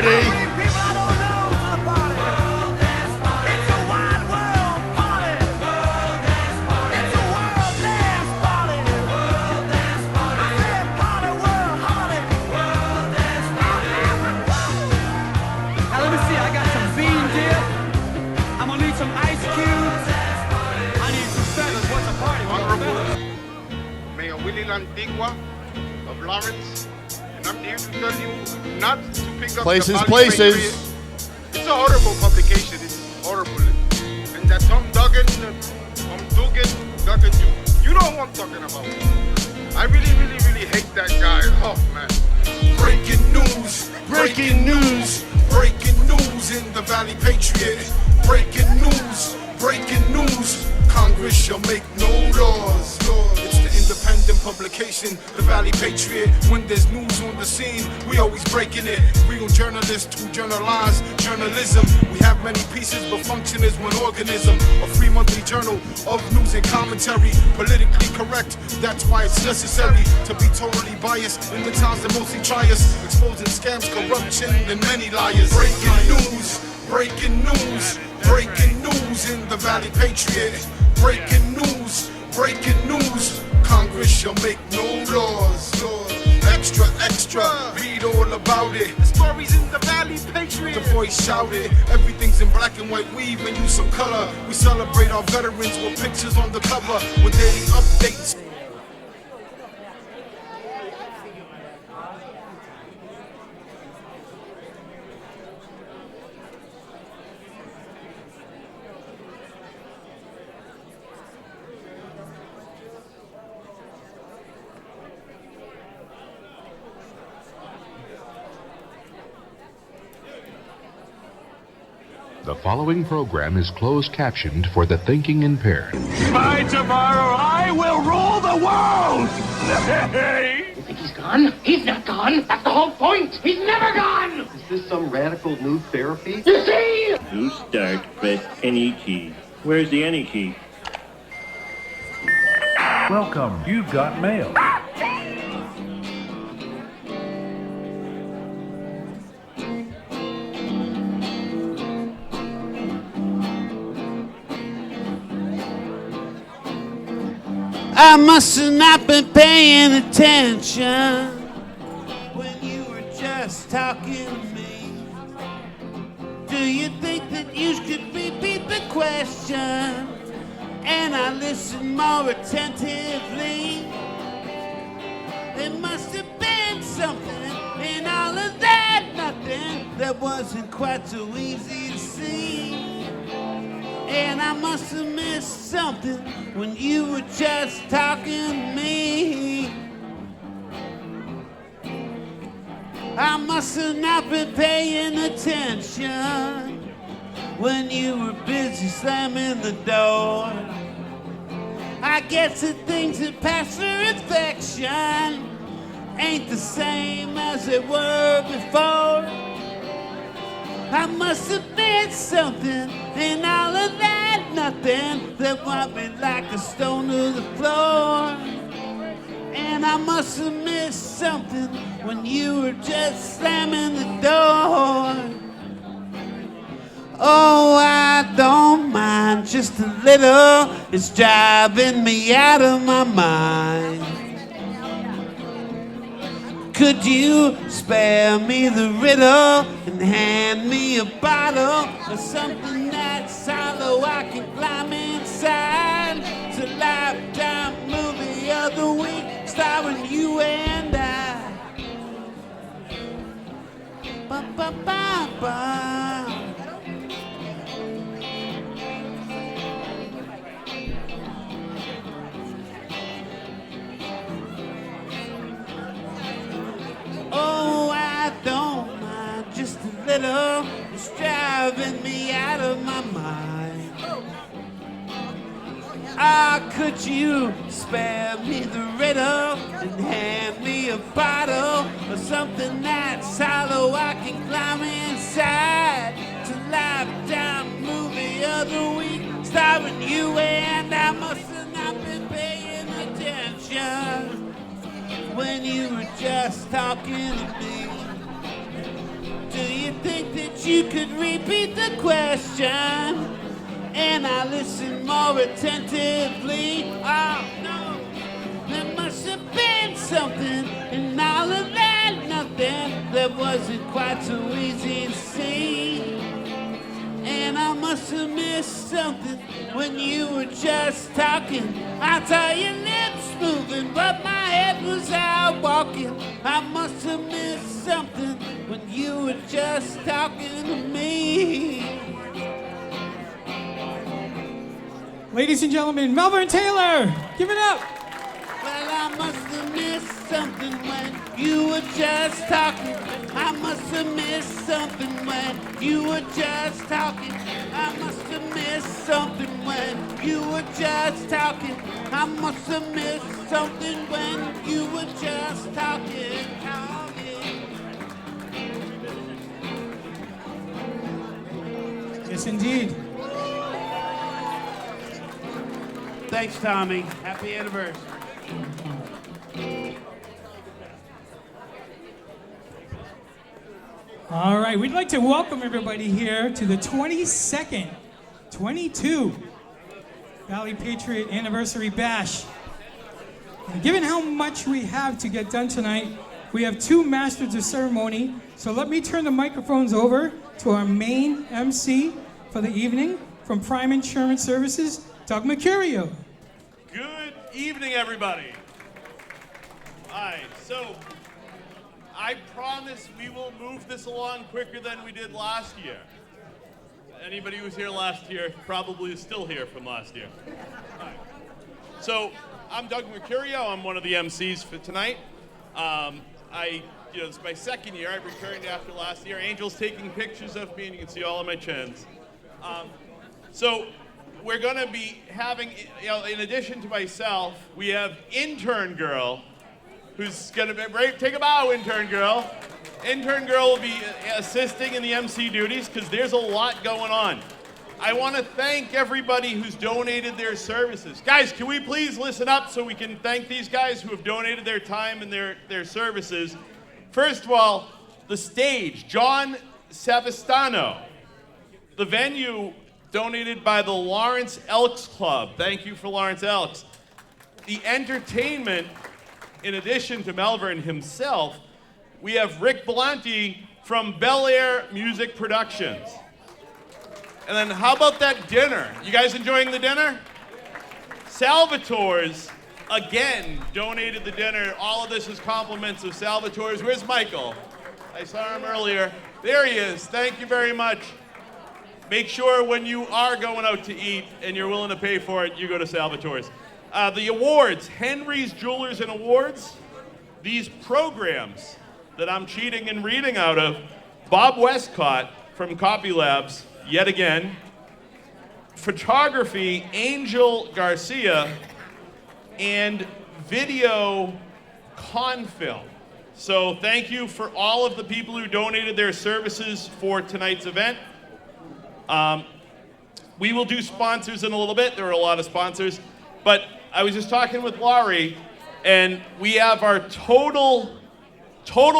party. Antigua of Lawrence, and I'm here to tell you not to pick up Places. the Patriot. It's a horrible publication. It's horrible. And that TomDuggan, Duggan, you know who I'm talking about. I really hate that guy. Oh man. Breaking news in the ValleyPatriot. Breaking news. Congress shall make no laws. It's the independent publication, the ValleyPatriot. When there's news on the scene, we always breaking it. Real journalists who journalize journalism. We have many pieces, but function is one organism. A free monthly journal of news and commentary, politically correct. That's why it's necessary to be totally biased in the times that mostly try us, exposing scams, corruption, and many liars. Breaking news in the ValleyPatriot. Breaking news. Congress shall make no laws. Extra, read all about it. The stories in the ValleyPatriot. The voice shouted, everything's in black and white, we even use some color. We celebrate our veterans with pictures on the cover, with daily updates. The following program is closed captioned for the thinking impaired. By tomorrow, I will rule the world! You think he's gone? He's not gone. That's the whole point. He's never gone. Is this some radical new therapy? You see? To start, press any key. Where's the any key? Welcome. You've got mail. I must have not been paying attention when you were just talking to me. Do you think that you should repeat the question and I listen more attentively? There must have been something in all of that nothing that wasn't quite so easy to see. And I must have missed something when you were just talking to me. I must have not been paying attention when you were busy slamming the door. I guess the things that pass for affection ain't the same as they were before. I must have missed something in all of that nothing that wiped me like a stone to the floor. And I must have missed something when you were just slamming the door. Oh, I don't mind just a little. It's driving me out of my mind. Could you spare me the riddle and hand me a bottle of something that's hollow I can climb inside? It's a Lifetime movie of the week starring you and I. Ba ba ba ba. Oh, I don't mind just a little. It's driving me out of my mind. Ah, could you spare me the riddle and hand me a bottle of something that's hollow I can climb inside? It's a Lifetime movie of the week starring you and I must have not been paying attention when you were just talking to me. Do you didn't think that you could repeat the question. And I listened more attentively. Oh no, there must have been something in all of that nothing that wasn't quite so easy to see. And I must have missed something when you were just talking. I saw your lips moving, but my head was out walking. I must have missed something when you were just talking to me. Ladies and gentlemen, Melbourne Taylor, give it up. Well, I must have missed something when you were just talking. I must have missed something when you were just talking. I must have missed something when you were just talking. I must have missed something when you were just talking. Yes, indeed. Thanks, Tommy. Happy anniversary. All right, we'd like to welcome everybody here to the 22 ValleyPatriot Anniversary Bash. And given how much we have to get done tonight, we have two masters of ceremony. So let me turn the microphones over to our main MC for the evening from Prime Insurance Services, Doug Mercurio. Good evening, everybody. Hi, so I promise we will move this along quicker than we did last year. Anybody who was here last year probably is still here from last year. Hi. So I'm Doug Mercurio. I'm one of the MCs for tonight. It's my second year. I returned after last year. Angel's taking pictures of me, and you can see all of my chins. So we're going to be having, in addition to myself, we have Intern Girl, who's going to be, take a bow, Intern Girl. Intern Girl will be assisting in the MC duties because there's a lot going on. I want to thank everybody who's donated their services. Guys, can we please listen up so we can thank these guys who have donated their time and their services? First of all, the stage, John Savastano. The venue, donated by the Lawrence Elks Club. Thank you for Lawrence Elks. The entertainment, in addition to Melbourne himself, we have Rick Belanti from Bel Air Music Productions. And then how about that dinner? You guys enjoying the dinner? Salvatore's, again, donated the dinner. All of this is compliments of Salvatore's. Where's Michael? I saw him earlier. There he is. Thank you very much. Make sure when you are going out to eat and you're willing to pay for it, you go to Salvatore's. The awards, Henry's Jewelers and Awards. These programs that I'm cheating and reading out of, Bob Westcott from Copy Labs, yet again. Photography, Angel Garcia, and video Confilm. So thank you for all of the people who donated their services for tonight's event. We will do sponsors in a little bit. There are a lot of sponsors. But I was just talking with Laurie, and we have our total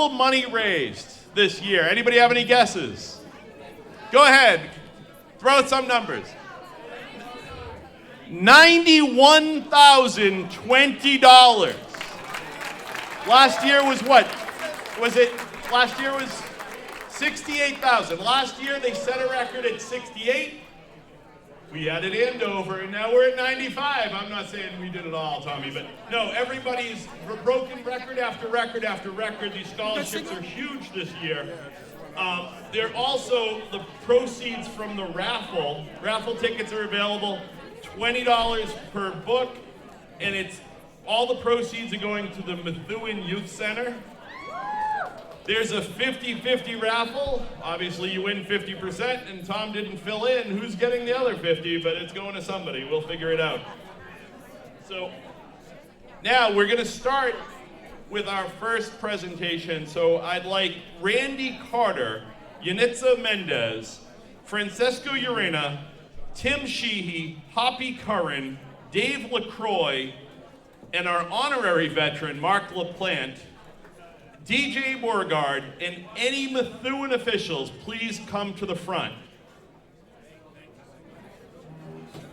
money raised this year. Anybody have any guesses? Go ahead. Throw out some numbers. $91,020. Last year was what? Last year was 68,000. Last year they set a record at 68. We added Andover, and now we're at 95. I'm not saying we did it all, Tommy, but no, everybody's broken record after record after record. These scholarships are huge this year. They're also the proceeds from the raffle. Raffle tickets are available, $20 per book, and it's all the proceeds are going to the Methuen Youth Center. There's a 50-50 raffle. Obviously, you win 50%, and Tom didn't fill in who's getting the other 50, but it's going to somebody. We'll figure it out. So now we're going to start with our first presentation. So I'd like Randy Carter, Yanitza Mendez, Francesco Urena, Tim Sheehy, Hoppy Curran, Dave LaCroix, and our honorary veteran, Mark LaPlante, DJ Beauregard, and any Methuen officials, please come to the front.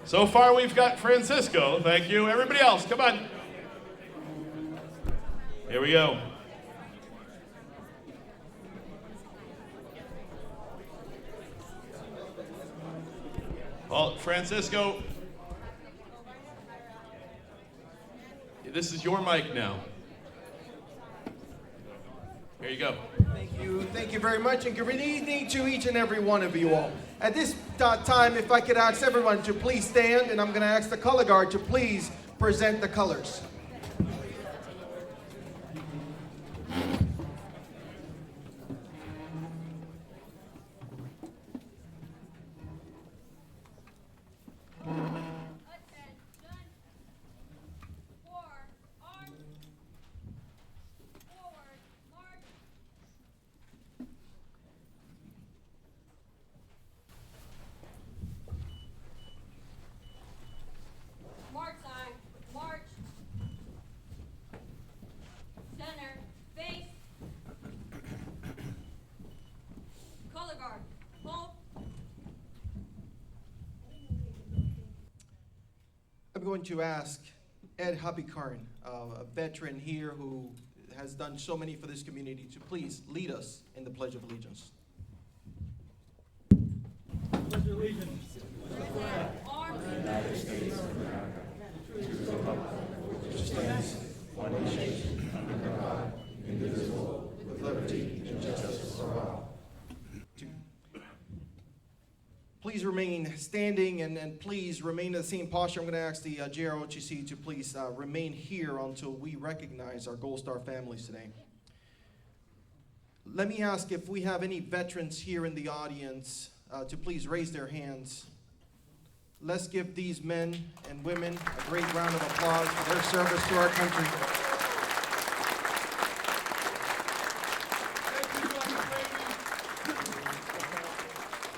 So far, we've got Francisco. Thank you. Everybody else, come on. Here we go. Well, Francisco, this is your mic now. Here you go. Thank you very much, and good evening to each and every one of you all. At this time, if I could ask everyone to please stand, and I'm going to ask the color guard to please present the colors. I'm going to ask Ed Hubbykarn, a veteran here who has done so many for this community, to please lead us in the Pledge of Allegiance. Pledge of Allegiance. To the flag of the United States of America, to the republic which stands one nation under God, indivisible, with liberty and justice for all. Please remain standing and please remain in the same posture. I'm going to ask the JROTC to please remain here until we recognize our Gold Star families today. Let me ask if we have any veterans here in the audience to please raise their hands. Let's give these men and women a great round of applause for their service to our country.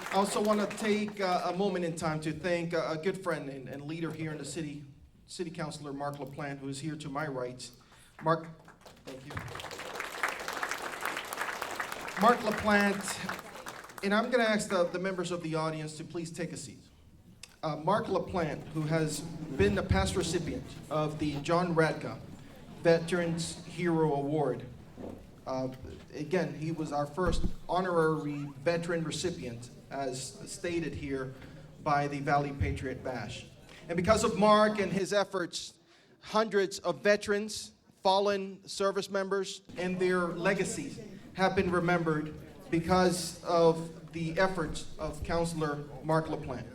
I also want to take a moment in time to thank a good friend and leader here in the city, City Councilor Mark LaPlante, who is here to my right. Mark, thank you. Mark LaPlante, and I'm going to ask the members of the audience to please take a seat. Mark LaPlante, who has been the past recipient of the John Radka Veterans Hero Award. Again, he was our first honorary veteran recipient, as stated here by the ValleyPatriot Bash. And because of Mark and his efforts, hundreds of veterans, fallen service members, and their legacies have been remembered because of the efforts of Councilor Mark LaPlante.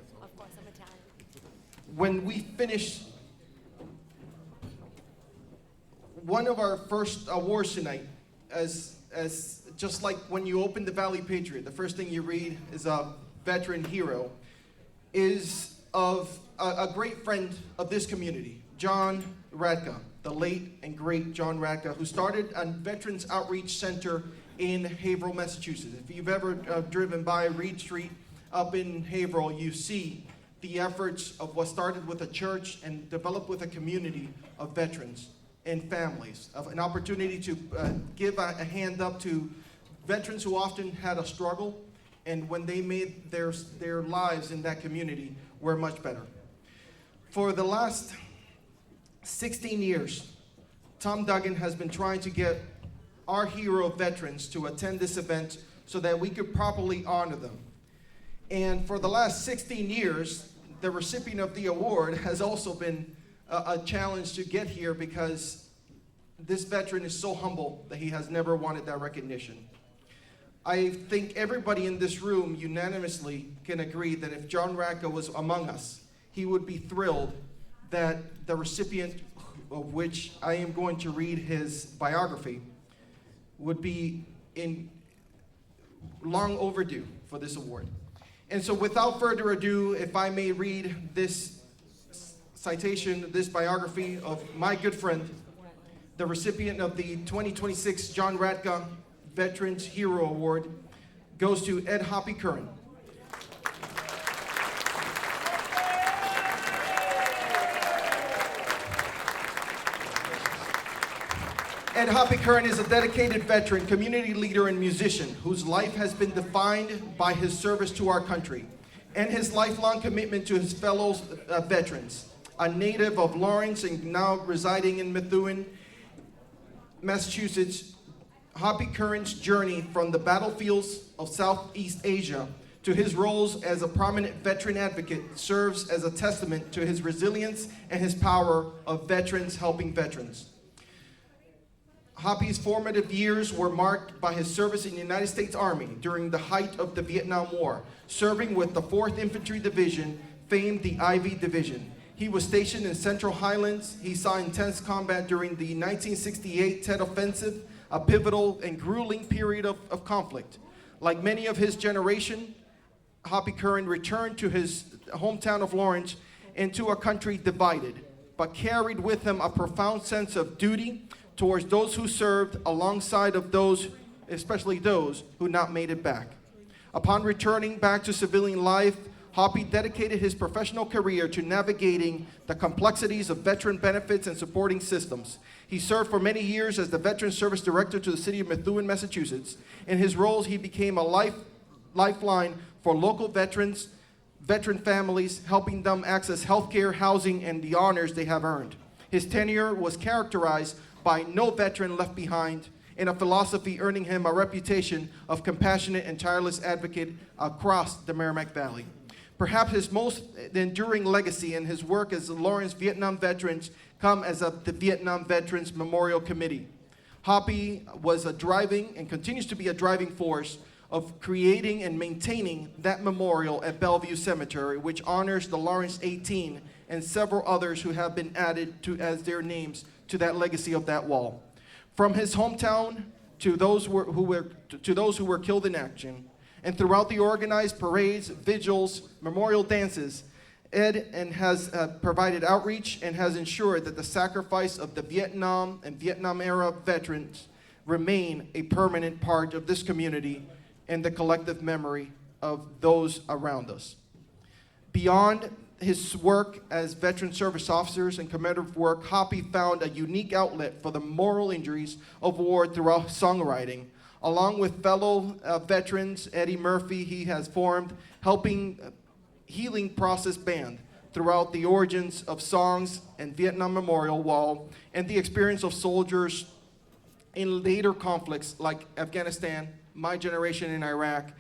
When we finish one of our first awards tonight, as just like when you open the ValleyPatriot, the first thing you read is a veteran hero, is of a great friend of this community, John Radka, the late and great John Radka, who started a Veterans Outreach Center in Haverhill, Massachusetts. If you've ever driven by Reed Street up in Haverhill, you see the efforts of what started with a church and developed with a community of veterans and families, of an opportunity to give a hand up to veterans who often had a struggle, and when they made their lives in that community were much better. For the last 16 years, Tom Duggan has been trying to get our hero veterans to attend this event so that we could properly honor them. And for the last 16 years, the recipient of the award has also been a challenge to get here because this veteran is so humble that he has never wanted that recognition. I think everybody in this room unanimously can agree that if John Radka was among us, he would be thrilled that the recipient, of which I am going to read his biography, would be in long overdue for this award. And so without further ado, if I may read this citation, this biography of my good friend, the recipient of the 2026 John Radka Veterans Hero Award, goes to Ed Hubbykarn. Ed Hoppy Curran is a dedicated veteran, community leader, and musician whose life has been defined by his service to our country and his lifelong commitment to his fellow veterans. A native of Lawrence and now residing in Methuen, Massachusetts, Hoppy Curran's journey from the battlefields of Southeast Asia to his roles as a prominent veteran advocate serves as a testament to his resilience and his power of veterans helping veterans. Hoppy's formative years were marked by his service in the United States Army during the height of the Vietnam War, serving with the 4th Infantry Division, famed the Ivy Division. He was stationed in Central Highlands. He saw intense combat during the 1968 Tet Offensive, a pivotal and grueling period of conflict. Like many of his generation, Hoppy Curran returned to his hometown of Lawrence into a country divided, but carried with him a profound sense of duty towards those who served alongside of those, especially those who not made it back. Upon returning back to civilian life, Hoppy dedicated his professional career to navigating the complexities of veteran benefits and supporting systems. He served for many years as the Veteran Service Director to the city of Methuen, Massachusetts. In his roles, he became a lifeline for local veterans, veteran families, helping them access healthcare, housing, and the honors they have earned. His tenure was characterized by no veteran left behind, in a philosophy earning him a reputation of compassionate and tireless advocate across the Merrimack Valley. Perhaps his most enduring legacy in his work as the Lawrence Vietnam veterans come as the Vietnam Veterans Memorial Committee. Hoppy was a driving and continues to be a driving force of creating and maintaining that memorial at Bellevue Cemetery, which honors the Lawrence 18 and several others who have been added to as their names to that legacy of that wall. From his hometown to those who were killed in action, and throughout the organized parades, vigils, memorial dances, Ed has provided outreach and has ensured that the sacrifice of the Vietnam and Vietnam-era veterans remain a permanent part of this community and the collective memory of those around us. Beyond his work as veteran service officers and commemorative work, Hoppy found a unique outlet for the moral injuries of war throughout songwriting. Along with fellow veterans, Eddie Murphy, he has formed Helping Healing Process Band throughout the origins of songs and Vietnam Memorial Wall and the experience of soldiers in later conflicts like Afghanistan, my generation in Iraq.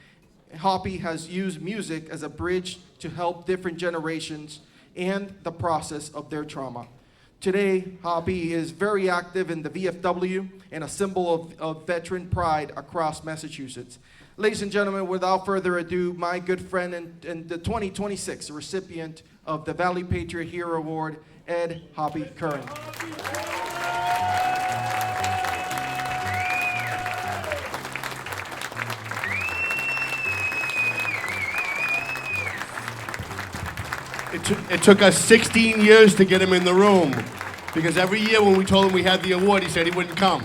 Hoppy has used music as a bridge to help different generations and the process of their trauma. Today, Hoppy is very active in the VFW and a symbol of veteran pride across Massachusetts. Ladies and gentlemen, without further ado, my good friend and the 2026 recipient of the ValleyPatriot Hero Award, Ed Hoppy Curran. It took us 16 years to get him in the room, because every year when we told him we had the award, he said he wouldn't come.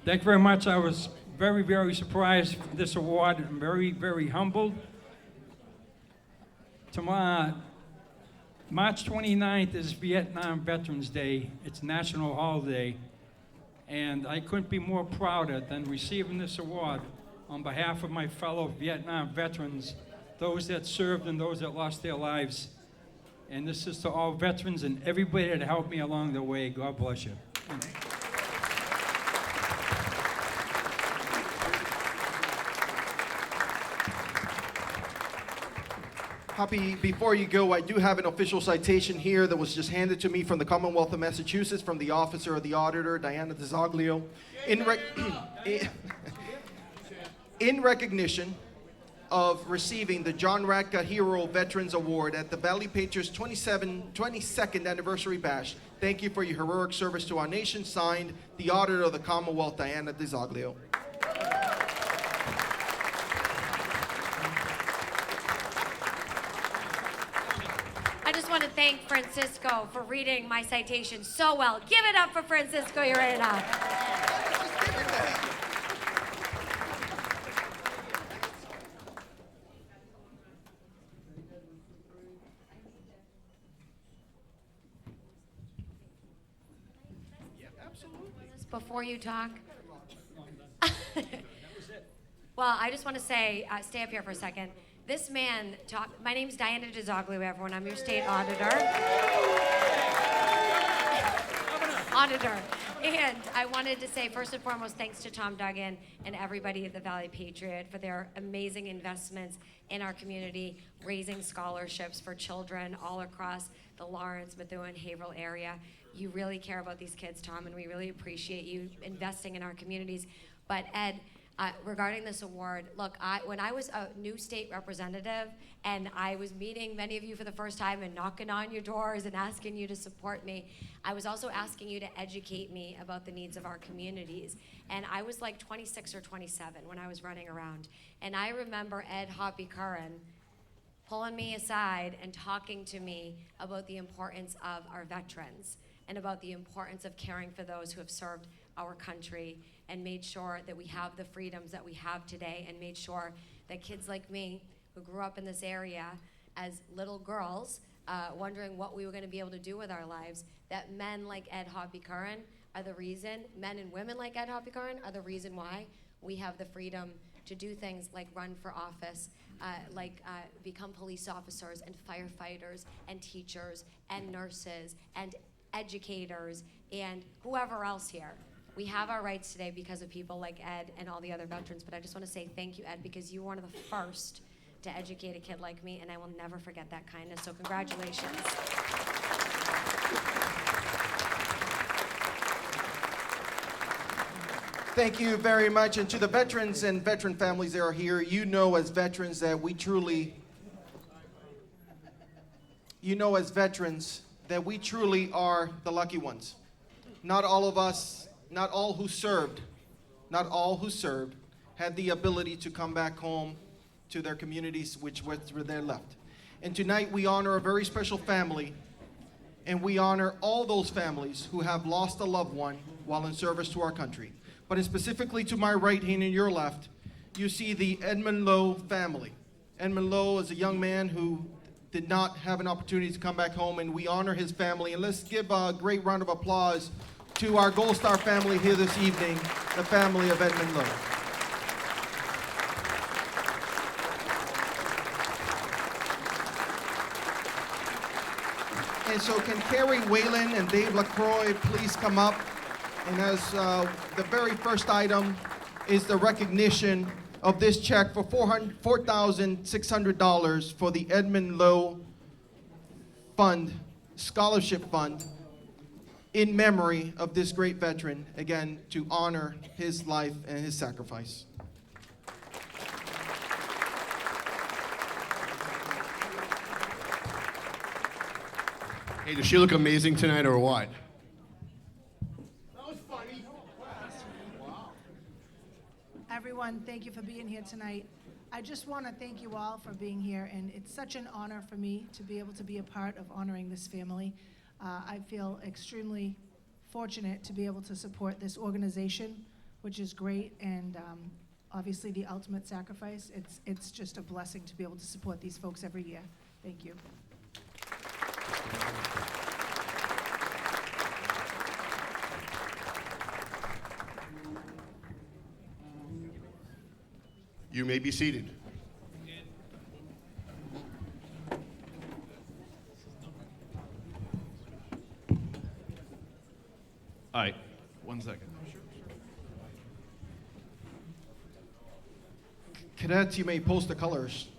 Thank you very much. I was very, very surprised for this award. I'm very, very humbled. Tomorrow, March 29th is Vietnam Veterans Day. It's national holiday. And I couldn't be more prouder than receiving this award on behalf of my fellow Vietnam veterans, those that served and those that lost their lives. And this is to all veterans and everybody that helped me along the way. God bless you. Hoppy, before you go, I do have an official citation here that was just handed to me from the Commonwealth of Massachusetts from the Officer of the Auditor, Diana DeZoglio. In recognition of receiving the John Radka Hero Veterans Award at the Valley Patriots 22nd Anniversary Bash. Thank you for your heroic service to our nation. Signed, the Auditor of the Commonwealth, Diana DiZoglio. I just want to thank Francisco for reading my citation so well. Give it up for Francisco Urena. Before you talk. Well, I just want to say, stay up here for a second. This man my name's Diana DiZoglio, everyone. I'm your state auditor. And I wanted to say, first and foremost, thanks to Tom Duggan and everybody at the Valley Patriot for their amazing investments in our community, raising scholarships for children all across the Lawrence, Methuen, Haverhill area. You really care about these kids, Tom, and we really appreciate you investing in our communities. But Ed, regarding this award, look, when I was a new state representative and I was meeting many of you for the first time and knocking on your doors and asking you to support me, I was also asking you to educate me about the needs of our communities. And I was like 26 or 27 when I was running around. And I remember Ed Hoppy Curran pulling me aside and talking to me about the importance of our veterans and about the importance of caring for those who have served our country and made sure that we have the freedoms that we have today, and made sure that kids like me who grew up in this area as little girls wondering what we were going to be able to do with our lives, that men like Ed Hoppy Curran are the reason, men and women like Ed Hoppy Curran are the reason why we have the freedom to do things like run for office, become police officers and firefighters and teachers and nurses and educators and whoever else here. We have our rights today because of people like Ed and all the other veterans, but I just want to say thank you, Ed, because you were one of the first to educate a kid like me, and I will never forget that kindness, so congratulations. Thank you very much. And to the veterans and veteran families that are here, you know as veterans that we truly are the lucky ones. Not all of us, not all who served had the ability to come back home to their communities, which were there left. And tonight we honor a very special family, and we honor all those families who have lost a loved one while in service to our country. But specifically to my right hand and your left, you see the Edmund Lowe family. Edmund Lowe is a young man who did not have an opportunity to come back home, and we honor his family. And let's give a great round of applause to our Gold Star family here this evening, the family of Edmund Lowe. And so can Carrie Whalen and Dave LaCroix please come up? And as the very first item is the recognition of this check for $4,600 for the Edmund Lowe Fund, Scholarship Fund, in memory of this great veteran, again, to honor his life and his sacrifice. Hey, does she look amazing tonight or what? That was funny. Everyone, thank you for being here tonight. I just want to thank you all for being here, and it's such an honor for me to be able to be a part of honoring this family. I feel extremely fortunate to be able to support this organization, which is great, and obviously the ultimate sacrifice. It's just a blessing to be able to support these folks every year. Thank you. You may be seated. All right, 1 second. Cadets, you may post the colors.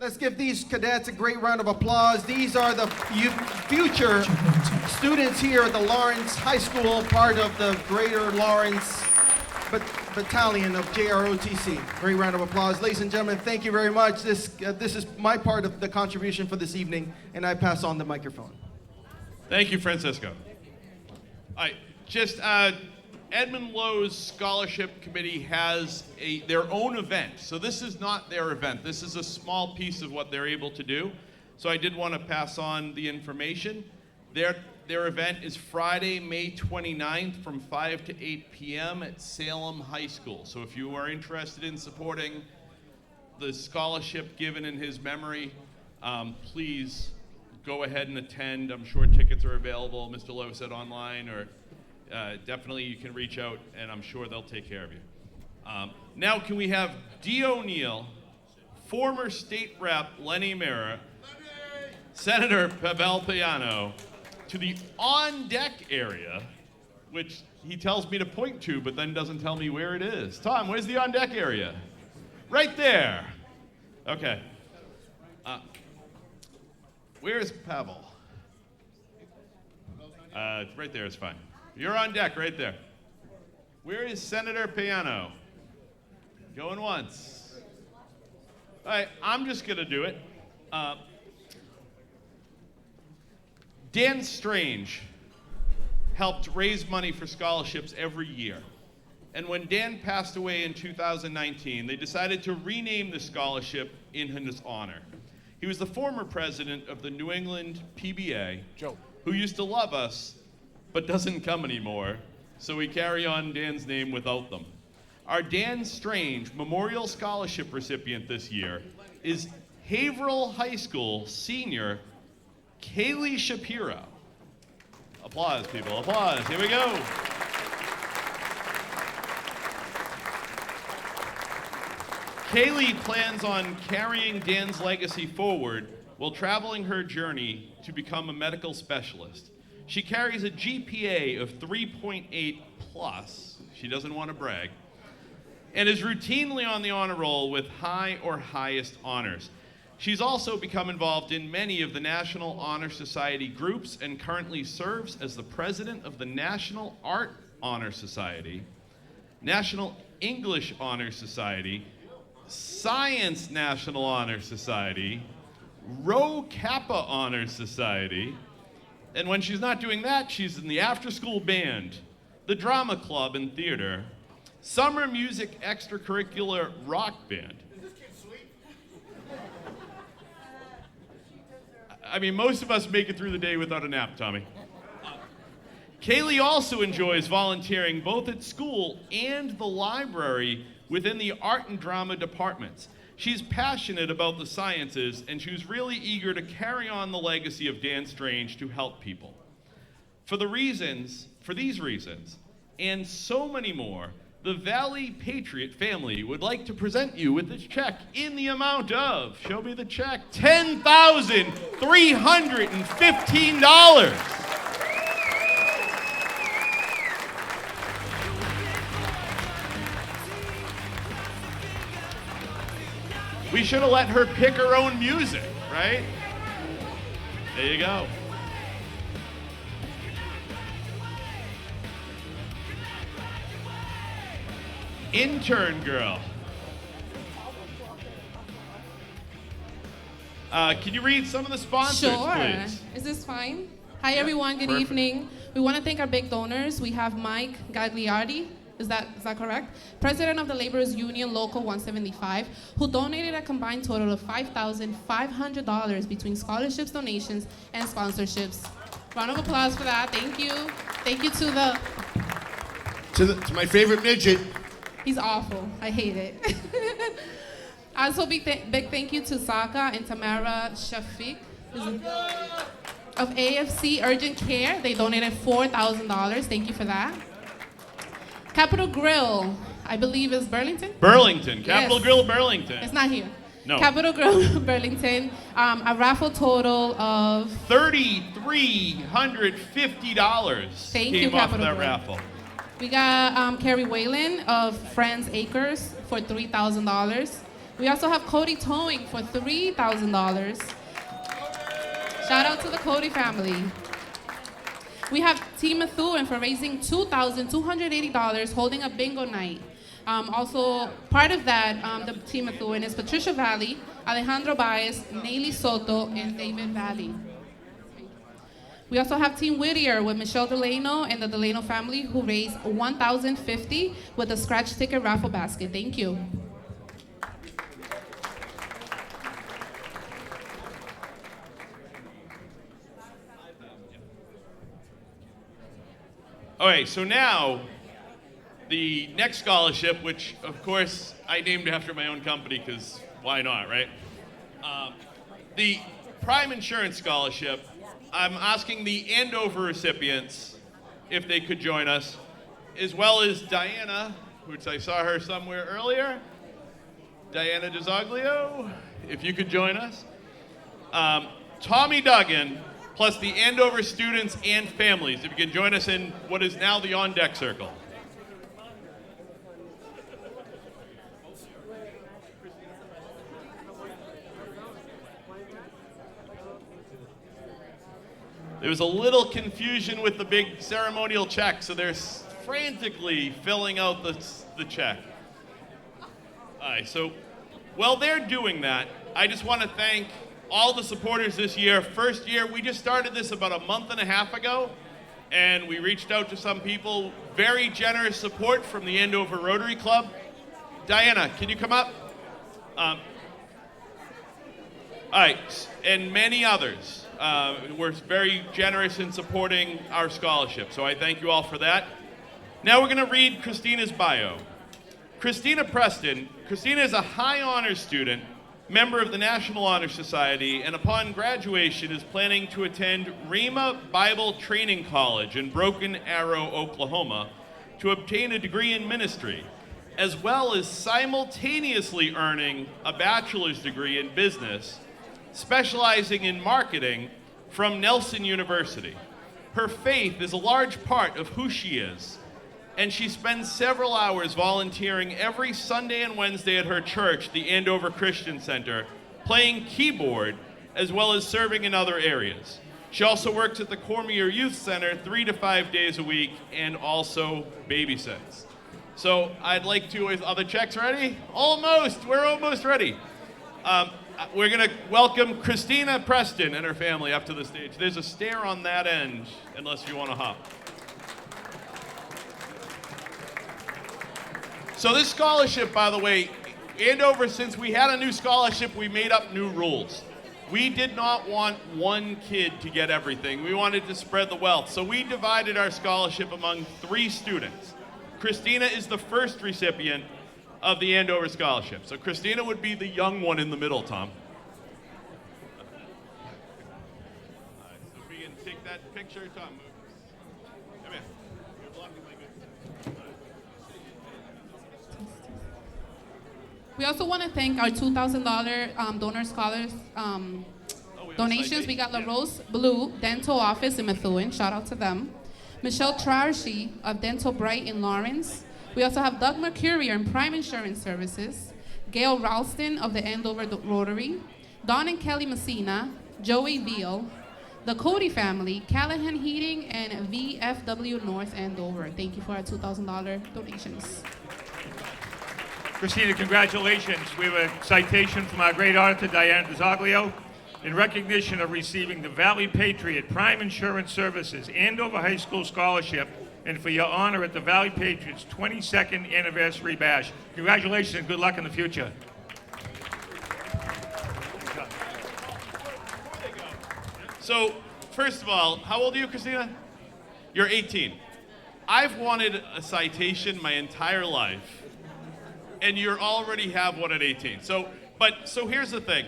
Let's give these cadets a great round of applause. These are the future students here at the Lawrence High School, part of the Greater Lawrence Battalion of JROTC. Great round of applause. Ladies and gentlemen, thank you very much. This is my part of the contribution for this evening, and I pass on the microphone. Thank you, Francisco. All right, just Edmund Lowe's Scholarship Committee has their own event. So this is not their event. This is a small piece of what they're able to do. So I did want to pass on the information. Their event is Friday, May 29th from 5 to 8 p.m. at Salem High School. So if you are interested in supporting the scholarship given in his memory, please go ahead and attend. I'm sure tickets are available. Mr. Lowe said online, or definitely you can reach out, and I'm sure they'll take care of you. Now can we have Dee O'Neill, former state rep Lenny Mira, Senator Pavel Piano, to the on-deck area, which he tells me to point to, but then doesn't tell me where it is. Tom, where's the on-deck area? Right there. Okay. Where's Pavel? Right there is fine. You're on deck right there. Where is Senator Piano? Going once. All right, I'm just going to do it. Dan Strange helped raise money for scholarships every year. And when Dan passed away in 2019, they decided to rename the scholarship in his honor. He was the former president of the New England PBA, who used to love us, but doesn't come anymore, so we carry on Dan's name without them. Our Dan Strange Memorial Scholarship recipient this year is Haverhill High School senior Kaylee Shapiro. Applause, people, applause. Here we go. Kaylee plans on carrying Dan's legacy forward while traveling her journey to become a medical specialist. She carries a GPA of 3.8 plus, she doesn't want to brag, and is routinely on the honor roll with high or highest honors. She's also become involved in many of the National Honor Society groups and currently serves as the president of the National Art Honor Society, National English Honor Society, Science National Honor Society, Rho Kappa Honor Society, and when she's not doing that, she's in the after-school band, the drama club and theater, summer music extracurricular rock band. I mean, most of us make it through the day without a nap, Tommy. Kaylee also enjoys volunteering both at school and the library within the art and drama departments. She's passionate about the sciences, and she was really eager to carry on the legacy of Dan Strange to help people. For these reasons, and so many more, the ValleyPatriot family would like to present you with this check in the amount of, show me the check, $10,315. We should have let her pick her own music, right? There you go. Intern girl. Can you read some of the sponsors, please? Is this fine? Hi, everyone. Good evening. We want to thank our big donors. We have Mike Gagliardi. Is that correct? President of the Laborers Union Local 175, who donated a combined total of $5,500 between scholarships, donations, and sponsorships. Round of applause for that. Thank you. Thank you to my favorite midget. He's awful. I hate it. Also, big thank you to Saka and Tamara Shafiq of AFC Urgent Care. They donated $4,000. Thank you for that. Capitol Grill, I believe is Burlington? Burlington, Capitol Yes. Grill Burlington. It's not here. No. Capitol Grill Burlington, a raffle total of $3,350 Thank came you, off Capitol that Grill. raffle. We got Carrie Whalen of Friends Acres for $3,000. We also have Cody Towing for $3,000. Shout out to the Cody family. We have Team Methuen for raising $2,280 holding a bingo night. Also, part of that, the Team Methuen is Patricia Valley, Alejandro Baez, Nayli Soto, and David Valley. We also have Team Whittier with Michelle Delano and the Delano family who raised $1,050 with a scratch ticket raffle basket. Thank you. All right, so now the next scholarship, which of course I named after my own company because why not, right? The Prime Insurance Scholarship, I'm asking the Andover recipients if they could join us, as well as Diana, which I saw her somewhere earlier. Diana DeZoglio, if you could join us. Tommy Duggan, plus the Andover students and families, if you can join us in what is now the On Deck Circle. There was a little confusion with the big ceremonial check, so they're frantically filling out the check. All right, so while they're doing that, I just want to thank all the supporters this year. First year, we just started this about a month and a half ago, and we reached out to some people. Very generous support from the Andover Rotary Club. Diana, can you come up? All right, and many others were very generous in supporting our scholarship, so I thank you all for that. Now we're going to read Christina's bio. Christina Preston. Christina is a high honors student, member of the National Honor Society, and upon graduation is planning to attend RHEMA Bible Training College in Broken Arrow, Oklahoma, to obtain a degree in ministry, as well as simultaneously earning a bachelor's degree in business, specializing in marketing from Nelson University. Her faith is a large part of who she is, and she spends several hours volunteering every Sunday and Wednesday at her church, the Andover Christian Center, playing keyboard, as well as serving in other areas. She also works at the Cormier Youth Center 3 to 5 days a week and also babysits. So I'd like to, is other checks ready? Almost, we're almost ready. We're gonna welcome Christina Preston and her family up to the stage. There's a stair on that end, unless you wanna hop. So this scholarship, by the way, Andover, since we had a new scholarship, we made up new rules. We did not want one kid to get everything. We wanted to spread the wealth. So we divided our scholarship among 3 students. Christina is the first recipient of the Andover Scholarship. So Christina would be the young one in the middle, Tom. All right, so if we can take that picture, Tom. Come here. You're blocking my good. We also want to thank our $2,000 donor scholars donations. We got La Rose Blue Dental Office in Methuen. Shout out to them. Michelle Trarshi of Dental Bright in Lawrence. We also have Doug Mercury in Prime Insurance Services, Gail Ralston of the Andover Rotary, Don and Kelly Messina, Joey Veal, the Cody family, Callahan Heating, and VFW North Andover. Thank you for our $2,000 donations. Christina, congratulations. We have a citation from our great auditor, Diana DeZoglio, in recognition of receiving the ValleyPatriot Prime Insurance Services Andover High School Scholarship and for your honor at the ValleyPatriots 22nd Anniversary Bash. Congratulations and good luck in the future. So, first of all, how old are you, Christina? You're 18. I've wanted a citation my entire life, and you already have one at 18. So here's the thing.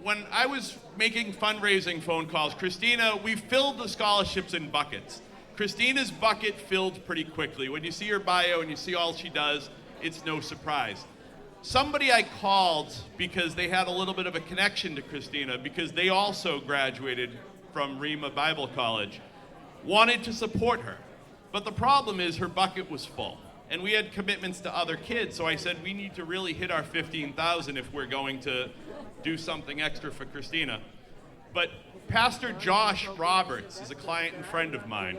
When I was making fundraising phone calls, Christina, we filled the scholarships in buckets. Christina's bucket filled pretty quickly. When you see her bio and you see all she does, it's no surprise. Somebody I called because they had a little bit of a connection to Christina because they also graduated from RHEMA Bible College, wanted to support her. But the problem is her bucket was full. And we had commitments to other kids, so I said, we need to really hit our 15,000 if we're going to do something extra for Christina. But Pastor Josh Roberts is a client and friend of mine.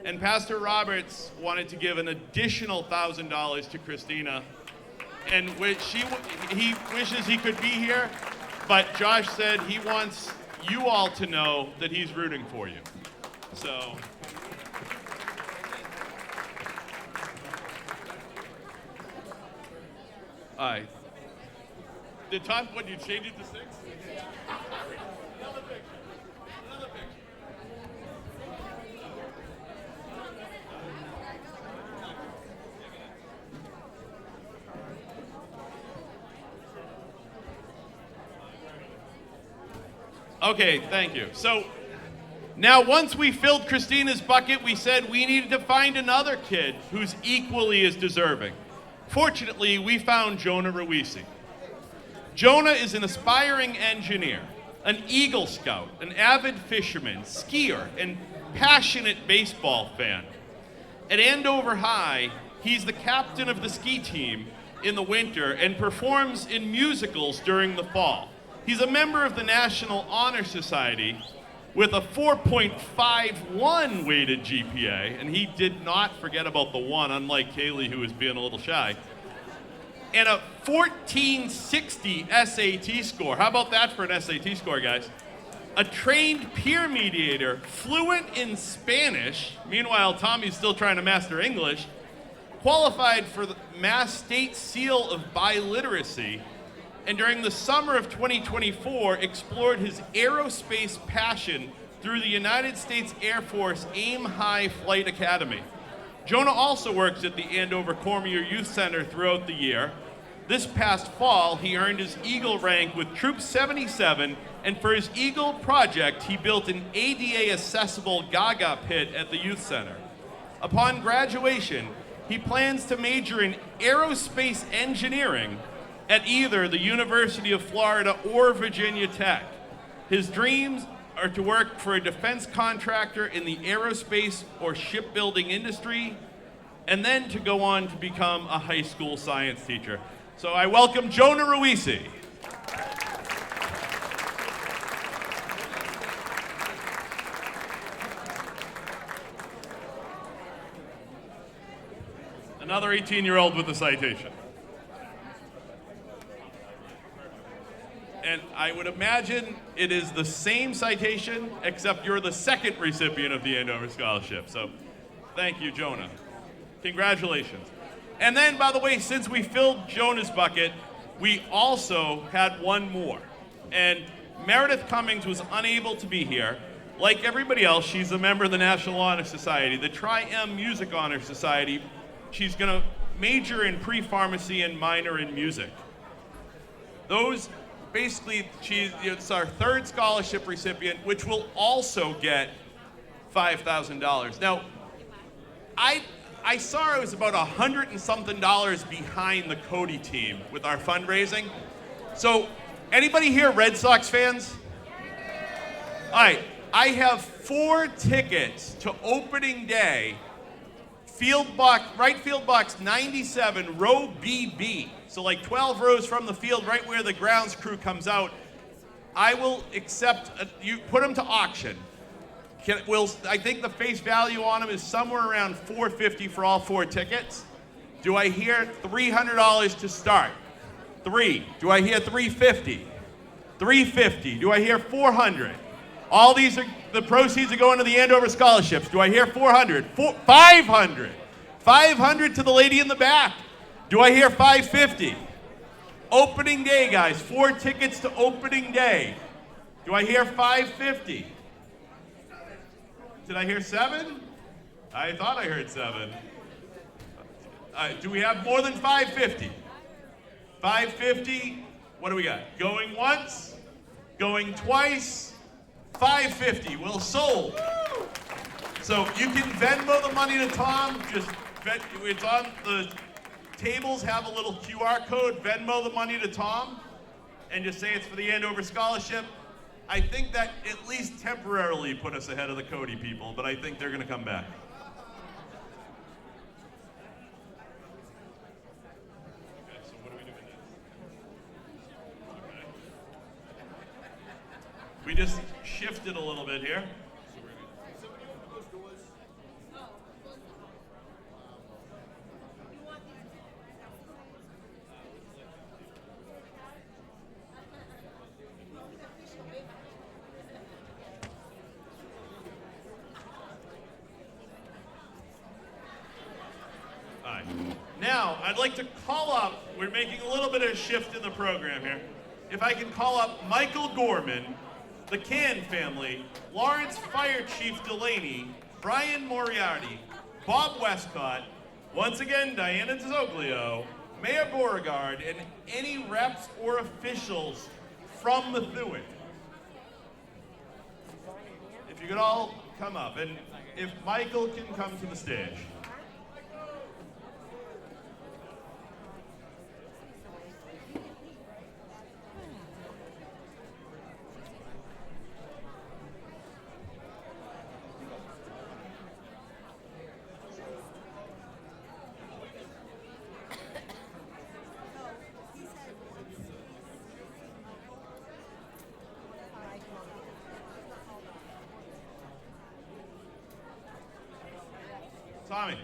And Pastor Roberts wanted to give an additional $1,000 to Christina, and he wishes he could be here, but Josh said he wants you all to know that he's rooting for you. So. All right. Did Tom, what, you change it to 6? Another picture. Another picture. Okay, thank you. So now once we filled Christina's bucket, we said we needed to find another kid who's equally as deserving. Fortunately, we found Jonah Ruisi. Jonah is an aspiring engineer, an Eagle Scout, an avid fisherman, skier, and passionate baseball fan. At Andover High, he's the captain of the ski team in the winter and performs in musicals during the fall. He's a member of the National Honor Society with a 4.51 weighted GPA, and he did not forget about the 1, unlike Kaylee, who was being a little shy, and a 1460 SAT score. How about that for an SAT score, guys? A trained peer mediator, fluent in Spanish, meanwhile Tommy's still trying to master English, qualified for the Mass State Seal of Biliteracy, and during the summer of 2024 explored his aerospace passion through the United States Air Force Aim High Flight Academy. Jonah also works at the Andover Cormier Youth Center throughout the year. This past fall, he earned his Eagle rank with Troop 77, and for his Eagle project, he built an ADA-accessible Gaga pit at the Youth Center. Upon graduation, he plans to major in aerospace engineering at either the University of Florida or Virginia Tech. His dreams are to work for a defense contractor in the aerospace or shipbuilding industry, and then to go on to become a high school science teacher. So I welcome Jonah Ruisi. Another 18-year-old with a citation. And I would imagine it is the same citation, except you're the second recipient of the Andover Scholarship. So thank you, Jonah. Congratulations. And then, by the way, since we filled Jonah's bucket, we also had one more. And Meredith Cummings was unable to be here. Like everybody else, she's a member of the National Honor Society, the Tri-M Music Honor Society. She's going to major in pre-pharmacy and minor in music. Those basically, it's our third scholarship recipient, which will also get $5,000. Now, I saw it was about $100 and something behind the Cody team with our fundraising. So, anybody here Red Sox fans? All right, I have 4 tickets to opening day, right field box 97, row BB. So like 12 rows from the field, right where the grounds crew comes out. I will accept, you put them to auction. I think the face value on them is somewhere around $450 for all 4 tickets. Do I hear $300 to start? 3. Do I hear $350? $350. Do I hear $400? All these the proceeds are going to the Andover scholarships. Do I hear $400? $500. $500 to the lady in the back. Do I hear $550? Opening day, guys. 4 tickets to opening day. Do I hear $550? Did I hear 7? I thought I heard 7. Do we have more than $550? $550. What do we got? Going once, going twice, $550. Well, sold. So you can Venmo the money to Tom. It's on the tables, have a little QR code, Venmo the money to Tom, and just say it's for the Andover Scholarship. I think that at least temporarily put us ahead of the Cody people, but I think they're going to come back. We just shifted a little bit here. All right. Now, I'd like to call up, we're making a little bit of a shift in the program here. If I can call up Michael Gorman, the Can family, Lawrence Fire Chief Delaney, Brian Moriarty, Bob Westcott, once again Diana Zoglio, Mayor Beauregard, and any reps or officials from Methuen. If you could all come up, and if Michael can come to the stage. Tommy,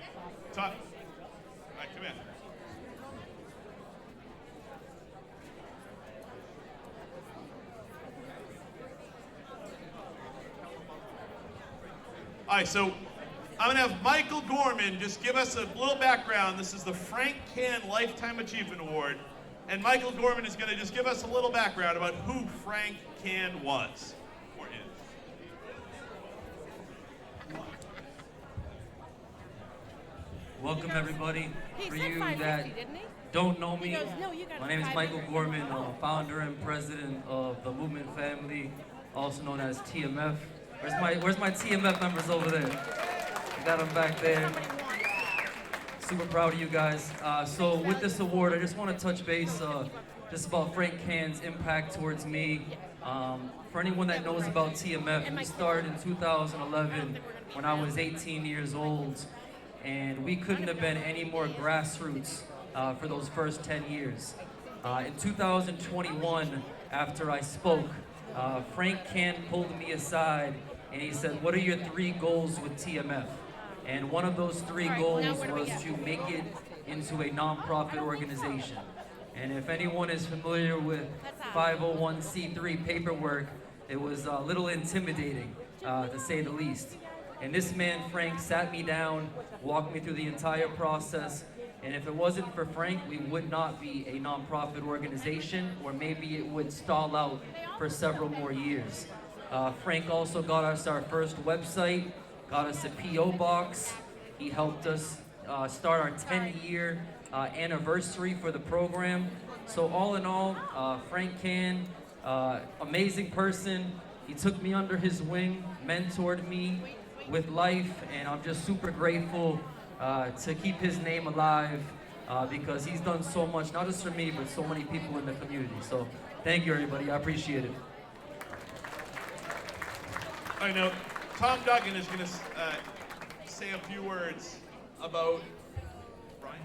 all right, come in. All right, so I'm gonna have Michael Gorman just give us a little background. This is the Frank Can Lifetime Achievement Award, and Michael Gorman is gonna just give us a little background about who Frank Can was. Or is. Welcome everybody. For you that don't know me, my name is Michael Gorman, founder and president of the Movement Family, also known as TMF. Where's my TMF members over there? I got them back there. Super proud of you guys. So with this award, I just want to touch base just about Frank Can's impact towards me. For anyone that knows about TMF, we started in 2011 when I was 18 years old. And we couldn't have been any more grassroots for those first 10 years. In 2021, after I spoke, Frank Can pulled me aside and he said, "What are your 3 goals with TMF?" And one of those 3 goals was to make it into a nonprofit organization. And if anyone is familiar with 501c3 paperwork, it was a little intimidating, to say the least. And this man, Frank, sat me down, walked me through the entire process, and if it wasn't for Frank, we would not be a nonprofit organization, or maybe it would stall out for several more years. Frank also got us our first website, got us a P.O. box. He helped us start our 10-year anniversary for the program. So all in all, Frank Can, amazing person. He took me under his wing, mentored me with life, and I'm just super grateful to keep his name alive because he's done so much, not just for me, but so many people in the community. So thank you, everybody. I appreciate it. I know Tom Duggan is going to say a few words about Brian.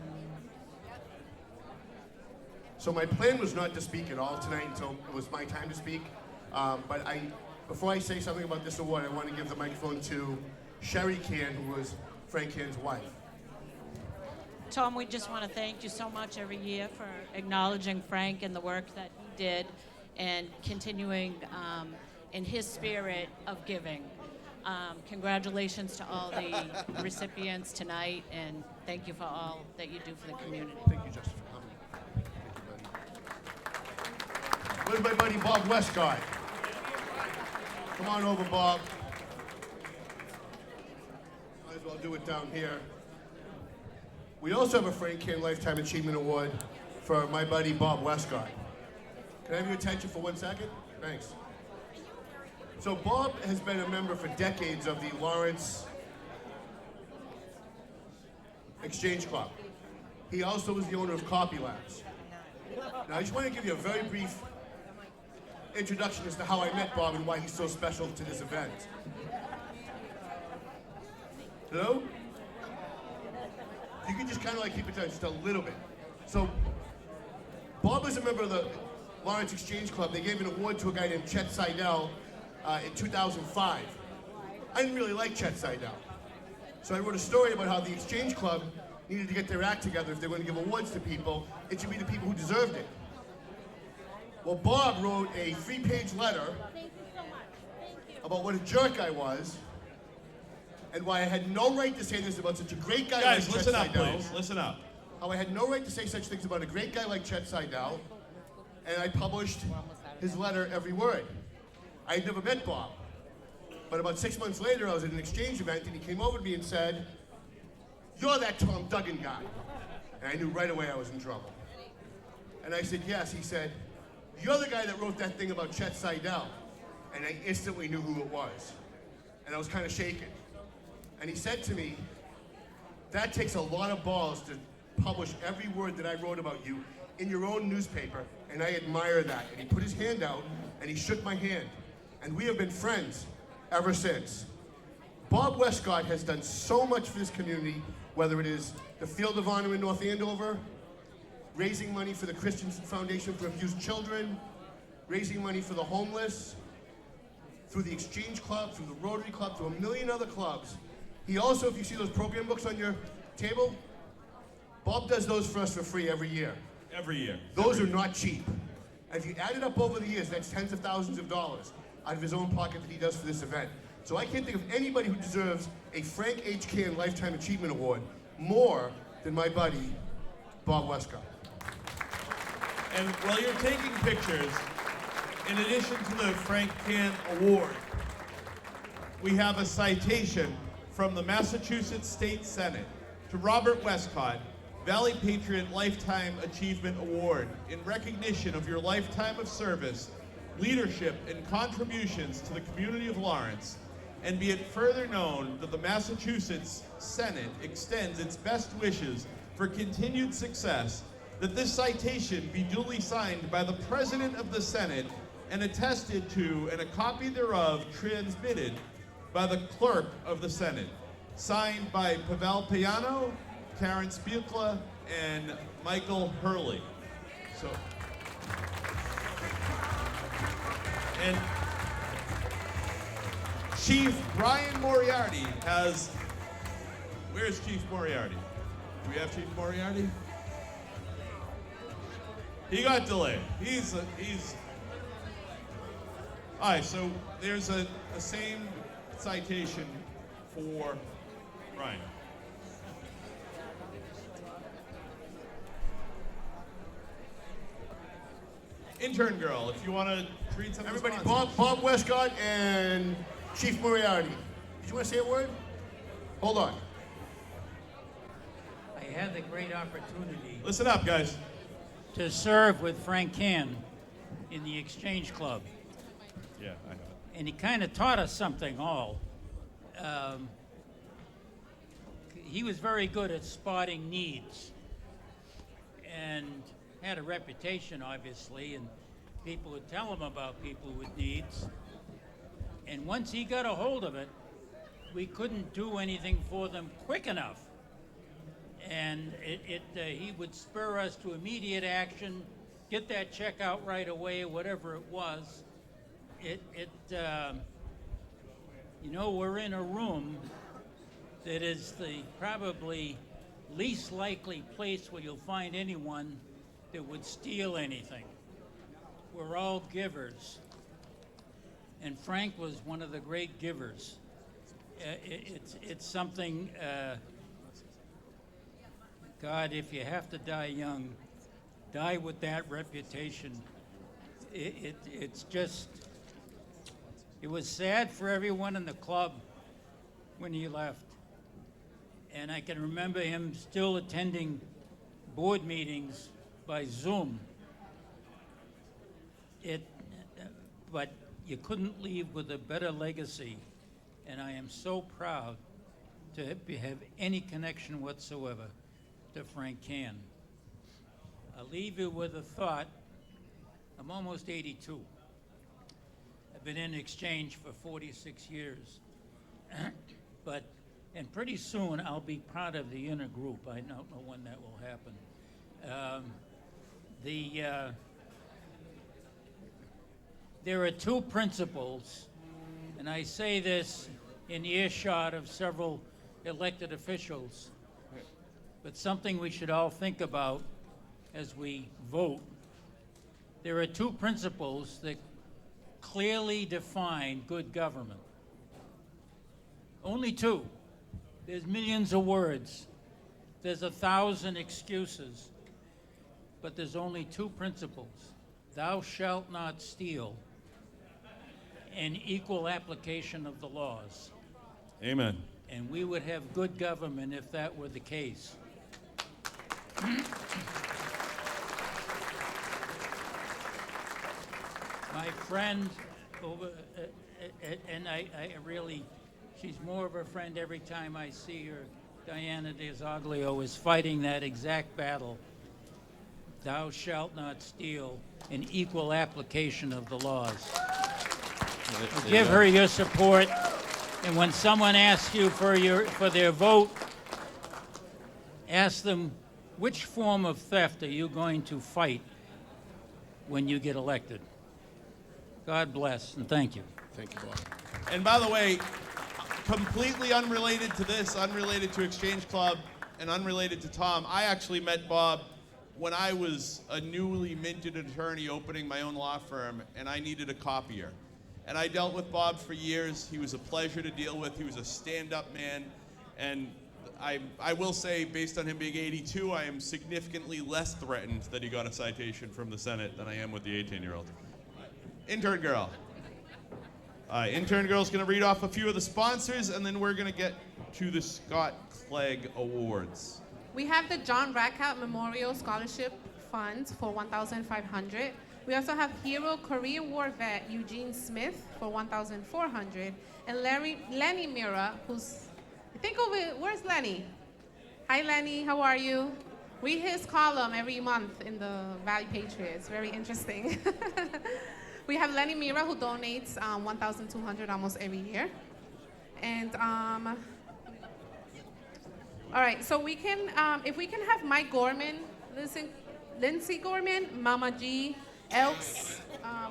So my plan was not to speak at all tonight until it was my time to speak. But before I say something about this award, I want to give the microphone to Sherry Can, who was Frank Can's wife. Tom, we just want to thank you so much every year for acknowledging Frank and the work that he did and continuing in his spirit of giving. Congratulations to all the recipients tonight, and thank you for all that you do for the community. Thank you, Justin, for coming. Where's my buddy Bob Westcott? Come on over, Bob. Might as well do it down here. We also have a Frank Can Lifetime Achievement Award for my buddy Bob Westcott. Can I have your attention for 1 second? Thanks. So Bob has been a member for decades of the Lawrence Exchange Club. He also was the owner of Copy Labs. Now I just want to give you a very brief introduction as to how I met Bob and why he's so special to this event. Hello? You can just kind of like keep it down just a little bit. So, Bob was a member of the Lawrence Exchange Club. They gave an award to a guy named Chet Seidel in 2005. I didn't really like Chet Seidel. So I wrote a story about how the Exchange Club needed to get their act together. If they were going to give awards to people, it should be the people who deserved it. Well, Bob wrote a 3-page letter about what a jerk I was and why I had no right to say this about such a great guy Guys, like listen Chet up, Seidel. please. Listen up. How I had no right to say such things about a great guy like Chet Seidel, and I published his letter every word. I had never met Bob, but about 6 months later, I was at an exchange event, and he came over to me and said, "You're that Tom Duggan guy." And I knew right away I was in trouble. And I said, "Yes." He said, "You're the guy that wrote that thing about Chet Seidel." And I instantly knew who it was. And I was kind of shaken. And he said to me, "That takes a lot of balls to publish every word that I wrote about you in your own newspaper, and I admire that." And he put his hand out, and he shook my hand. And we have been friends ever since. Bob Westcott has done so much for this community, whether it is the Field of Honor in North Andover, raising money for the Christensen Foundation for Abused Children, raising money for the homeless, through the Exchange Club, through the Rotary Club, through a million other clubs. He also, if you see those program books on your table, Bob does those for us for free every year. Every year. Those are not cheap. If you add it up over the years, that's tens of thousands of dollars out of his own pocket that he does for this event. So I can't think of anybody who deserves a Frank H. Can Lifetime Achievement Award more than my buddy, Bob Westcott. And while you're taking pictures, in addition to the Frank Can Award, we have a citation from the Massachusetts State Senate to Robert Westcott, ValleyPatriot Lifetime Achievement Award, in recognition of your lifetime of service, leadership, and contributions to the community of Lawrence. And be it further known that the Massachusetts Senate extends its best wishes for continued success, that this citation be duly signed by the President of the Senate and attested to, and a copy thereof transmitted by the Clerk of the Senate. Signed by Pavel Piano, Karen Spiekla, and Michael Hurley. So, and Chief Brian Moriarty has, where's Chief Moriarty? Do we have Chief Moriarty? He got delayed. He's, all right, so there's the same citation for Brian. Intern girl, if you want to read some. Everybody, Bob Westcott and Chief Moriarty. Did you want to say a word? Hold on. I had the great opportunity. Listen up, guys. To serve with Frank Can in the Exchange Club. Yeah, I know it. And he kind of taught us something all. He was very good at spotting needs and had a reputation, obviously, and people would tell him about people with needs. And once he got a hold of it, we couldn't do anything for them quick enough. And he would spur us to immediate action, get that check out right away, whatever it was. You know, we're in a room that is the probably least likely place where you'll find anyone that would steal anything. We're all givers. And Frank was one of the great givers. It's something, God, if you have to die young, die with that reputation. It's just, it was sad for everyone in the club when he left. And I can remember him still attending board meetings by Zoom. But you couldn't leave with a better legacy. And I am so proud to have any connection whatsoever to Frank Can. I'll leave you with a thought. I'm almost 82. I've been in Exchange for 46 years. And pretty soon I'll be part of the inner group. I don't know when that will happen. There are two principles And I say this in earshot of several elected officials, but something we should all think about as we vote. There are two principles that clearly define good government. Only two. There's millions of words. There's 1,000 excuses. But there's only two principles. Thou shalt not steal, and equal application of the laws. Amen. And we would have good government if that were the case. My friend over, and I really, she's more of a friend every time I see her, Diana DeZoglio, is fighting that exact battle. Thou shalt not steal, an equal application of the laws. Give her your support, and when someone asks you for their vote, ask them, which form of theft are you going to fight when you get elected? God bless, and thank you. Thank you, Bob. And by the way, completely unrelated to this, unrelated to Exchange Club, and unrelated to Tom, I actually met Bob when I was a newly minted attorney opening my own law firm, and I needed a copier. And I dealt with Bob for years. He was a pleasure to deal with. He was a stand-up man. And I will say, based on him being 82, I am significantly less threatened that he got a citation from the Senate than I am with the 18-year-old. Intern girl. Intern girl's gonna read off a few of the sponsors, and then we're gonna get to the Scott Clegg Awards. We have the John Rackhout Memorial Scholarship Funds for $1,500. We also have Hero Korean War vet Eugene Smith for $1,400, and Lenny Mira, who's, I think where's Lenny? Hi Lenny, how are you? Read his column every month in the Valley Patriot. It's very interesting. We have Lenny Mira, who donates $1,200 almost every year. And all right, so we can, if we can have Mike Gorman, Lindsay Gorman, Mama G, Elks,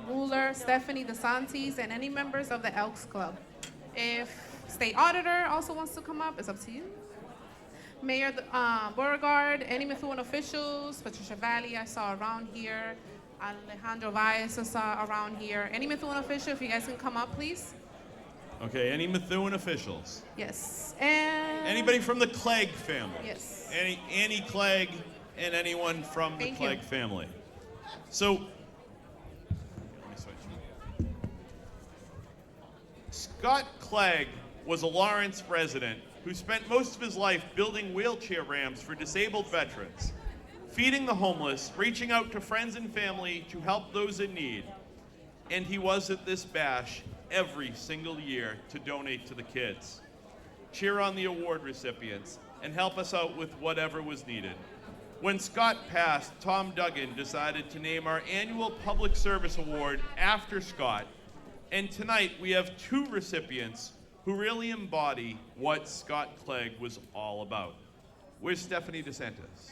Ruler, Stephanie DeSantis, and any members of the Elks Club. If State Auditor also wants to come up, it's up to you. Mayor Beauregard, any Methuen officials, Patricia Valley I saw around here, Alejandro Valles I saw around here. Any Methuen official, if you guys can come up, please. Okay, any Methuen officials? Yes. And anybody from the Clegg family? Yes. Annie Clegg and anyone from the Clegg family. So, let me switch. Scott Clegg was a Lawrence resident who spent most of his life building wheelchair ramps for disabled veterans, feeding the homeless, reaching out to friends and family to help those in need. And he was at this bash every single year to donate to the kids. Cheer on the award recipients and help us out with whatever was needed. When Scott passed, Tom Duggan decided to name our annual Public Service Award after Scott. And tonight we have two recipients who really embody what Scott Clegg was all about. Where's Stephanie DeSantis?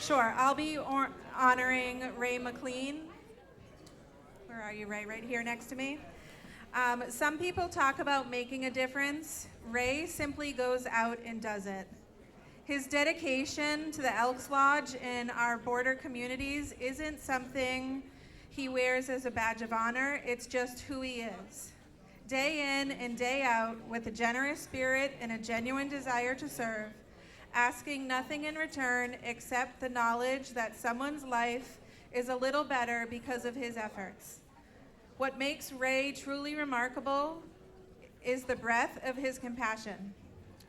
Sure, I'll be honoring Ray McLean. Where are you, Ray? Right here next to me. Some people talk about making a difference. Ray simply goes out and does it. His dedication to the Elks Lodge and our border communities isn't something he wears as a badge of honor, it's just who he is. Day in and day out, with a generous spirit and a genuine desire to serve, asking nothing in return except the knowledge that someone's life is a little better because of his efforts. What makes Ray truly remarkable is the breadth of his compassion.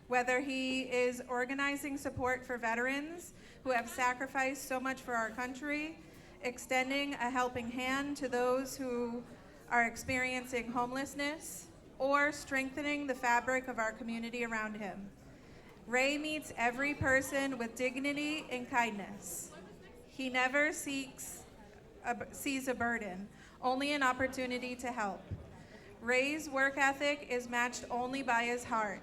Whether he is organizing support for veterans who have sacrificed so much for our country, extending a helping hand to those who are experiencing homelessness, or strengthening the fabric of our community around him. Ray meets every person with dignity and kindness. He never sees a burden, only an opportunity to help. Ray's work ethic is matched only by his heart.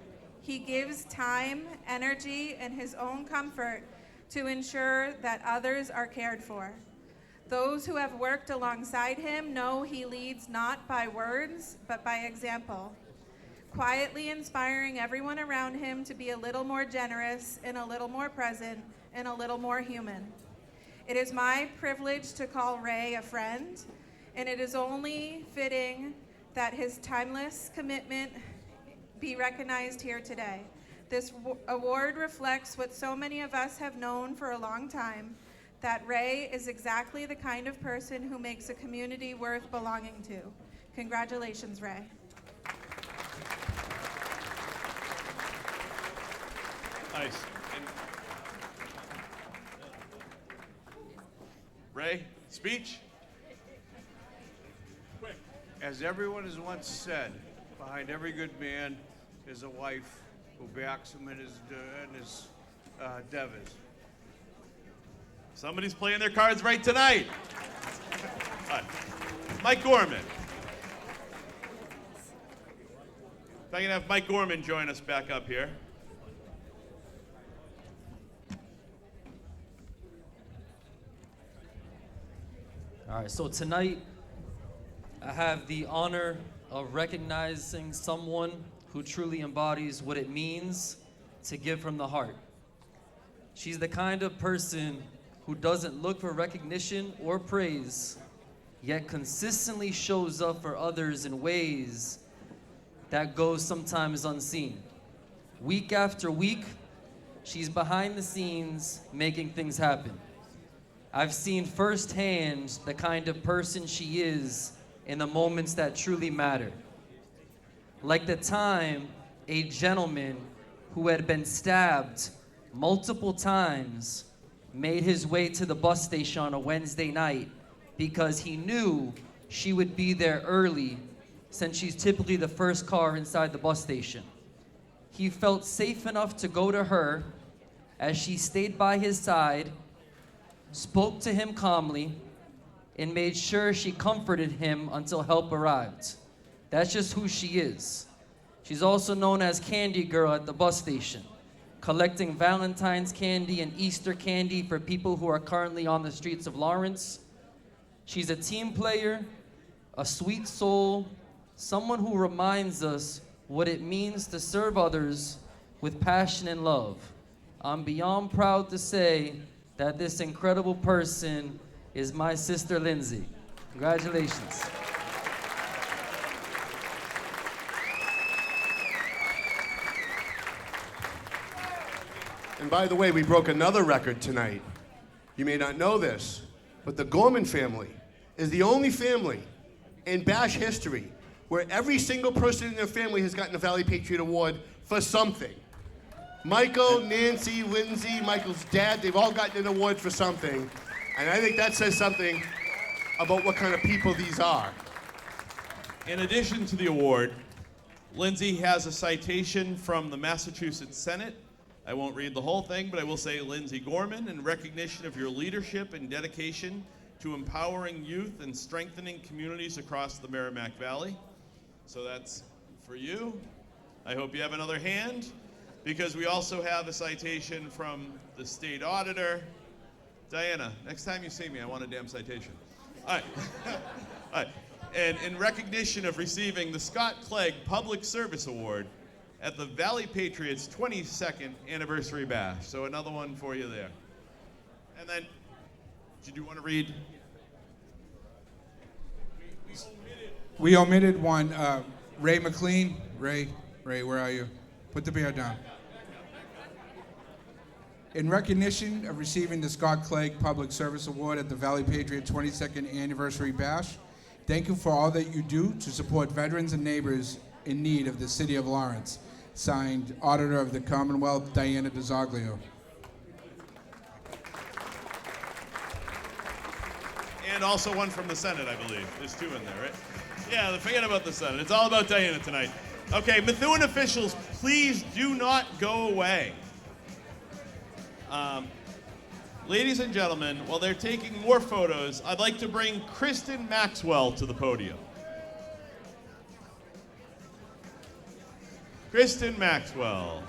He gives time, energy, and his own comfort to ensure that others are cared for. Those who have worked alongside him know he leads not by words, but by example, quietly inspiring everyone around him to be a little more generous and a little more present and a little more human. It is my privilege to call Ray a friend, and it is only fitting that his timeless commitment be recognized here today. This award reflects what so many of us have known for a long time, that Ray is exactly the kind of person who makes a community worth belonging to. Congratulations, Ray. Nice. Ray, speech? As everyone has once said, behind every good man is a wife who backs him in his endeavors. Somebody's playing their cards right tonight. Mike Gorman. If I can have Mike Gorman join us back up here. All right, so tonight I have the honor of recognizing someone who truly embodies what it means to give from the heart. She's the kind of person who doesn't look for recognition or praise, yet consistently shows up for others in ways that goes sometimes unseen. Week after week, she's behind the scenes making things happen. I've seen firsthand the kind of person she is in the moments that truly matter. Like the time a gentleman who had been stabbed multiple times made his way to the bus station on a Wednesday night because he knew she would be there early since she's typically the first car inside the bus station. He felt safe enough to go to her as she stayed by his side, spoke to him calmly, and made sure she comforted him until help arrived. That's just who she is. She's also known as Candy Girl at the bus station, collecting Valentine's candy and Easter candy for people who are currently on the streets of Lawrence. She's a team player, a sweet soul, someone who reminds us what it means to serve others with passion and love. I'm beyond proud to say that this incredible person is my sister, Lindsay. Congratulations. And by the way, we broke another record tonight. You may not know this, but the Gorman family is the only family in Bash history where every single person in their family has gotten a Valley Patriot Award for something. Michael, Nancy, Lindsay, Michael's dad, they've all gotten an award for something. And I think that says something about what kind of people these are. In addition to the award, Lindsay has a citation from the Massachusetts Senate. I won't read the whole thing, but I will say, Lindsay Gorman, in recognition of your leadership and dedication to empowering youth and strengthening communities across the Merrimack Valley. So that's for you. I hope you have another hand, because we also have a citation from the state auditor. Diana, next time you see me, I want a damn citation. All right. All right. And in recognition of receiving the Scott Clegg Public Service Award at the Valley Patriots 22nd Anniversary Bash. So another one for you there. And then, did you want to read? We omitted one. Ray McLean. Ray, where are you? Put the bear down. In recognition of receiving the Scott Clegg Public Service Award at the Valley Patriot 22nd Anniversary Bash, thank you for all that you do to support veterans and neighbors in need of the city of Lawrence. Signed, Auditor of the Commonwealth, Diana DeZoglio. And also one from the Senate, I believe. There's two in there, right? Yeah, forget about the Senate. It's all about Diana tonight. Okay, Methuen officials, please do not go away. Ladies and gentlemen, while they're taking more photos, I'd like to bring Kristen Maxwell to the podium. Kristen Maxwell.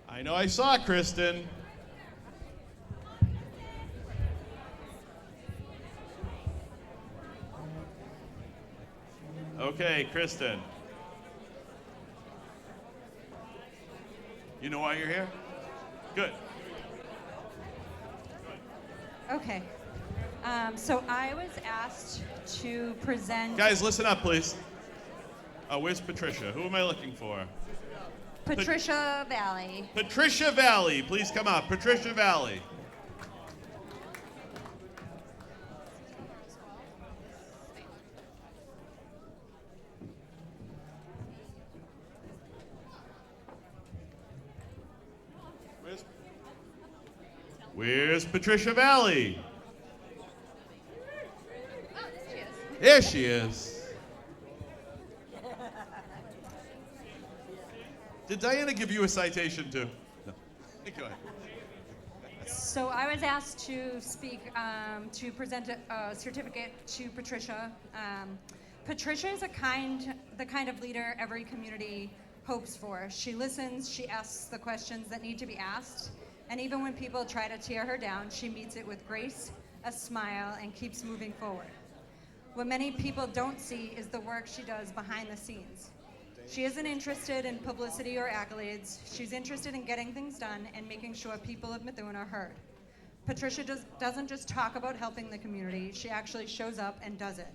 I know I saw Kristen. Okay, Kristen. You know why you're here? Good. Okay. So I was asked to present. Guys, listen up, please. Where's Patricia? Who am I looking for? Patricia Valley. Patricia Valley, please come up. Patricia Valley. Where's Patricia Valley? There she is. Did Diana give you a citation too? No. Go ahead. So I was asked to speak, to present a certificate to Patricia. Patricia is the kind of leader every community hopes for. She listens, she asks the questions that need to be asked, and even when people try to tear her down, she meets it with grace, a smile, and keeps moving forward. What many people don't see is the work she does behind the scenes. She isn't interested in publicity or accolades. She's interested in getting things done and making sure people of Methuen are heard. Patricia doesn't just talk about helping the community, she actually shows up and does it.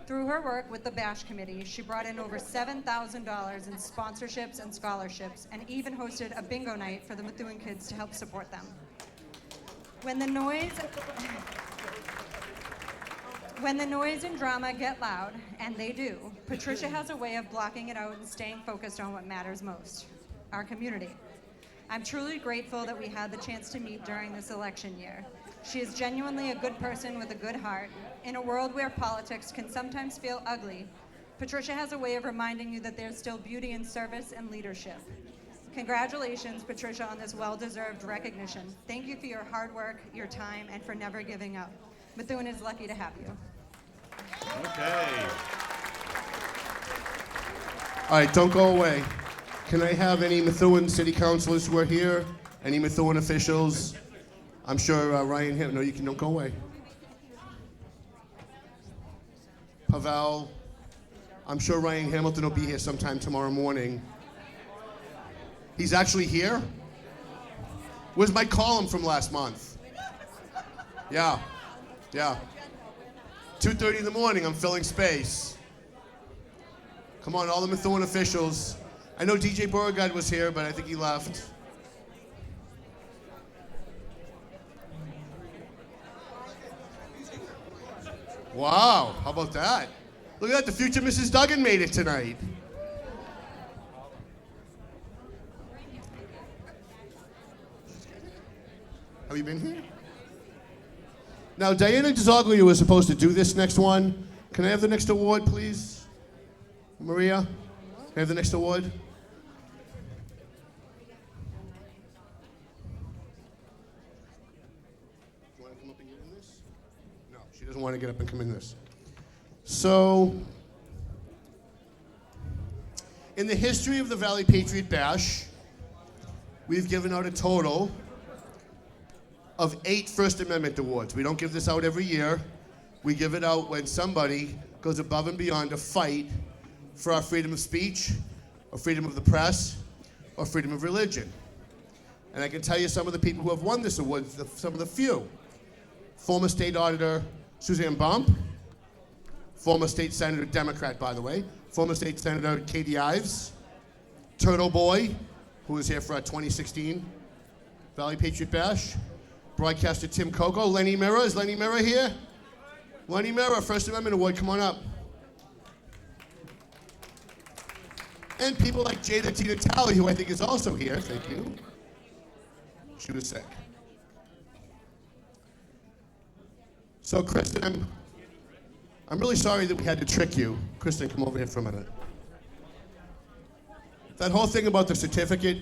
Through her work with the Bash Committee, she brought in over $7,000 in sponsorships and scholarships, and even hosted a bingo night for the Methuen kids to help support them. When the noise and drama get loud, and they do, Patricia has a way of blocking it out and staying focused on what matters most, our community. I'm truly grateful that we had the chance to meet during this election year. She is genuinely a good person with a good heart. In a world where politics can sometimes feel ugly, Patricia has a way of reminding you that there's still beauty in service and leadership. Congratulations, Patricia, on this well-deserved recognition. Thank you for your hard work, your time, and for never giving up. Methuen is lucky to have you. Okay. All right, don't go away. Can I have any Methuen city councilors who are here? Any Methuen officials? I'm sure Ryan Ham. No, you can. Don't go away. Pavel. I'm sure Ryan Hamilton will be here sometime tomorrow morning. He's actually here? Where's my column from last month? Yeah. 2:30 in the morning, I'm filling space. Come on, all the Methuen officials. I know DJ Beauregard was here, but I think he left. Wow, how about that? Look at that, the future Mrs. Duggan made it tonight. Have you been here? Now, Diana DeZoglio was supposed to do this next one. Can I have the next award, please? Maria, can I have the next award? You want to come up and get in this? No, she doesn't want to get up and come in this. So, in the history of the Valley Patriot Bash, we've given out a total of 8 First Amendment awards. We don't give this out every year. We give it out when somebody goes above and beyond to fight for our freedom of speech, or freedom of the press, or freedom of religion. And I can tell you some of the people who have won this award, some of the few. Former State Auditor Suzanne Bump, former State Senator, Democrat by the way, former State Senator Katie Ives, Turtle Boy, who was here for our 2016 Valley Patriot Bash, broadcaster Tim Coco, Lenny Mira. Is Lenny Mira here? Lenny Mira, First Amendment Award, come on up. And people like Jada Tina Talley, who I think is also here, thank you. She was sick. So Kristen, I'm really sorry that we had to trick you. Kristen, come over here for a minute. That whole thing about the certificate,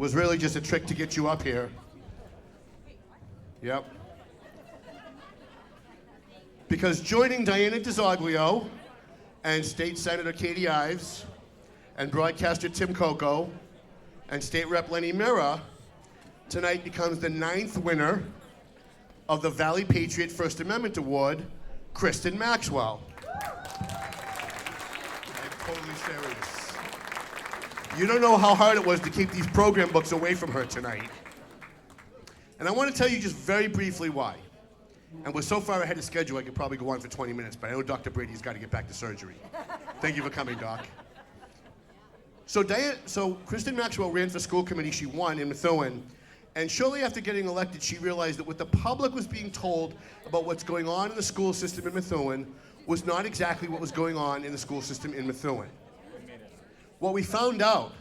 was really just a trick to get you up here. Yep. Because joining Diana DiZoglio and State Senator Katie Ives and broadcaster Tim Coco and State Rep Lenny Mira tonight becomes the 9th winner of the Valley Patriot First Amendment Award, Kristen Maxwell. I'm totally serious. You don't know how hard it was to keep these program books away from her tonight. And I want to tell you just very briefly why. And we're so far ahead of schedule, I could probably go on for 20 minutes, but I know Dr. Brady's got to get back to surgery. Thank you for coming, Doc. So Kristen Maxwell ran for school committee. She won in Methuen. And shortly after getting elected, she realized that what the public was being told about what's going on in the school system in Methuen was not exactly what was going on in the school system in Methuen. What we found out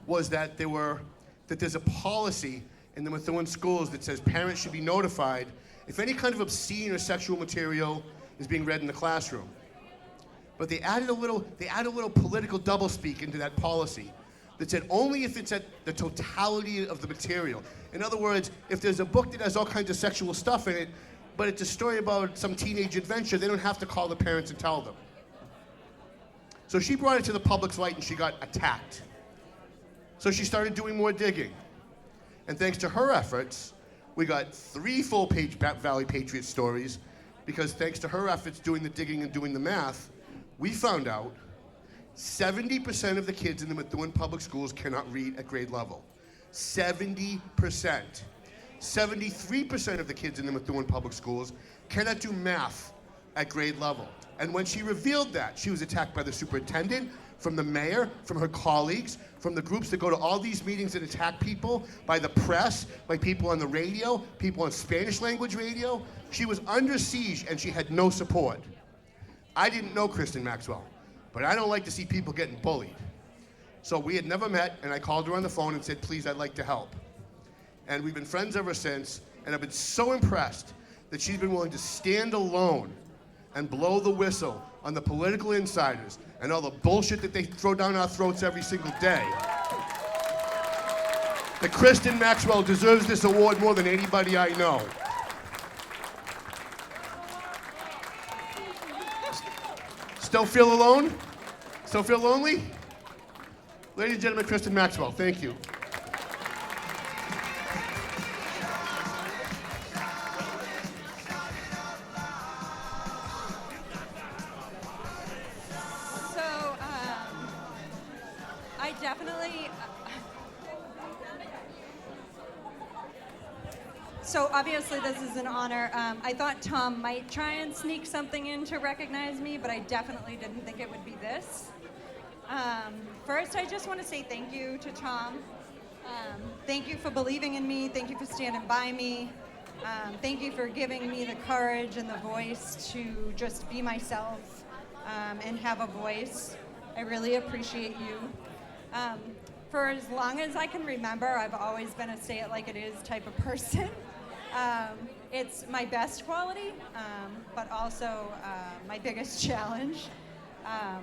was that there's a policy in the Methuen schools that says parents should be notified if any kind of obscene or sexual material is being read in the classroom. But they added a little political doublespeak into that policy that said only if it's at the totality of the material. In other words, if there's a book that has all kinds of sexual stuff in it, but it's a story about some teenage adventure, they don't have to call the parents and tell them. So she brought it to the public's light and she got attacked. So she started doing more digging. And thanks to her efforts, we got 3 full-page Valley Patriot stories, because thanks to her efforts doing the digging and doing the math, we found out 70% of the kids in the Methuen public schools cannot read at grade level. 70%. 73% of the kids in the Methuen public schools cannot do math at grade level. And when she revealed that, she was attacked by the superintendent, from the mayor, from her colleagues, from the groups that go to all these meetings and attack people, by the press, by people on the radio, people on Spanish language radio. She was under siege and she had no support. I didn't know Kristen Maxwell, but I don't like to see people getting bullied. So we had never met, and I called her on the phone and said, please, I'd like to help. And we've been friends ever since, and I've been so impressed that she's been willing to stand alone and blow the whistle on the political insiders and all the bullshit that they throw down our throats every single day. That Kristen Maxwell deserves this award more than anybody I know. Still feel alone? Still feel lonely? Ladies and gentlemen, Kristen Maxwell, thank you. So obviously this is an honor. I thought Tom might try and sneak something in to recognize me, but I definitely didn't think it would be this. First, I just want to say thank you to Tom. Thank you for believing in me. Thank you for standing by me. Thank you for giving me the courage and the voice to just be myself and have a voice. I really appreciate you. For as long as I can remember, I've always been a say it like it is type of person. It's my best quality, but also my biggest challenge. I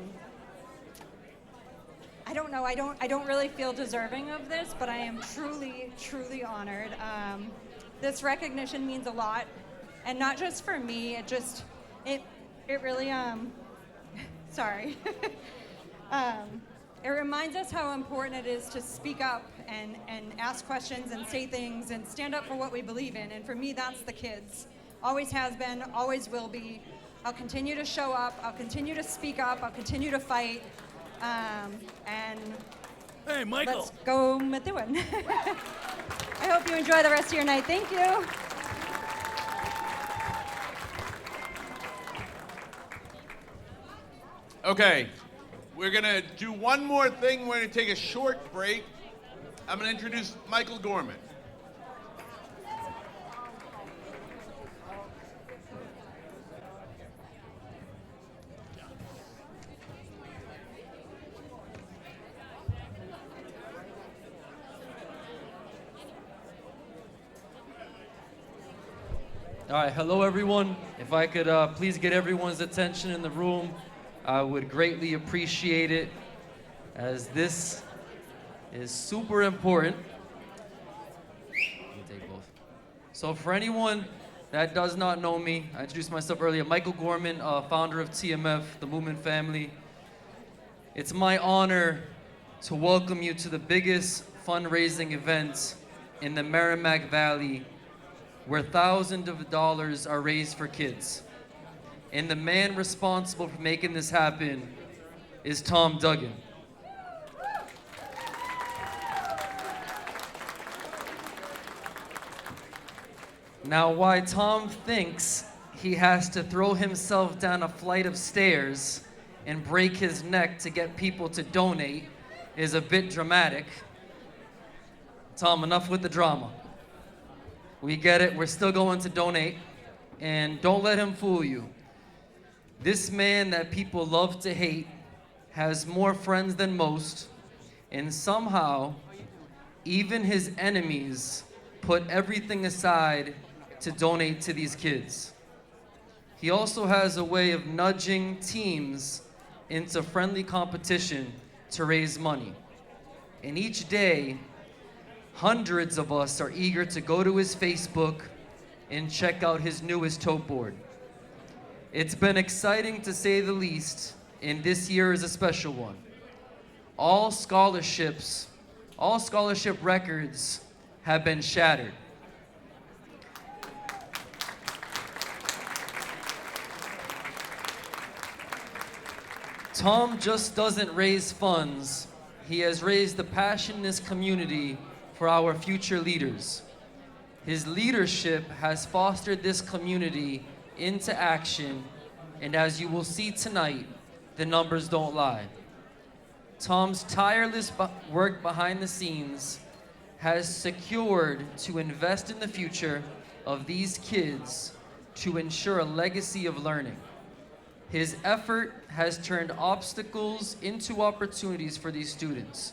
don't know, I don't really feel deserving of this, but I am truly, truly honored. This recognition means a lot, and not just for me, it really, sorry. It reminds us how important it is to speak up and ask questions and say things and stand up for what we believe in. And for me, that's the kids. Always has been, always will be. I'll continue to show up. I'll continue to speak up. I'll continue to fight. And hey, Michael. Let's go Methuen. I hope you enjoy the rest of your night. Thank you. Okay, we're gonna do one more thing. We're gonna take a short break. I'm gonna introduce Michael Gorman. All right, hello everyone. If I could please get everyone's attention in the room, I would greatly appreciate it, as this is super important. Let me take both. So for anyone that does not know me, I introduced myself earlier. Michael Gorman, founder of TMF, the Movement Family. It's my honor to welcome you to the biggest fundraising event in the Merrimack Valley, where thousands of dollars are raised for kids. And the man responsible for making this happen is Tom Duggan. Now, why Tom thinks he has to throw himself down a flight of stairs and break his neck to get people to donate is a bit dramatic. Tom, enough with the drama. We get it, we're still going to donate, and don't let him fool you. This man that people love to hate has more friends than most, and somehow, even his enemies put everything aside to donate to these kids. He also has a way of nudging teams into friendly competition to raise money. And each day, hundreds of us are eager to go to his Facebook and check out his newest tote board. It's been exciting to say the least, and this year is a special one. All scholarship records have been shattered. Tom just doesn't raise funds. He has raised the passion in this community for our future leaders. His leadership has fostered this community into action, and as you will see tonight, the numbers don't lie. Tom's tireless work behind the scenes has secured to invest in the future of these kids to ensure a legacy of learning. His effort has turned obstacles into opportunities for these students.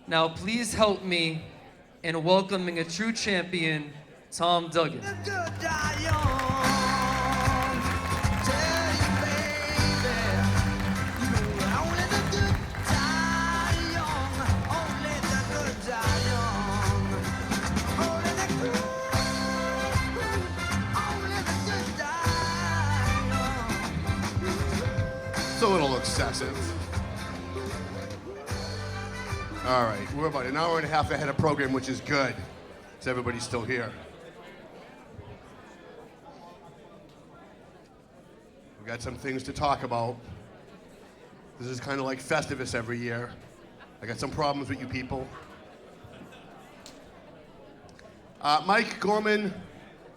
Now please help me in welcoming a true champion, Tom Duggan. It's a little excessive. All right, we're about an hour and a half ahead of program, which is good. So everybody's still here. We got some things to talk about. This is kind of like Festivus every year. I got some problems with you people. Mike Gorman,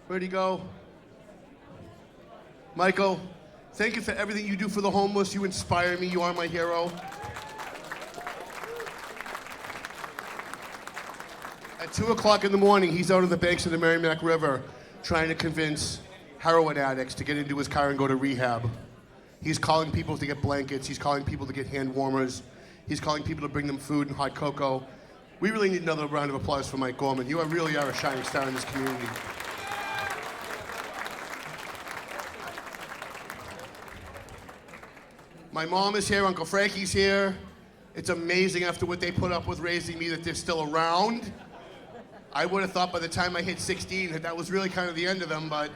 where'd he go? Michael, thank you for everything you do for the homeless. You inspire me. You are my hero. At 2 o'clock in the morning, he's out on the banks of the Merrimack River trying to convince heroin addicts to get into his car and go to rehab. He's calling people to get blankets. He's calling people to get hand warmers. He's calling people to bring them food and hot cocoa. We really need another round of applause for Mike Gorman. You really are a shining star in this community. My mom is here, Uncle Frankie's here. It's amazing after what they put up with raising me that they're still around. I would have thought by the time I hit 16 that was really kind of the end of them, but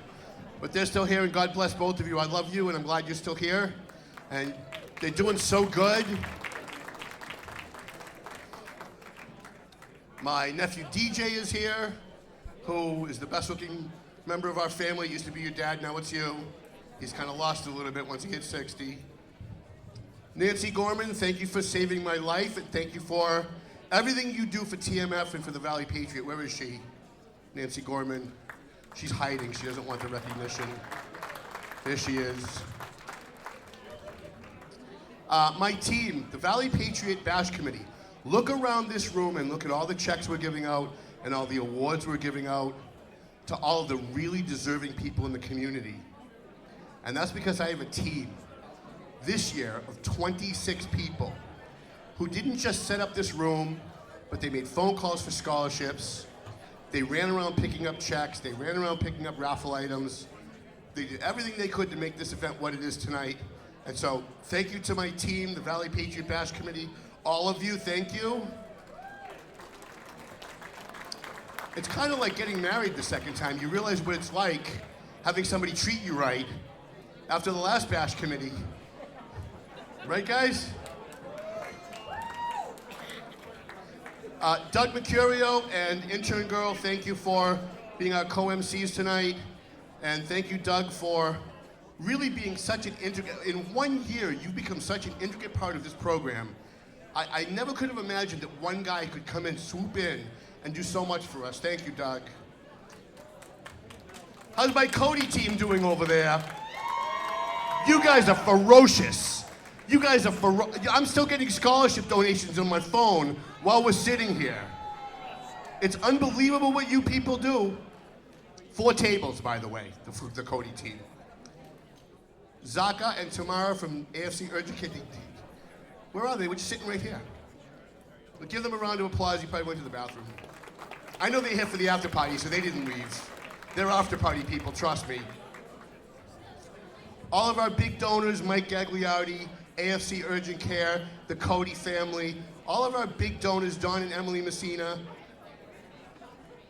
they're still here, and God bless both of you. I love you, and I'm glad you're still here. And they're doing so good. My nephew DJ is here, who is the best looking member of our family. Used to be your dad, now it's you. He's kind of lost a little bit once he hit 60. Nancy Gorman, thank you for saving my life, and thank you for everything you do for TMF and for the Valley Patriot. Where is she? Nancy Gorman. She's hiding. She doesn't want the recognition. There she is. My team, the Valley Patriot Bash Committee. Look around this room and look at all the checks we're giving out and all the awards we're giving out to all of the really deserving people in the community. And that's because I have a team this year of 26 people who didn't just set up this room, but they made phone calls for scholarships. They ran around picking up checks. They ran around picking up raffle items. They did everything they could to make this event what it is tonight. And so thank you to my team, the Valley Patriot Bash Committee. All of you, thank you. It's kind of like getting married the second time. You realize what it's like having somebody treat you right after the last bash committee. Right, guys? Doug Mercurio and intern girl, thank you for being our co-MCs tonight. And thank you, Doug, for really being such an intricate, in 1 year, you've become such an intricate part of this program. I never could have imagined that one guy could come in, swoop in, and do so much for us. Thank you, Doug. How's my Cody team doing over there? You guys are ferocious. You guys are I'm still getting scholarship donations on my phone while we're sitting here. It's unbelievable what you people do. 4 tables, by the way, the Cody team. Zaka and Tamara from AFC Urgent Care. Where are they? We're just sitting right here. We'll give them a round of applause. You probably went to the bathroom. I know they're here for the after party, so they didn't leave. They're after party people, trust me. All of our big donors, Mike Gagliardi, AFC Urgent Care, the Cody family, all of our big donors, Don and Emily Messina.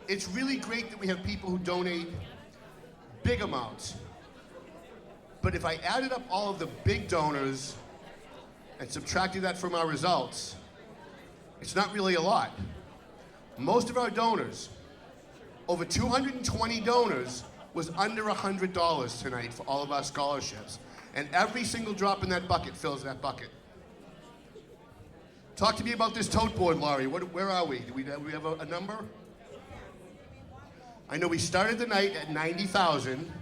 It's really great that we have people who donate big amounts. But if I added up all of the big donors and subtracted that from our results, it's not really a lot. Most of our donors, over 220 donors, was under $100 tonight for all of our scholarships. And every single drop in that bucket fills that bucket. Talk to me about this tote board, Laurie. Where are we? Do we have a number? I know we started the night at 90,000.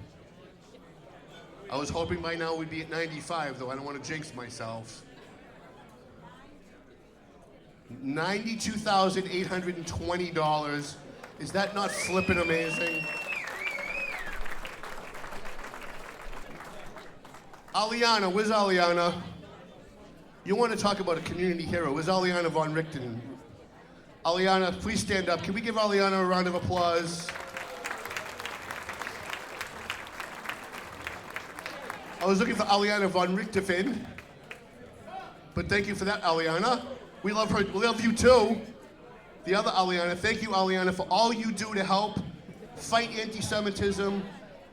I was hoping by now we'd be at 95, though I don't want to jinx myself. $92,820. Is that not flippin' amazing? Aliana, where's Aliana? You want to talk about a community hero. Where's Aliana von Richten? Aliana, please stand up. Can we give Aliana a round of applause? I was looking for Aliana von Richthofen, but thank you for that, Aliana. We love her. We love you too. The other Aliana. Thank you, Aliana, for all you do to help fight anti-Semitism,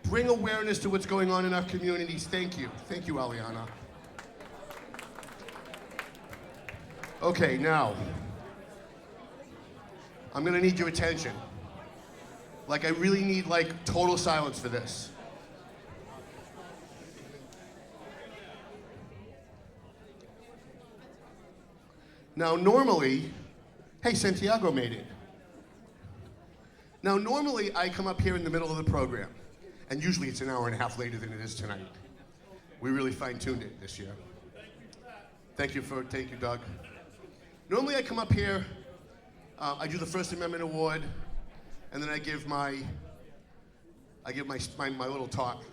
bring awareness to what's going on in our communities. Thank you. Thank you, Aliana. Okay, now, I'm gonna need your attention. Like, I really need, like, total silence for this. Now, normally, hey, Santiago made it. Now, normally, I come up here in the middle of the program, and usually it's an hour and a half later than it is tonight. We really fine-tuned it this year. Thank you, Doug. Normally, I come up here, I do the First Amendment Award, and then I give my little talk.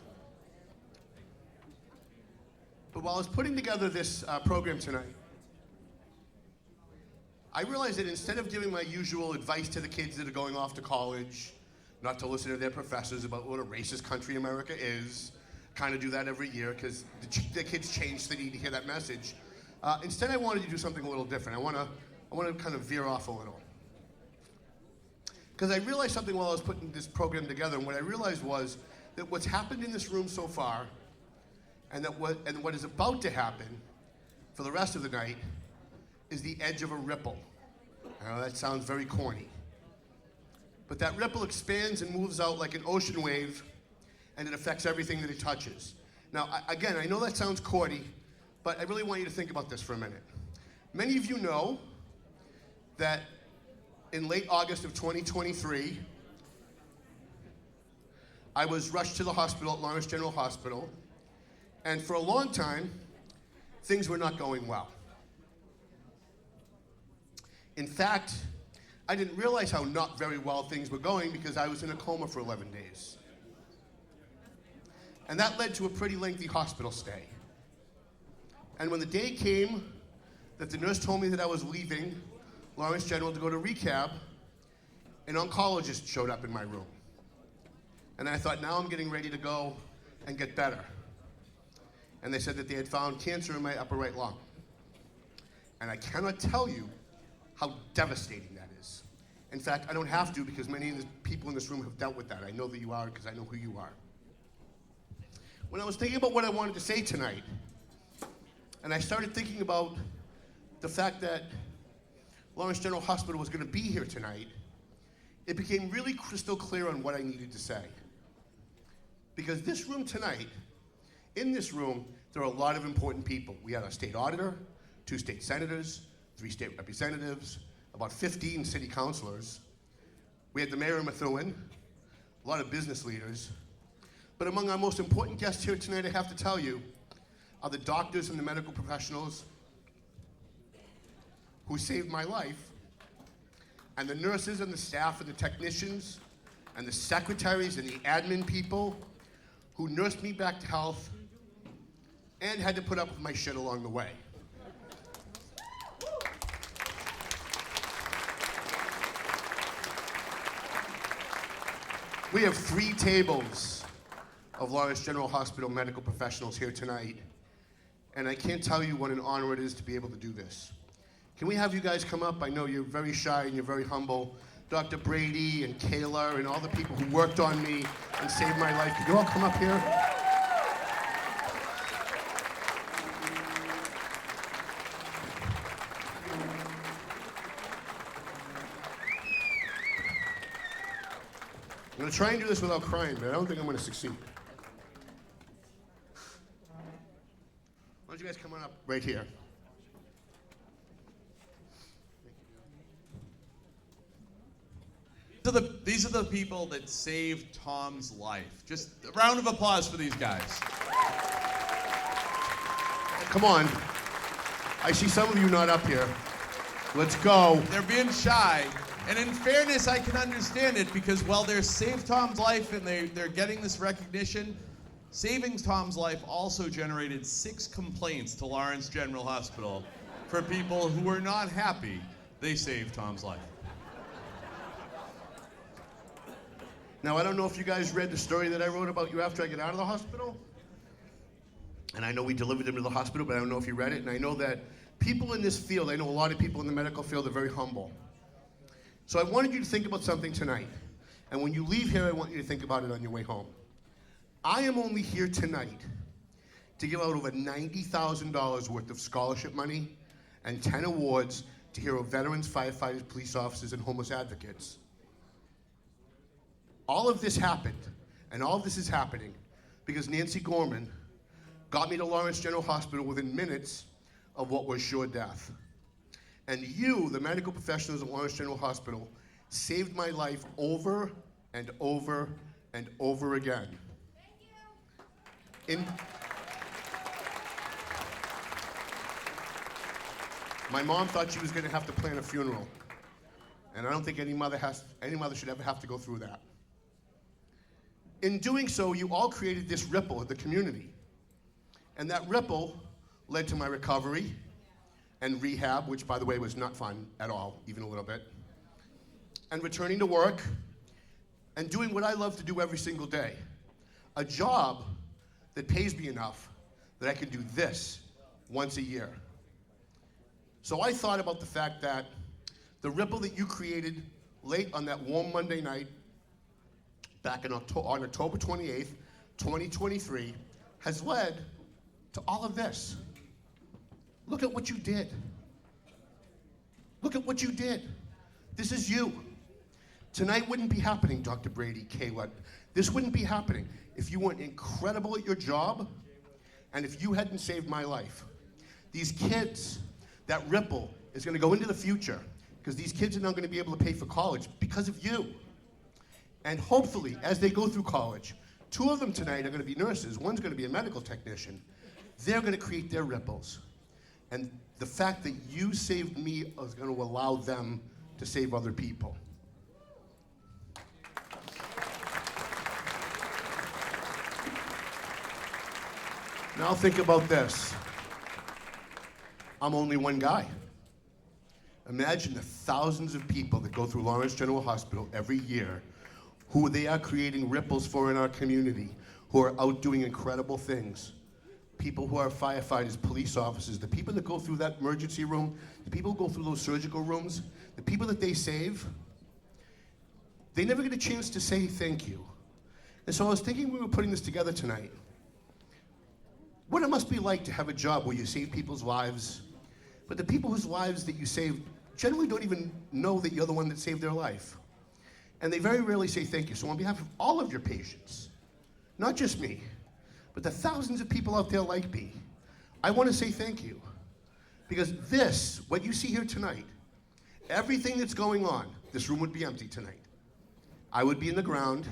But while I was putting together this program tonight, I realized that instead of giving my usual advice to the kids that are going off to college, not to listen to their professors about what a racist country America is, kind of do that every year because the kids change, so they need to hear that message. Instead, I wanted to do something a little different. I want to kind of veer off a little. Because I realized something while I was putting this program together, and what I realized was that what's happened in this room so far, and what is about to happen for the rest of the night, is the edge of a ripple. I know that sounds very corny. But that ripple expands and moves out like an ocean wave, and it affects everything that it touches. Now, again, I know that sounds corny, but I really want you to think about this for a minute. Many of you know that in late August of 2023, I was rushed to the hospital at Lawrence General Hospital, and for a long time, things were not going well. In fact, I didn't realize how not very well things were going because I was in a coma for 11 days. And that led to a pretty lengthy hospital stay. And when the day came that the nurse told me that I was leaving Lawrence General to go to rehab, an oncologist showed up in my room. And I thought, now I'm getting ready to go and get better. And they said that they had found cancer in my upper right lung. And I cannot tell you how devastating that is. In fact, I don't have to because many of the people in this room have dealt with that. I know that you are because I know who you are. When I was thinking about what I wanted to say tonight, and I started thinking about the fact that Lawrence General Hospital was going to be here tonight, it became really crystal clear on what I needed to say. Because this room tonight, in this room, there are a lot of important people. We had a state auditor, 2 state senators, 3 state representatives, about 15 city councilors. We had the mayor of Methuen, a lot of business leaders. But among our most important guests here tonight, I have to tell you, are the doctors and the medical professionals who saved my life, and the nurses and the staff and the technicians and the secretaries and the admin people who nursed me back to health and had to put up with my shit along the way. We have 3 tables of Lawrence General Hospital medical professionals here tonight, and I can't tell you what an honor it is to be able to do this. Can we have you guys come up? I know you're very shy and you're very humble. Dr. Brady and Kayla and all the people who worked on me and saved my life. Could you all come up here? I'm going to try and do this without crying, but I don't think I'm going to succeed. Why don't you guys come on up right here? These are the people that saved Tom's life. Just a round of applause for these guys. Come on. I see some of you not up here. Let's go. They're being shy. And in fairness, I can understand it because while they're saved Tom's life and they're getting this recognition, saving Tom's life also generated 6 complaints to Lawrence General Hospital for people who were not happy they saved Tom's life. Now, I don't know if you guys read the story that I wrote about you after I get out of the hospital. And I know we delivered them to the hospital, but I don't know if you read it. And I know that people in this field, I know a lot of people in the medical field are very humble. So I wanted you to think about something tonight. And when you leave here, I want you to think about it on your way home. I am only here tonight to give out over $90,000 worth of scholarship money and 10 awards to hero veterans, firefighters, police officers, and homeless advocates. All of this happened, and all of this is happening because Nancy Gorman got me to Lawrence General Hospital within minutes of what was sure death. And you, the medical professionals at Lawrence General Hospital, saved my life over and over and over again. Thank you. My mom thought she was going to have to plan a funeral, and I don't think any mother should ever have to go through that. In doing so, you all created this ripple of the community. And that ripple led to my recovery and rehab, which, by the way, was not fun at all, even a little bit. And returning to work and doing what I love to do every single day. A job that pays me enough that I can do this once a year. So I thought about the fact that the ripple that you created late on that warm Monday night back on October 28th, 2023, has led to all of this. Look at what you did. Look at what you did. This is you. Tonight wouldn't be happening, Dr. Brady, Kayla. This wouldn't be happening if you weren't incredible at your job and if you hadn't saved my life. These kids, that ripple is going to go into the future because these kids are not going to be able to pay for college because of you. And hopefully, as they go through college, 2 of them tonight are going to be nurses. One's going to be a medical technician. They're going to create their ripples. And the fact that you saved me is going to allow them to save other people. Now think about this. I'm only one guy. Imagine the thousands of people that go through Lawrence General Hospital every year who they are creating ripples for in our community, who are out doing incredible things. People who are firefighters, police officers, the people that go through that emergency room, the people who go through those surgical rooms, the people that they save, they never get a chance to say thank you. And so I was thinking we were putting this together tonight. What it must be like to have a job where you save people's lives, but the people whose lives that you save generally don't even know that you're the one that saved their life. And they very rarely say thank you. So on behalf of all of your patients, not just me, but the thousands of people out there like me, I want to say thank you. Because this, what you see here tonight, everything that's going on, this room would be empty tonight. I would be in the ground.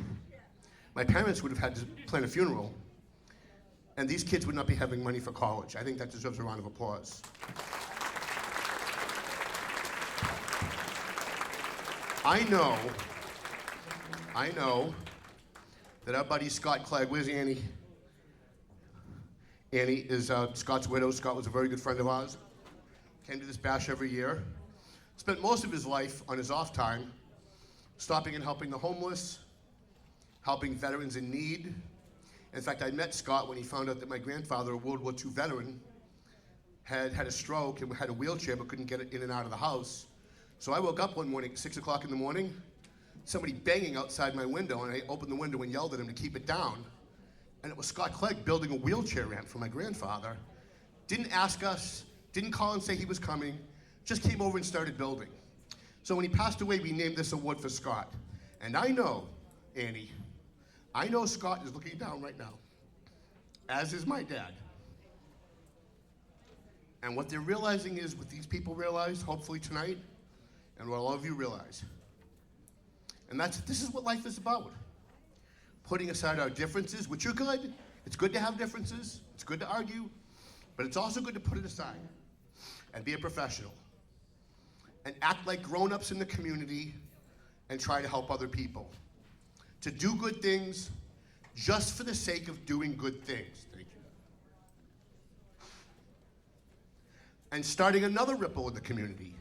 My parents would have had to plan a funeral. And these kids would not be having money for college. I think that deserves a round of applause. I know that our buddy Scott Clegg, where's Annie? Annie is Scott's widow. Scott was a very good friend of ours. Came to this bash every year. Spent most of his life on his off time stopping and helping the homeless, helping veterans in need. In fact, I met Scott when he found out that my grandfather, a World War II veteran, had had a stroke and had a wheelchair but couldn't get it in and out of the house. So I woke up one morning at 6 o'clock in the morning, somebody banging outside my window, and I opened the window and yelled at him to keep it down. And it was Scott Clegg building a wheelchair ramp for my grandfather. Didn't ask us, didn't call and say he was coming, just came over and started building. So when he passed away, we named this award for Scott. And I know, Annie, I know Scott is looking down right now, as is my dad. And what they're realizing is what these people realize, hopefully tonight, and what all of you realize. And this is what life is about. Putting aside our differences, which are good. It's good to have differences. It's good to argue. But it's also good to put it aside and be a professional. And act like grown-ups in the community and try to help other people. To do good things just for the sake of doing good things. Thank you. And starting another ripple in the community.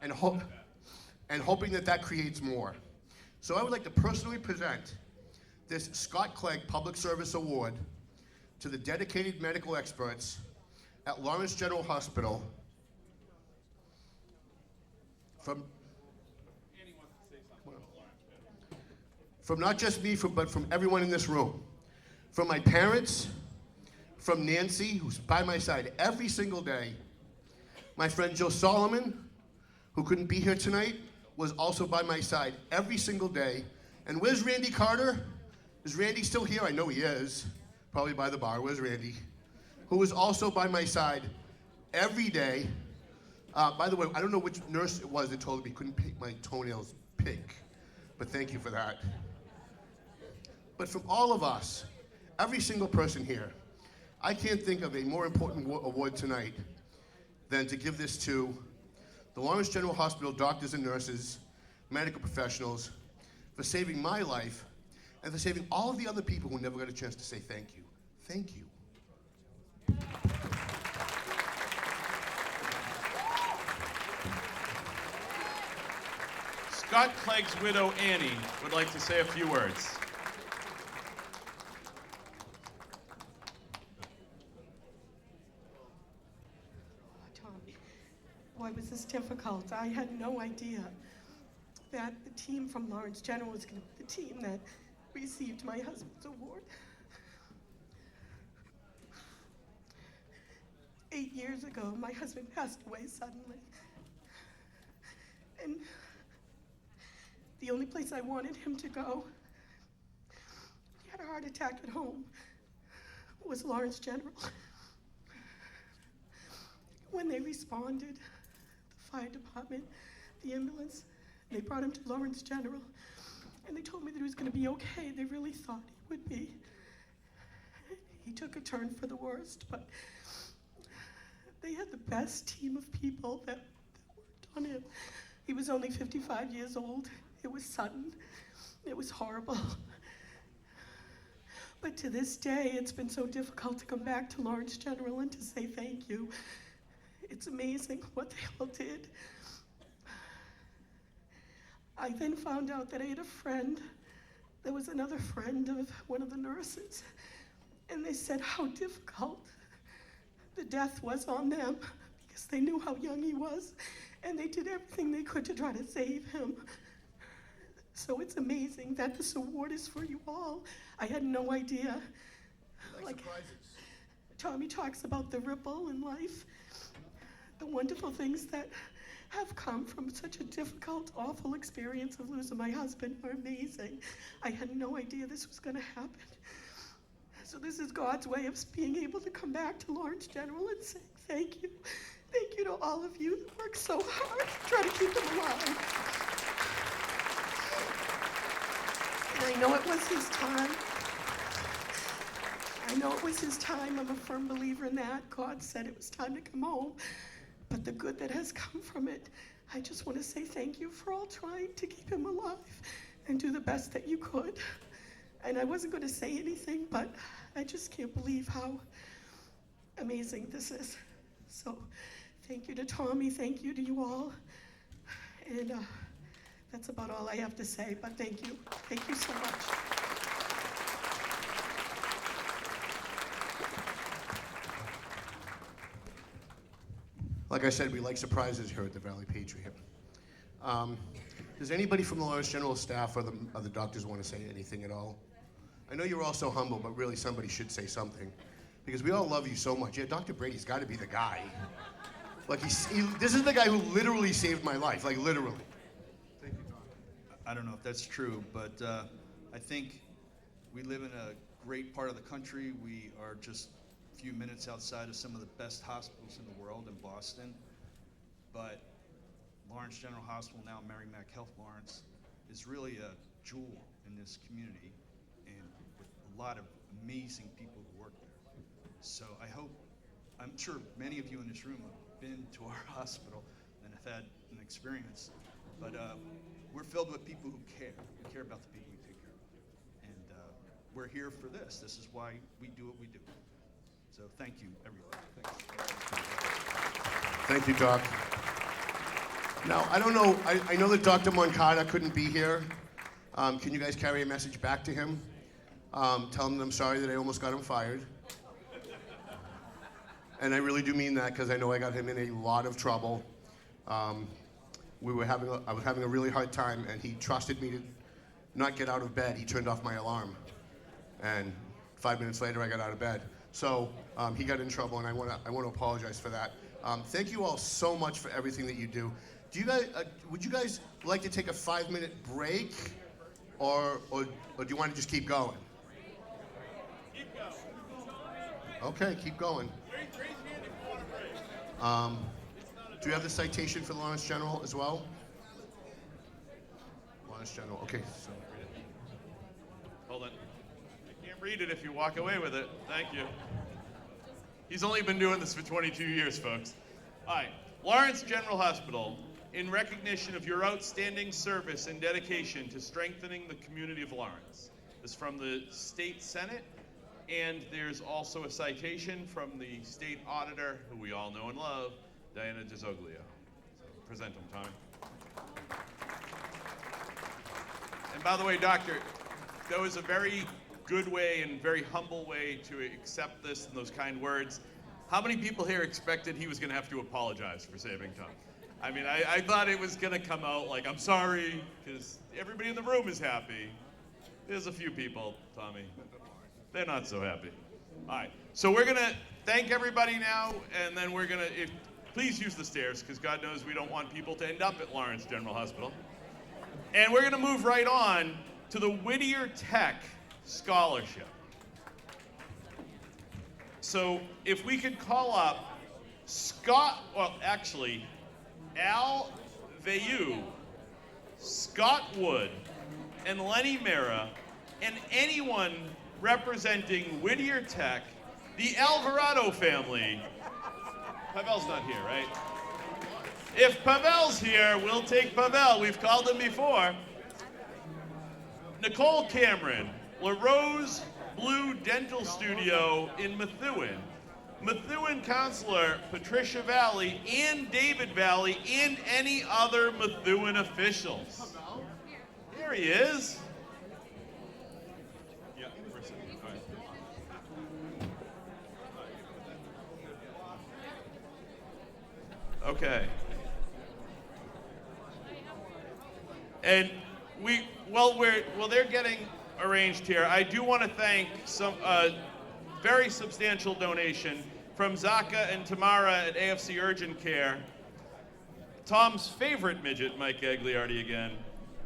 And hoping that that creates more. So I would like to personally present this Scott Clegg Public Service Award to the dedicated medical experts at Lawrence General Hospital from not just me, but from everyone in this room. From my parents, from Nancy, who's by my side every single day. My friend Joe Solomon, who couldn't be here tonight, was also by my side every single day. And where's Randy Carter? Is Randy still here? I know he is. Probably by the bar. Where's Randy? Who was also by my side every day. By the way, I don't know which nurse it was that told me he couldn't paint my toenails pink. But thank you for that. But from all of us, every single person here, I can't think of a more important award tonight than to give this to the Lawrence General Hospital doctors and nurses, medical professionals, for saving my life and for saving all of the other people who never got a chance to say thank you. Thank you. Scott Clegg's widow, Annie, would like to say a few words. Boy, was this difficult. I had no idea that the team from Lawrence General was going to be the team that received my husband's award. 8 years ago, my husband passed away suddenly. And the only place I wanted him to go, he had a heart attack at home, was Lawrence General. When they responded, fire department, the ambulance, they brought him to Lawrence General, and they told me that he was going to be okay. They really thought he would be. He took a turn for the worst, but they had the best team of people that worked on him. He was only 55 years old. It was sudden. It was horrible. But to this day, it's been so difficult to come back to Lawrence General and to say thank you. It's amazing what they all did. I then found out that I had a friend that was another friend of one of the nurses. And they said how difficult the death was on them because they knew how young he was. And they did everything they could to try to save him. So it's amazing that this award is for you all. I had no idea. Like Tommy talks about the ripple in life, the wonderful things that have come from such a difficult, awful experience of losing my husband are amazing. I had no idea this was going to happen. So this is God's way of being able to come back to Lawrence General and say thank you. Thank you to all of you that work so hard to try to keep him alive. And I know it was his time. I know it was his time. I'm a firm believer in that. God said it was time to come home. But the good that has come from it, I just want to say thank you for all trying to keep him alive and do the best that you could. And I wasn't going to say anything, but I just can't believe how amazing this is. So thank you to Tommy, thank you to you all. And that's about all I have to say, but thank you. Thank you so much. Like I said, we like surprises here at the Valley Patriot. Does anybody from the Lawrence General staff or the doctors want to say anything at all? I know you're all so humble, but really somebody should say something. Because we all love you so much. Yeah, Dr. Brady's got to be the guy. Like, this is the guy who literally saved my life, like literally. Thank you, Doc. I don't know if that's true, but I think we live in a great part of the country. We are just a few minutes outside of some of the best hospitals in the world in Boston. But Lawrence General Hospital, now Merrimack Health Lawrence, is really a jewel in this community, and with a lot of amazing people who work there. So I'm sure many of you in this room have been to our hospital and have had an experience, but we're filled with people who care about the people we take care of. And we're here for this. This is why we do what we do. So thank you, everyone. Thank you, Doc. Now, I don't know, I know that Dr. Moncada couldn't be here. Can you guys carry a message back to him? Tell him that I'm sorry that I almost got him fired. And I really do mean that because I know I got him in a lot of trouble. I was having a really hard time, and he trusted me to not get out of bed. He turned off my alarm. And 5 minutes later, I got out of bed. So he got in trouble, and I want to apologize for that. Thank you all so much for everything that you do. Would you guys like to take a 5-minute break, or do you want to just keep going? Keep going. Okay, keep going. Do you have the citation for the Lawrence General as well? Lawrence General, okay. So. Hold on. I can't read it if you walk away with it. Thank you. He's only been doing this for 22 years, folks. All right. Lawrence General Hospital, in recognition of your outstanding service and dedication to strengthening the community of Lawrence. This is from the State Senate, and there's also a citation from the State Auditor, who we all know and love, Diana DeZoglio. So present him, Tommy. And by the way, Doctor, that was a very good way and very humble way to accept this and those kind words. How many people here expected he was going to have to apologize for saving Tom? I mean, I thought it was going to come out like, I'm sorry, because everybody in the room is happy. There's a few people, Tommy. They're not so happy. All right, so we're going to thank everybody now, and then we're going to, please use the stairs, because God knows we don't want people to end up at Lawrence General Hospital. And we're going to move right on to the Whittier Tech Scholarship. So if we could call up Al Vayu, Scott Wood, and Lenny Mera, and anyone representing Whittier Tech, the Alvarado family. Pavel's not here, right? If Pavel's here, we'll take Pavel. We've called him before. Nicole Cameron, LaRose Blue Dental Studio in Methuen. Methuen Counselor Patricia Valley and David Valley and any other Methuen officials. Here he is. Yeah, okay. And Well, they're getting arranged here. I do want to thank some very substantial donation from Zaka and Tamara at AFC Urgent Care. Tom's favorite midget, Mike Gagliardi again,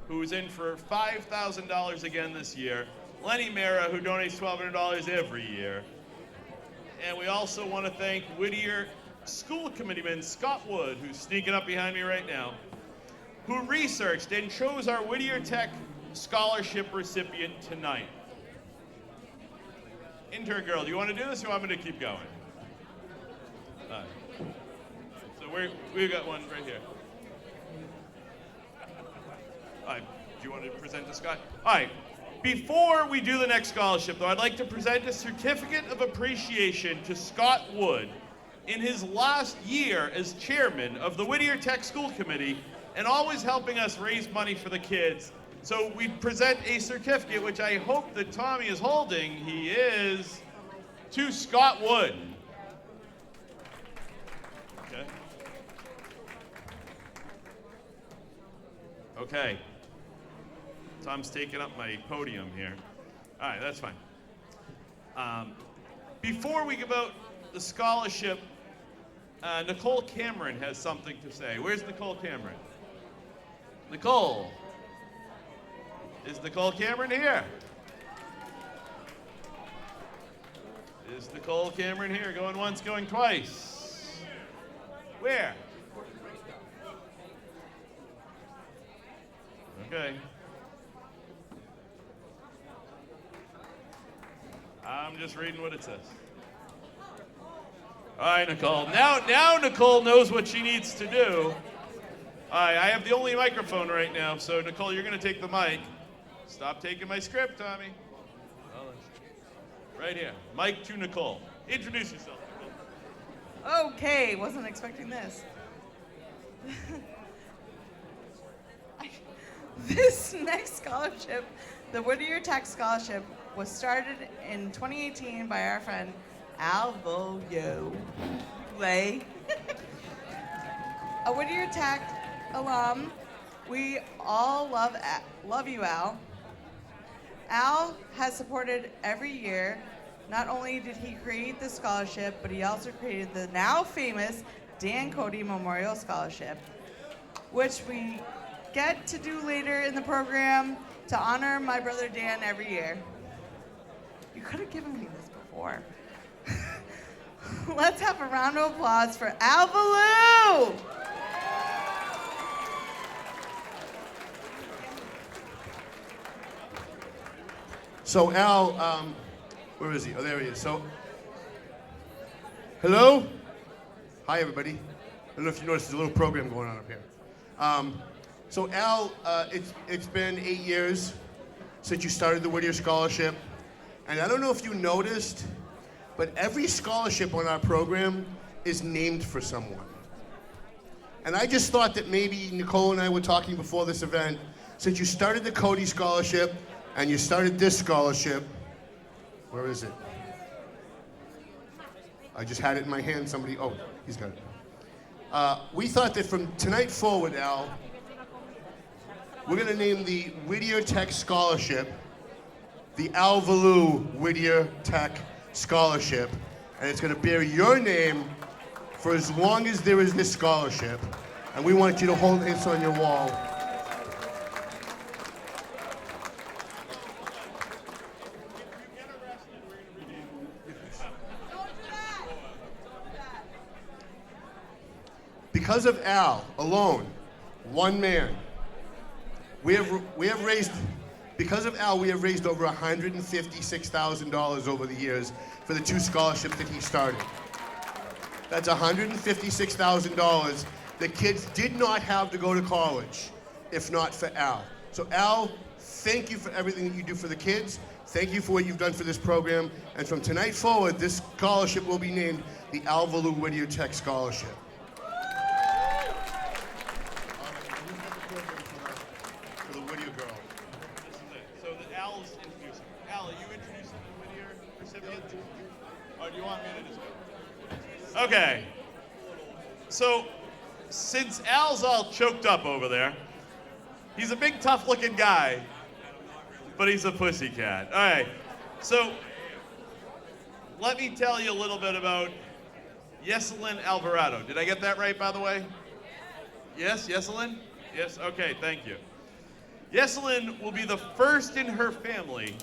who is in for $5,000 again this year. Lenny Mara, who donates $1,200 every year. And we also want to thank Whittier School Committeeman Scott Wood, who's sneaking up behind me right now, who researched and chose our Whittier Tech Scholarship recipient tonight. Intern girl, do you want to do this or do you want me to keep going? So we've got one right here. All right, do you want to present to Scott? All right, before we do the next scholarship though, I'd like to present a certificate of appreciation to Scott Wood in his last year as chairman of the Whittier Tech School Committee and always helping us raise money for the kids. So we present a certificate, which I hope that Tommy is holding. He is, to Scott Wood. Okay. Okay. Tom's taking up my podium here. All right, that's fine. Before we give out the scholarship, Nicole Cameron has something to say. Where's Nicole Cameron? Nicole. Is Nicole Cameron here? Is Nicole Cameron here? Going once, going twice. Where? Okay. I'm just reading what it says. All right, Nicole. Now Nicole knows what she needs to do. All right, I have the only microphone right now, so Nicole, you're going to take the mic. Stop taking my script, Tommy. Right here. Mic to Nicole. Introduce yourself, Nicole. Okay, wasn't expecting this. This next scholarship, the Whittier Tech Scholarship, was started in 2018 by our friend Alvo Lay, a Whittier Tech alum. We all love you, Al. Al has supported every year. Not only did he create the scholarship, but he also created the now famous Dan Cody Memorial Scholarship, which we get to do later in the program to honor my brother Dan every year. You could have given me this before. Let's have a round of applause for Al Valou! So Al, where is he? Oh, there he is. So, hello? Hi, everybody. I don't know if you noticed, there's a little program going on up here. So Al, it's been 8 years since you started the Whittier Scholarship. And I don't know if you noticed, but every scholarship on our program is named for someone. And I just thought that maybe Nicole and I were talking before this event, since you started the Cody Scholarship and you started this scholarship, where is it? I just had it in my hand, somebody, oh, he's got it. We thought that from tonight forward, Al, we're gonna name the Whittier Tech Scholarship the Al Valou Whittier Tech Scholarship, and it's gonna bear your name for as long as there is this scholarship, and we want you to hold this on your wall. Because of Al alone, one man, we have raised, because of Al, we have raised over $156,000 over the years for the 2 scholarships that he started. That's $156,000 that kids did not have to go to college if not for Al. So Al, thank you for everything that you do for the kids. Thank you for what you've done for this program. And from tonight forward, this scholarship will be named the Al Valou Whittier Tech Scholarship. Okay, so since Al's all choked up over there, he's a big tough looking guy, but he's a pussycat. All right, so let me tell you a little bit about Yeselyn Alvarado. Did I get that right, by the way? Yes, Yeselyn? Yes, okay, thank you. Yeselyn will be the first in her family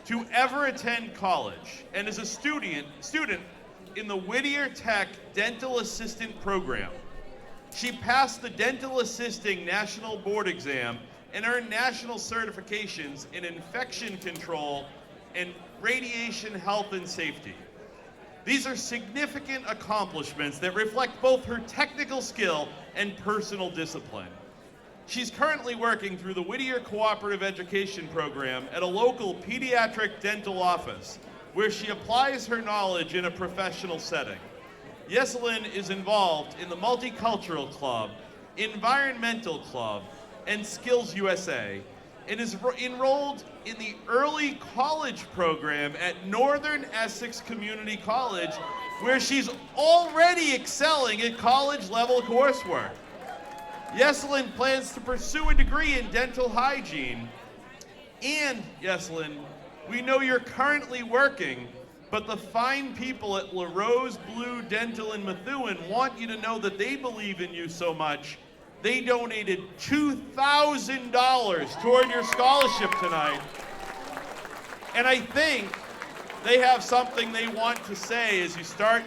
to ever attend college and is a student in the Whittier Tech Dental Assistant Program. She passed the Dental Assisting National Board Exam and earned national certifications in infection control and radiation health and safety. These are significant accomplishments that reflect both her technical skill and personal discipline. She's currently working through the Whittier Cooperative Education Program at a local pediatric dental office, where she applies her knowledge in a professional setting. Yeselyn is involved in the Multicultural Club, Environmental Club, and Skills USA, and is enrolled in the Early College program at Northern Essex Community College, where she's already excelling at college-level coursework. Yeselyn plans to pursue a degree in dental hygiene. And, Yeselyn, we know you're currently working, but the fine people at La Rose Blue Dental in Methuen want you to know that they believe in you so much, they donated $2,000 toward your scholarship tonight. And I think they have something they want to say as you start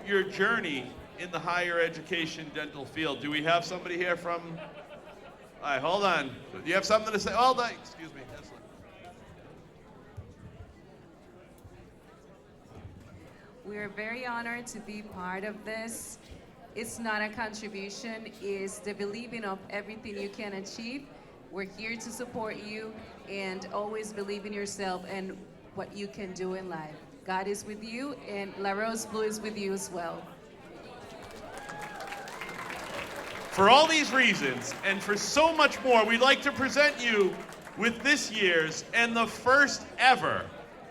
your journey in the higher education dental field. Do we have somebody here from, all right, hold on. Do you have something to say? Hold on, excuse me. We are very honored to be part of this. It's not a contribution, it's the believing of everything you can achieve. We're here to support you and always believe in yourself and what you can do in life. God is with you and La Rose Blue is with you as well. For all these reasons and for so much more, we'd like to present you with this year's and the first ever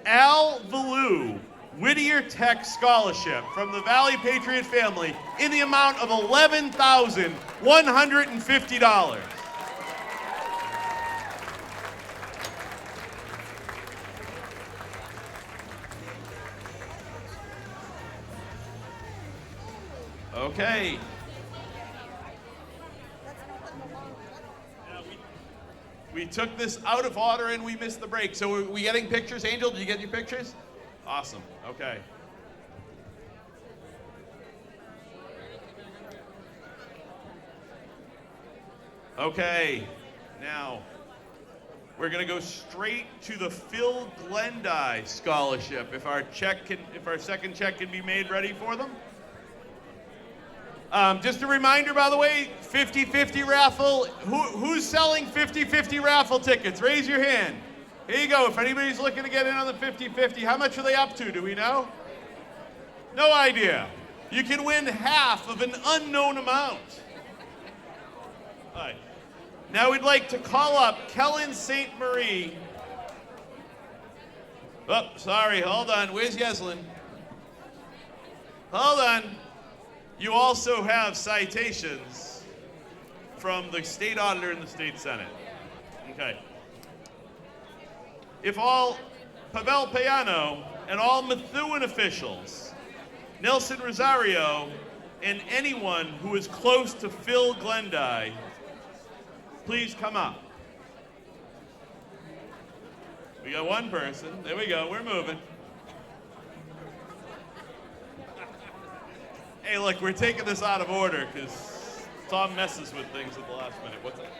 Al Valou Whittier Tech Scholarship from the ValleyPatriot family in the amount of $11,150. Okay. We took this out of order and we missed the break. So are we getting pictures? Angel, did you get your pictures? Awesome. Okay. Okay. Now, we're going to go straight to the Phil Glendy Scholarship. If our second check can be made ready for them. Just a reminder, by the way, 50-50 raffle. Who's selling 50-50 raffle tickets? Raise your hand. Here you go. If anybody's looking to get in on the 50-50, how much are they up to? Do we know? No idea. You can win half of an unknown amount. All right. Now we'd like to call up Kellen St. Marie. Oh, sorry. Hold on. Where's Yeselyn? Hold on. You also have citations from the state auditor and the state senate. Okay. If all Pavel Payano and all Methuen officials, Nelson Rosario, and anyone who is close to Phil Glendy, please come up. We got one person. There we go. We're moving. Hey, look, we're taking this out of order because Tom messes with things at the last minute. What's that?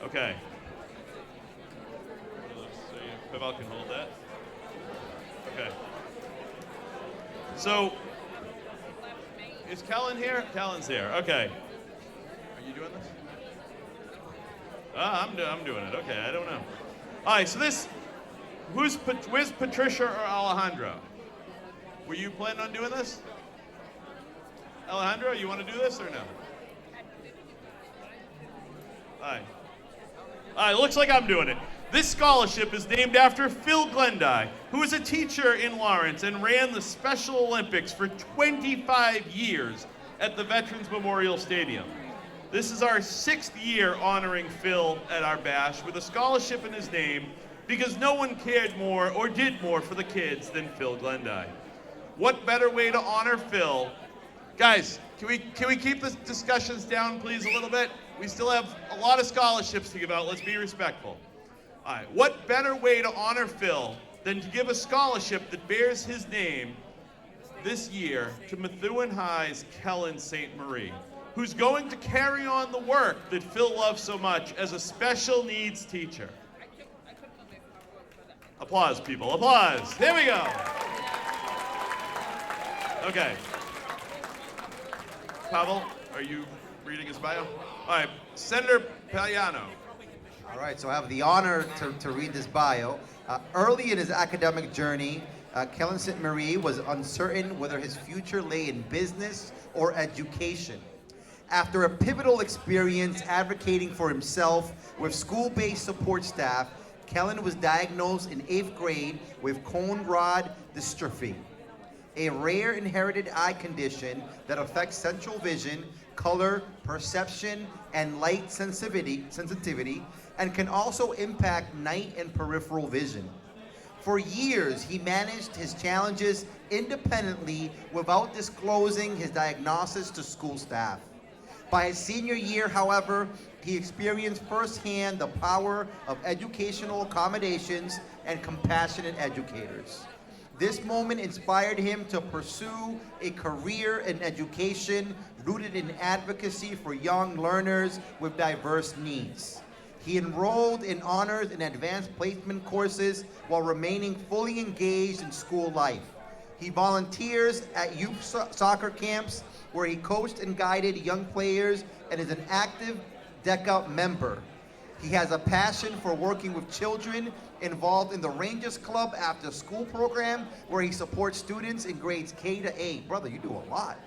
Okay. So Pavel can hold that. Okay. So, is Kellen here? Kellen's here. Okay. Are you doing this? I'm doing it. Okay, I don't know. All right, so this, where's Patricia or Alejandro? Were you planning on doing this? Alejandro, you want to do this or no? All right, looks like I'm doing it. This scholarship is named after Phil Glendy, who is a teacher in Lawrence and ran the Special Olympics for 25 years at the Veterans Memorial Stadium. This is our 6th year honoring Phil at our bash with a scholarship in his name because no one cared more or did more for the kids than Phil Glendy. What better way to honor Phil? Guys, can we keep the discussions down, please, a little bit? We still have a lot of scholarships to give out. Let's be respectful. All right, what better way to honor Phil than to give a scholarship that bears his name this year to Methuen High's Kellen St. Marie, who's going to carry on the work that Phil loves so much as a special needs teacher. Applause, people, applause. There we go. Okay. Pavel, are you reading his bio? All right, Senator Paliano. All right, so I have the honor to read this bio. Early in his academic journey, Kellen St. Marie was uncertain whether his future lay in business or education. After a pivotal experience advocating for himself with school-based support staff, Kellen was diagnosed in 8th grade with cone rod dystrophy, a rare inherited eye condition that affects central vision, color, perception, and light sensitivity, and can also impact night and peripheral vision. For years, he managed his challenges independently without disclosing his diagnosis to school staff. By his senior year, however, he experienced firsthand the power of educational accommodations and compassionate educators. This moment inspired him to pursue a career in education rooted in advocacy for young learners with diverse needs. He enrolled in honors and advanced placement courses while remaining fully engaged in school life. He volunteers at youth soccer camps where he coached and guided young players and is an active DECA member. He has a passion for working with children, involved in the Rangers Club after school program where he supports students in grades K to 8. Brother, you do a lot.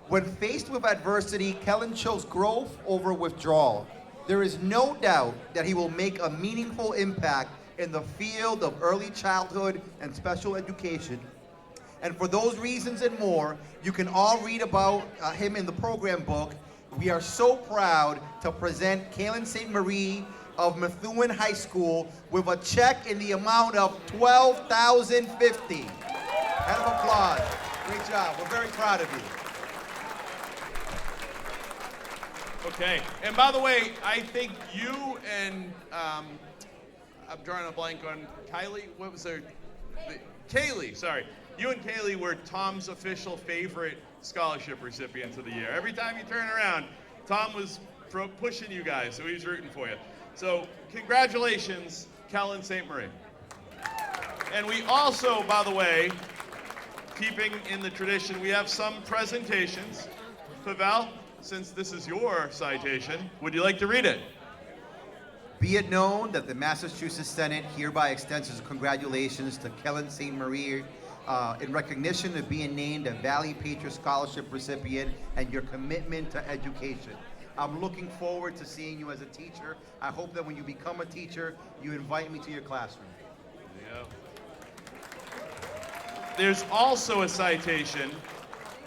When faced with adversity, Kellen chose growth over withdrawal. There is no doubt that he will make a meaningful impact in the field of early childhood and special education. And for those reasons and more, you can all read about him in the program book. We are so proud to present Kellen St. Marie of Methuen High School with a check in the amount of $12,050. Round of applause. Great job. We're very proud of you. Okay, and by the way, I think you and, I'm drawing a blank on Kylie, what was her, Kaylee, sorry. You and Kaylee were Tom's official favorite scholarship recipients of the year. Every time you turn around, Tom was pushing you guys, so he was rooting for you. So congratulations, Kellen St. Marie. And we also, by the way, keeping in the tradition, we have some presentations. Pavel, since this is your citation, would you like to read it? Be it known that the Massachusetts Senate hereby extends its congratulations to Kellen St. Marie in recognition of being named a ValleyPatriot Scholarship recipient and your commitment to education. I'm looking forward to seeing you as a teacher. I hope that when you become a teacher, you invite me to your classroom. Yeah. There's also a citation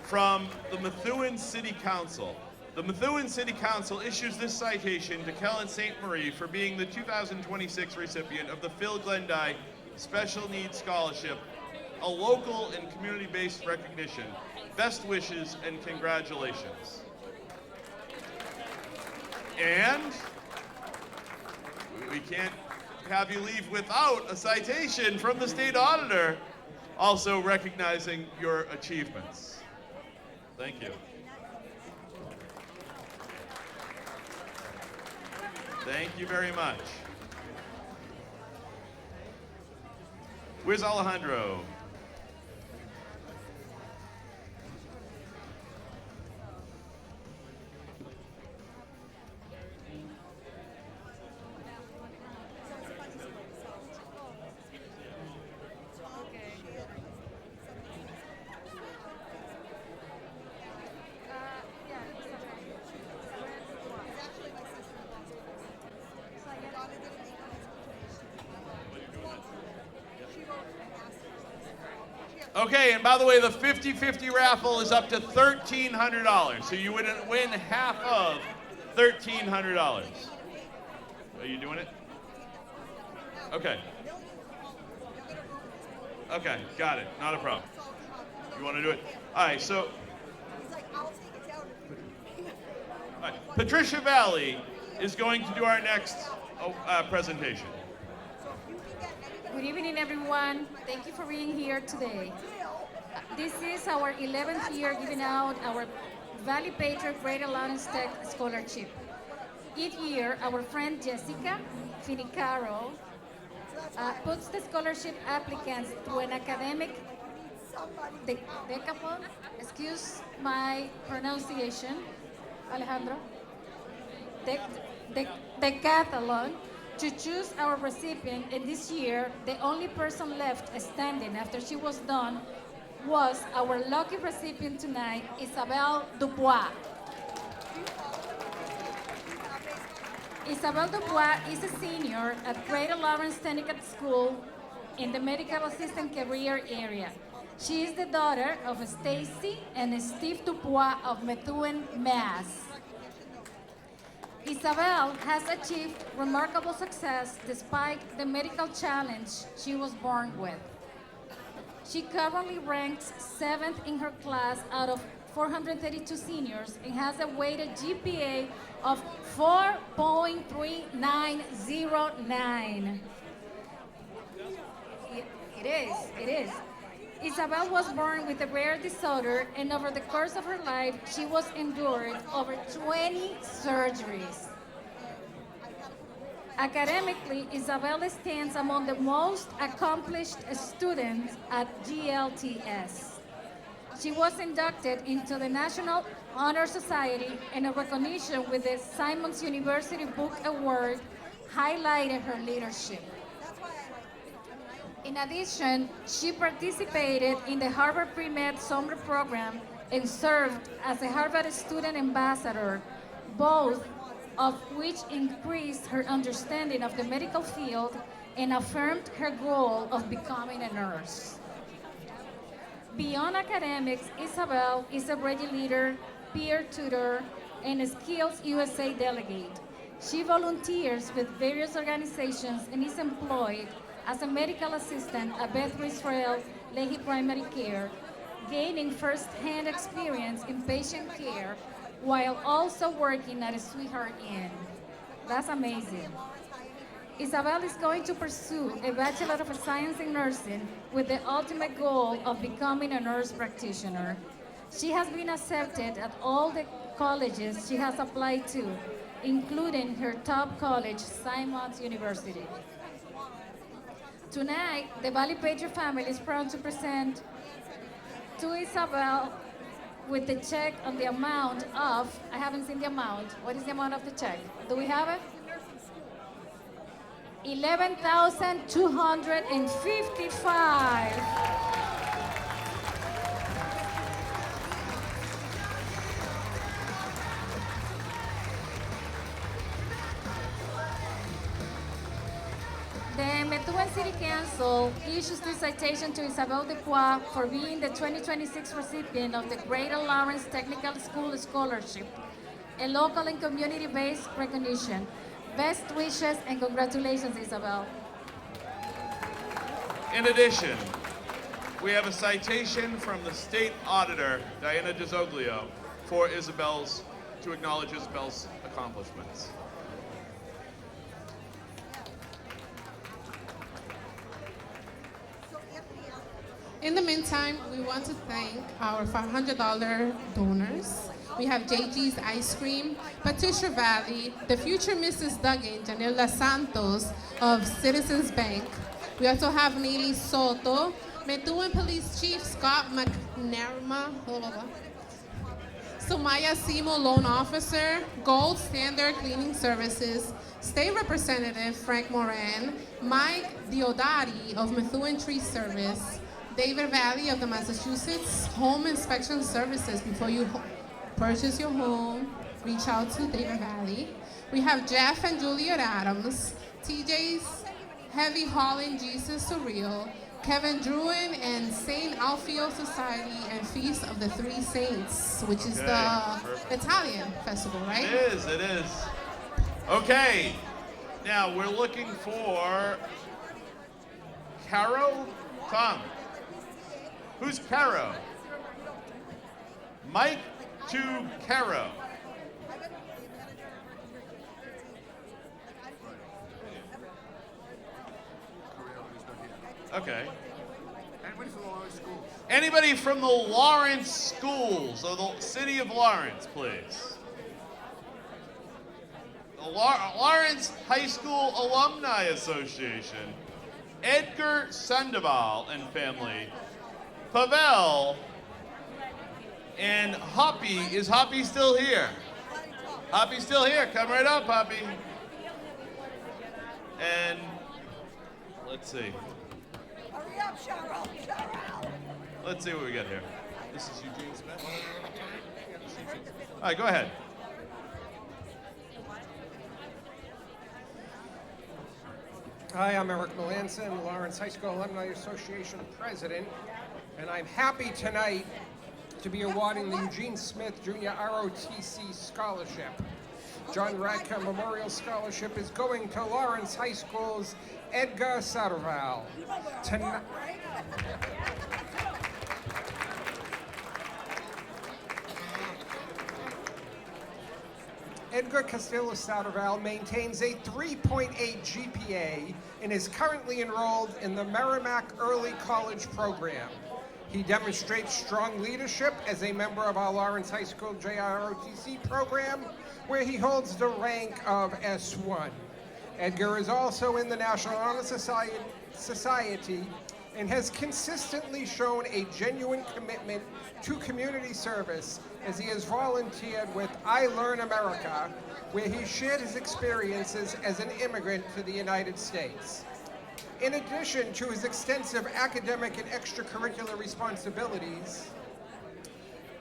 from the Methuen City Council. The Methuen City Council issues this citation to Kellen St. Marie for being the 2026 recipient of the Phil Glendy Special Needs Scholarship, a local and community-based recognition. Best wishes and congratulations. And we can't have you leave without a citation from the state auditor, also recognizing your achievements. Thank you. Thank you very much. Where's Alejandro? Okay, and by the way, the 50-50 raffle is up to $1,300, so you would win half of $1,300. Are you doing it? Okay. Okay, got it. Not a problem. You want to do it? All right, so. All right, Patricia Valley is going to do our next presentation. Good evening, everyone. Thank you for being here today. This is our 11th year giving out our ValleyPatriot Greater Lawrence Tech Scholarship. Each year, our friend Jessica Finicaro puts the scholarship applicants through an academic decathlon. Excuse my pronunciation, Alejandro. Decathlon to choose our recipient, and this year, the only person left standing after she was done was our lucky recipient tonight, Isabel Dubois. Isabel Dubois is a senior at Greater Lawrence Technical School in the medical assistant career area. She is the daughter of Stacy and Steve Dubois of Methuen, Mass. Isabel has achieved remarkable success despite the medical challenge she was born with. She currently ranks 7th in her class out of 432 seniors and has a weighted GPA of 4.3909. It is. Isabel was born with a rare disorder, and over the course of her life, she was endured over 20 surgeries. Academically, Isabel stands among the most accomplished students at GLTS. She was inducted into the National Honor Society, and a recognition with the Simons University Book Award highlighted her leadership. In addition, she participated in the Harvard Pre-Med Summer Program and served as a Harvard Student Ambassador, both of which increased her understanding of the medical field and affirmed her goal of becoming a nurse. Beyond academics, Isabel is a ready leader, peer tutor, and a Skills USA delegate. She volunteers with various organizations and is employed as a medical assistant at Beth Israel Lehi Primary Care, gaining first-hand experience in patient care while also working at a Sweetheart Inn. That's amazing. Isabel is going to pursue a Bachelor of Science in Nursing with the ultimate goal of becoming a nurse practitioner. She has been accepted at all the colleges she has applied to, including her top college, Simons University. Tonight, the ValleyPatriot family is proud to present to Isabel with the check on the amount of, I haven't seen the amount. What is the amount of the check? Do we have it? $11,255. The Methuen City Council issues this citation to Isabel Dubois for being the 2026 recipient of the Greater Lawrence Technical School Scholarship, a local and community-based recognition. Best wishes and congratulations, Isabel. In addition, we have a citation from the state auditor, Diana DiZoglio, to acknowledge Isabel's accomplishments. In the meantime, we want to thank our $500 donors. We have JG's Ice Cream, Patricia Valley, the future Mrs. Duggan, Janela Santos of Citizens Bank. We also have Neely Soto, Methuen Police Chief Scott McNarma, Sumaya Simo Loan Officer, Gold Standard Cleaning Services, State Representative Frank Moran, Mike Diodati of Methuen Tree Service, David Valley of the Massachusetts Home Inspection Services. Before you purchase your home, reach out to David Valley. We have Jeff and Juliet Adams, TJ's Heavy Hauling Jesus Surreal, Kevin Druin and St. Alfio Society and Feast of the Three Saints, which is the Italian festival, right? It is, it is. Okay, now we're looking for Caro? Tom. Who's Caro? Mike to Caro. Okay. Anybody from the Lawrence schools, or the city of Lawrence, please? The Lawrence High School Alumni Association. Edgar Sandoval and family. Pavel and Hoppy. Is Hoppy still here? Hoppy's still here. Come right up, Hoppy. And let's see. Hurry up, Cheryl. Let's see what we got here. This is Eugene Smith. All right, go ahead. Hi, I'm Eric Melanson, Lawrence High School Alumni Association President, and I'm happy tonight to be awarding the Eugene Smith Jr. ROTC Scholarship. John Radke Memorial Scholarship is going to Lawrence High School's Edgar Sandoval. Edgar Castillo Sandoval maintains a 3.8 GPA and is currently enrolled in the Merrimack Early College program. He demonstrates strong leadership as a member of our Lawrence High School JROTC program, where he holds the rank of S1. Edgar is also in the National Honor Society and has consistently shown a genuine commitment to community service as he has volunteered with I Learn America, where he shared his experiences as an immigrant to the United States. In addition to his extensive academic and extracurricular responsibilities,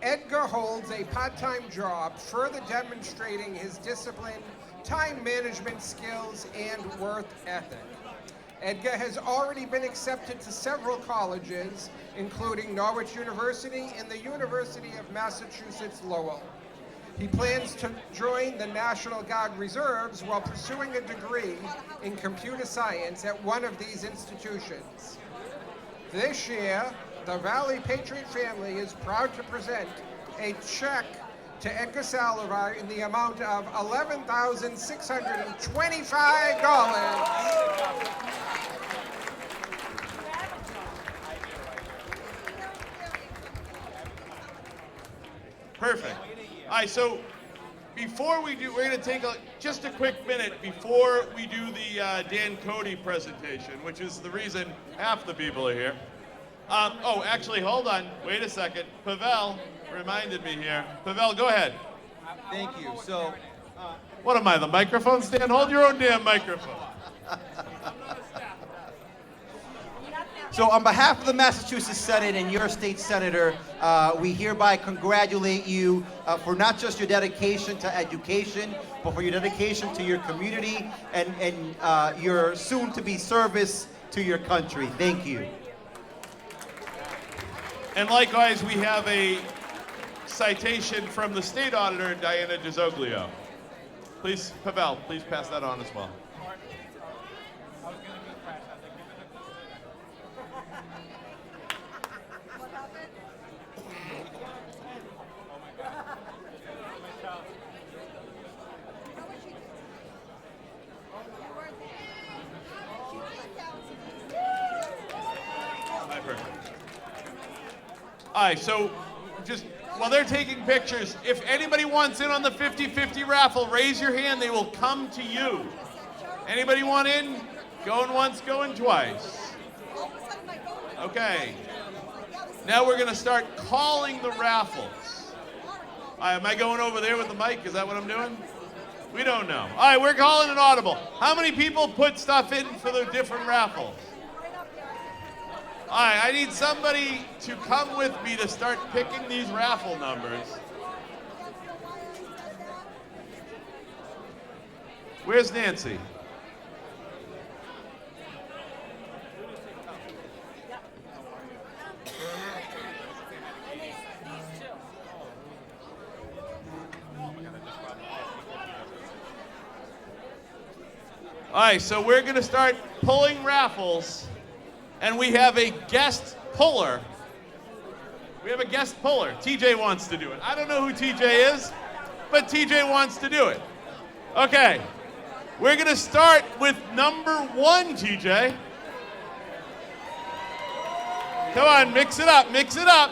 Edgar holds a part-time job, further demonstrating his discipline, time management skills, and work ethic. Edgar has already been accepted to several colleges, including Norwich University and the University of Massachusetts Lowell. He plans to join the National Guard Reserves while pursuing a degree in computer science at one of these institutions. This year, the ValleyPatriot family is proud to present a check to Edgar Sandoval in the amount of $11,625. Perfect. All right, so before we do, we're going to take just a quick minute before we do the Dan Cody presentation, which is the reason half the people are here. Oh, actually, hold on. Wait a second. Pavel reminded me here. Pavel, go ahead. Thank you. So, what am I, the microphone stand? Hold your own damn microphone. So on behalf of the Massachusetts Senate and your state senator, we hereby congratulate you for not just your dedication to education, but for your dedication to your community and your soon-to-be service to your country. Thank you. And likewise, we have a citation from the state auditor, Diana DiZoglio. Please, Pavel, please pass that on as well. All right, so just while they're taking pictures, if anybody wants in on the 50-50 raffle, raise your hand. They will come to you. Anybody want in? Going once, going twice. Okay. Now we're going to start calling the raffles. All right, am I going over there with the mic? Is that what I'm doing? We don't know. All right, we're calling an audible. How many people put stuff in for the different raffles? All right, I need somebody to come with me to start picking these raffle numbers. Where's Nancy? All right, so we're going to start pulling raffles, and we have a guest puller. We have a guest puller. TJ wants to do it. I don't know who TJ is, but TJ wants to do it. Okay, we're going to start with number 1, TJ. Come on, mix it up, mix it up.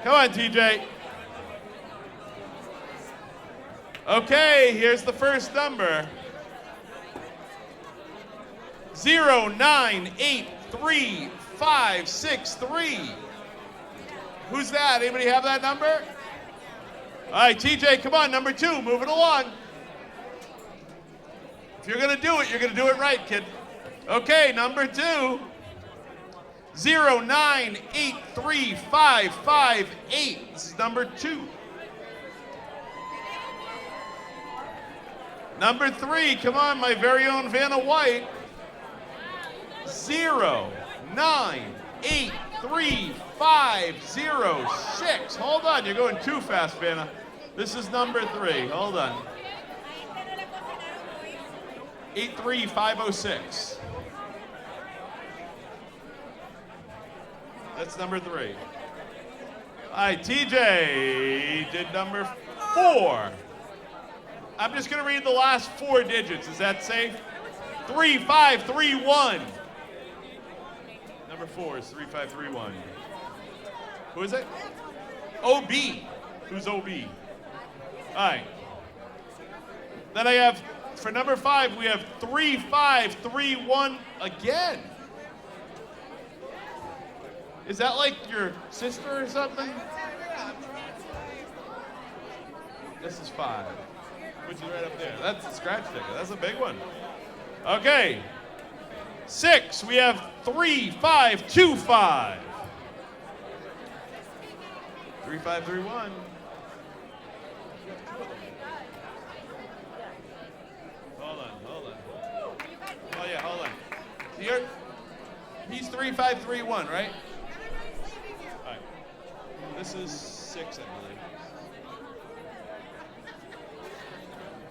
Come on, TJ. Okay, here's the first number. 0983563. Who's that? Anybody have that number? All right, TJ, come on, number 2, move it along. If you're gonna do it, you're gonna do it right, kid. Okay, number 2. 0983558. This is number 2. Number 3, come on, my very own Vanna White. 0983506. Hold on, you're going too fast, Vanna. This is number 3. Hold on. 83506. That's number 3. All right, TJ did number 4. I'm just going to read the last 4 digits. Is that safe? 3531. Number 4 is 3531. Who is it? OB. Who's OB? All right. Then I have, for number 5, we have 3531 again. Is that like your sister or something? This is 5, which is right up there. That's a scratch ticket. That's a big one. Okay. 6, we have 3525. 3531. Hold on. Oh yeah, hold on. He's 3531, right? All right. This is 6, I believe.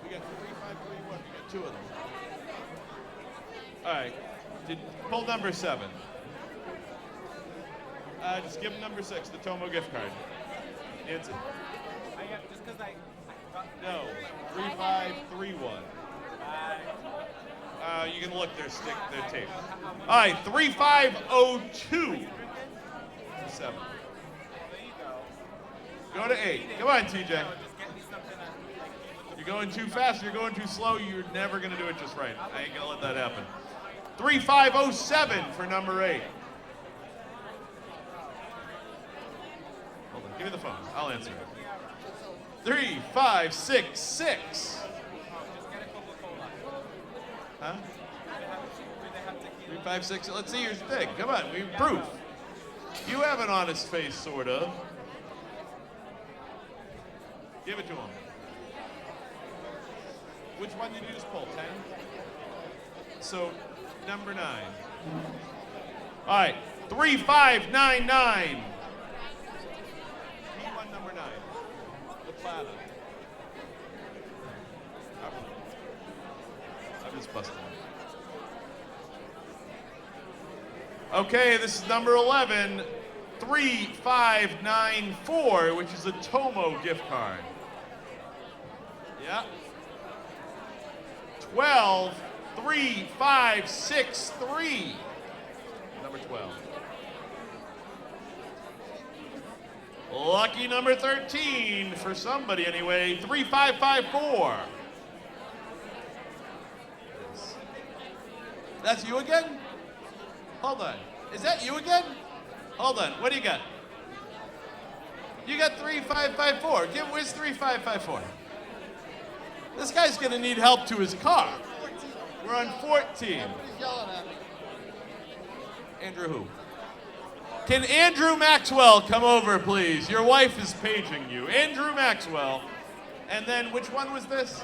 We got 3531. We got 2 of them. All right. Pull number 7. Just give him number 6, the Tomo gift card. It's just because I no 3531. You can look their tape. All right, 3502. 7. Go to 8. Come on, TJ. You're going too fast. You're going too slow. You're never going to do it just right. I ain't going to let that happen. 3507 for number 8. Hold on. Give me the phone. I'll answer it. 3566. Huh? 356. Let's see your thing. Come on. We proof. You have an honest face, sort of. Give it to him. Which one did you just pull? 10? So, number 9. All right. 3599. P1 number 9. The platinum. I'm just busting. Okay, this is number 11. 3594, which is a Tomo gift card. Yeah. 12, 3563. Number 12. Lucky number 13 for somebody anyway. 3554. That's you again? Hold on. Is that you again? Hold on. What do you got? You got 3554. Where's 3554? This guy's going to need help to his car. We're on 14. Andrew who? Can Andrew Maxwell come over, please? Your wife is paging you. Andrew Maxwell. And then which one was this?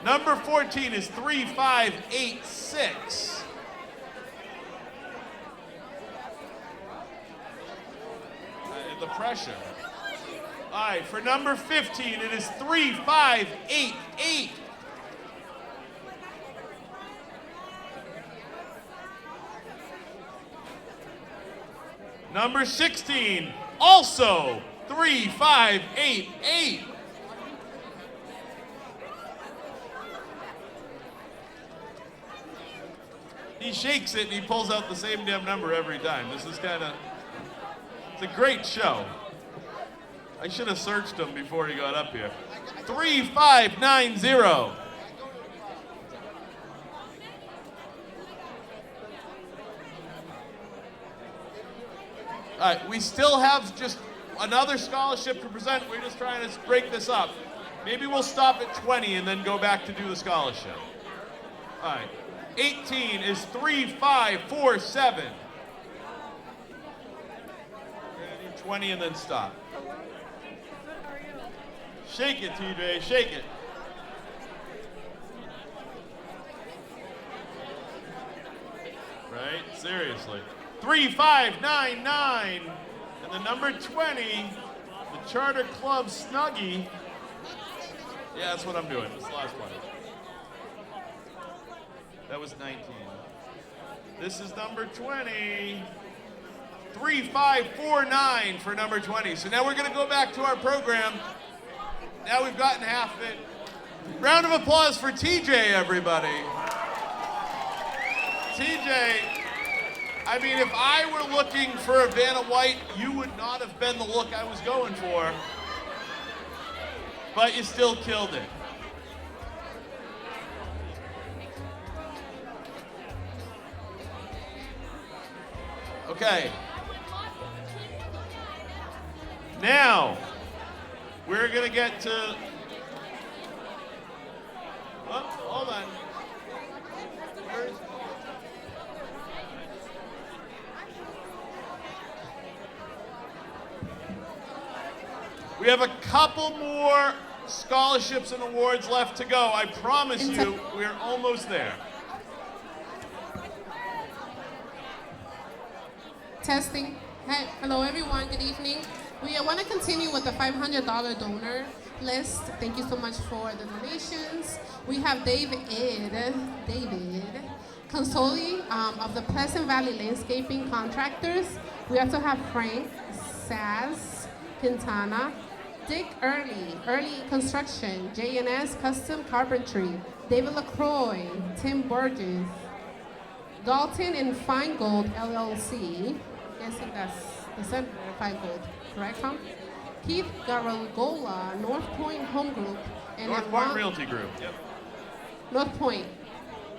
Number 14 is 3586. The pressure. All right, for number 15, it is 3588. Number 16, also 3588. He shakes it and he pulls out the same damn number every time. This is it's a great show. I should have searched him before he got up here. 3590. All right, we still have just another scholarship to present. We're just trying to break this up. Maybe we'll stop at 20 and then go back to do the scholarship. All right. 18 is 3547. 20 and then stop. Shake it, TJ, shake it. Right? Seriously. 3599. And the number 20, the Charter Club Snuggie. Yeah, that's what I'm doing. This last one. That was 19. This is number 20. 3549 for number 20. So now we're going to go back to our program. Now we've gotten half of it. Round of applause for TJ, everybody. TJ, I mean, if I were looking for a Vanna White, you would not have been the look I was going for. But you still killed it. Okay. Now, we're going to get to... Oh, hold on. We have a couple more scholarships and awards left to go. I promise you, we're almost there. Testing. Hey, hello everyone, good evening. We want to continue with the $500 donor list. Thank you so much for the donations. We have David Consoli of the Pleasant Valley Landscaping Contractors. We also have Frank Saz Quintana, Dick Early Construction, JNS Custom Carpentry, David LaCroix, Tim Burgess, Dalton and Feingold LLC. I think that's the center of Feingold, correct, Tom? Keith Garagola, North Point Home Group, and North Point Realty Group. Yep. North Point.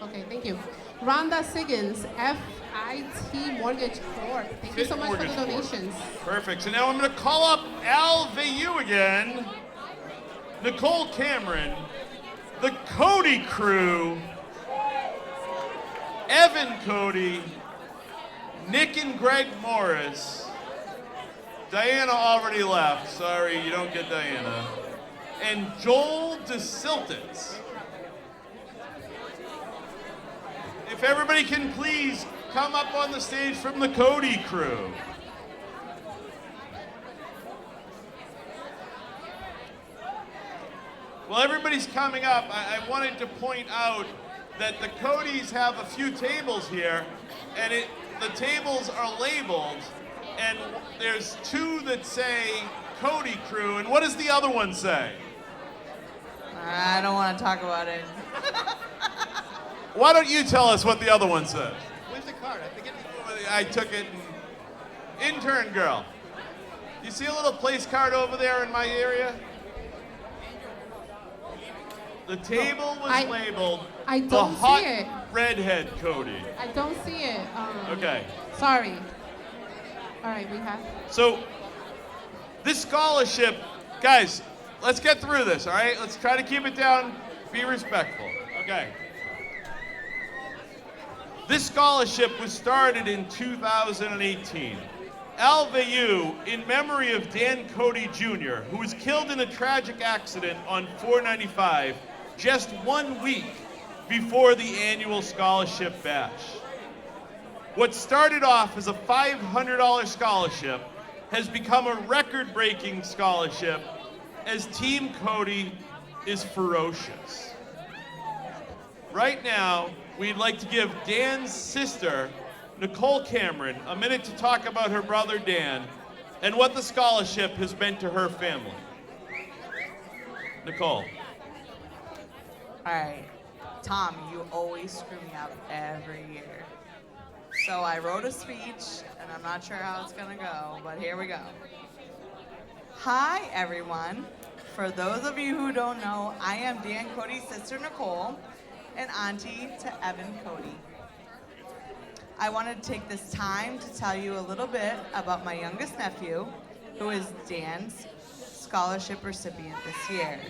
Okay, thank you. Rhonda Siggins, FIT Mortgage Corp. Thank you so much for the donations. Perfect. So now I'm going to call up Al Vayu again, Nicole Cameron, the Cody crew, Evan Cody, Nick and Greg Morris. Diana already left. Sorry, you don't get Diana. And Joel DeSiltitz. If everybody can please come up on the stage from the Cody crew. While everybody's coming up, I wanted to point out that the Codys have a few tables here, and the tables are labeled, and there's two that say Cody crew, and what does the other one say? I don't want to talk about it. Why don't you tell us what the other one says? Where's the card? I took it. Intern girl. You see a little place card over there in my area? The table was labeled I the don't hot see it. redhead Cody. I don't see it. Okay. Sorry. All right, we have. So this scholarship, guys, let's get through this, all right? Let's try to keep it down, be respectful. Okay. This scholarship was started in 2018. Al Vayu, in memory of Dan Cody Jr., who was killed in a tragic accident on 495 just 1 week before the annual scholarship bash. What started off as a $500 scholarship has become a record-breaking scholarship as Team Cody is ferocious. Right now, we'd like to give Dan's sister Nicole Cameron a minute to talk about her brother Dan and what the scholarship has meant to her family. Nicole. All right, Tom, you always screw me up every year. So I wrote a speech, and I'm not sure how it's gonna go, but here we go. Hi, everyone. For those of you who don't know, I am Dan Cody's sister, Nicole, and auntie to Evan Cody. I wanted to take this time to tell you a little bit about my youngest nephew, who is Dan's scholarship recipient this year.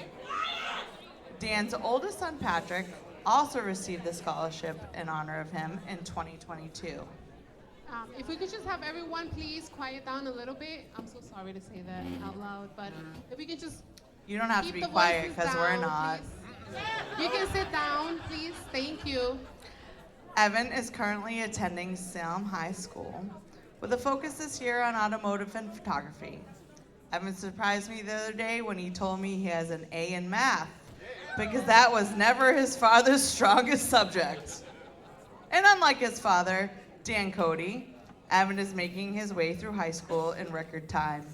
Dan's oldest son, Patrick, also received the scholarship in honor of him in 2022. If we could just have everyone please quiet down a little bit. I'm so sorry to say that out loud, but if we could just You don't have to keep be the quiet voices because we're down, not. please. You can sit down, please. Thank you. Evan is currently attending Salem High School with a focus this year on automotive and photography. Evan surprised me the other day when he told me he has an A in math, because that was never his father's strongest subject. And unlike his father, Dan Cody, Evan is making his way through high school in record time.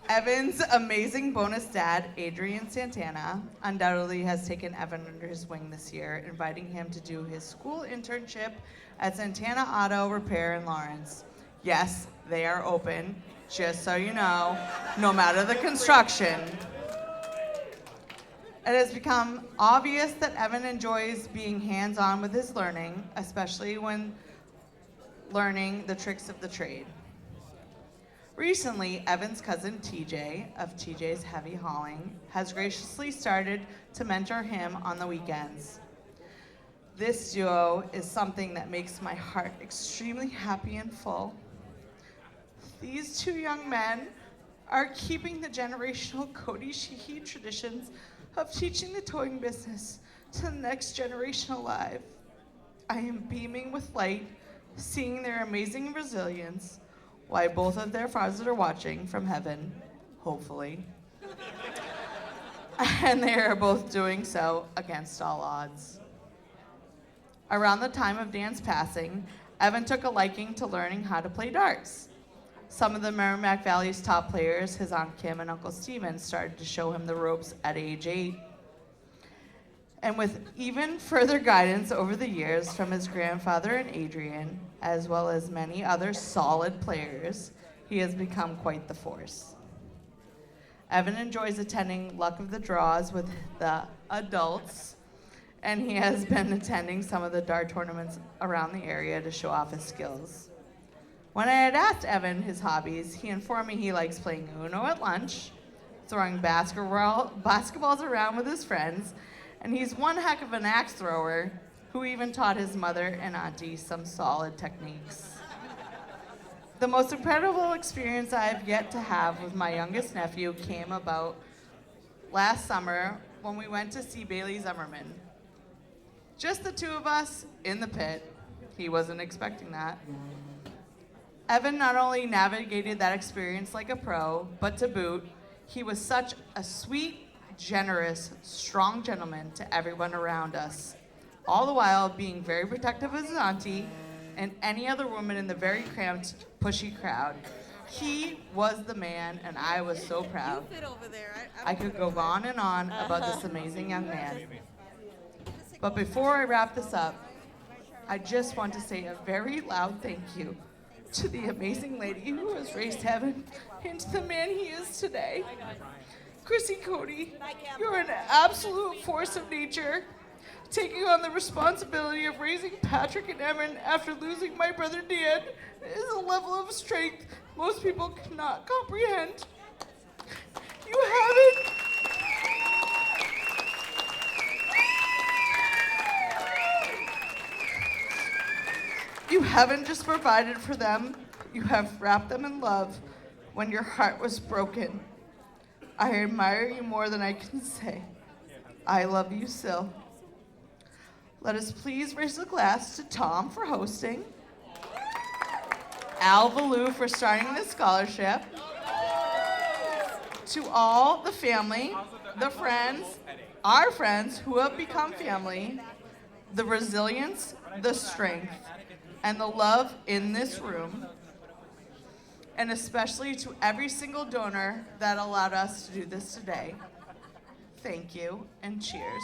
Evan's amazing bonus dad, Adrian Santana, undoubtedly has taken Evan under his wing this year, inviting him to do his school internship at Santana Auto Repair in Lawrence. Yes, they are open, just so you know, no matter the construction. It has become obvious that Evan enjoys being hands-on with his learning, especially when learning the tricks of the trade. Recently, Evan's cousin TJ of TJ's Heavy Hauling has graciously started to mentor him on the weekends. This duo is something that makes my heart extremely happy and full. These two young men are keeping the generational Cody Sheehy traditions of teaching the towing business to the next generation alive. I am beaming with light, seeing their amazing resilience, while both of their fathers are watching from heaven, hopefully. And they are both doing so against all odds. Around the time of Dan's passing, Evan took a liking to learning how to play darts. Some of the Merrimack Valley's top players, his Aunt Kim and Uncle Steven, started to show him the ropes at age 8. And with even further guidance over the years from his grandfather and Adrian, as well as many other solid players, he has become quite the force. Evan enjoys attending Luck of the Draws with the adults, and he has been attending some of the dart tournaments around the area to show off his skills. When I had asked Evan his hobbies, he informed me he likes playing Uno at lunch, throwing basketballs around with his friends, and he's one heck of an axe thrower who even taught his mother and auntie some solid techniques. The most incredible experience I have yet to have with my youngest nephew came about last summer when we went to see Bailey Zimmerman. Just the two of us in the pit. He wasn't expecting that. Evan not only navigated that experience like a pro, but to boot, he was such a sweet, generous, strong gentleman to everyone around us, all the while being very protective of his auntie and any other woman in the very cramped, pushy crowd. He was the man, and I was so proud. I could go on and on about this amazing young man. But before I wrap this up, I just want to say a very loud thank you to the amazing lady who has raised Evan into the man he is today. Chrissy Cody, you're an absolute force of nature. Taking on the responsibility of raising Patrick and Evan after losing my brother Dan is a level of strength most people cannot comprehend. You haven't just provided for them, you have wrapped them in love when your heart was broken. I admire you more than I can say. I love you still. Let us please raise a glass to Tom for hosting, Al Valou for starting this scholarship, to all the family, the friends, our friends who have become family, the resilience, the strength, and the love in this room, and especially to every single donor that allowed us to do this today. Thank you, and cheers.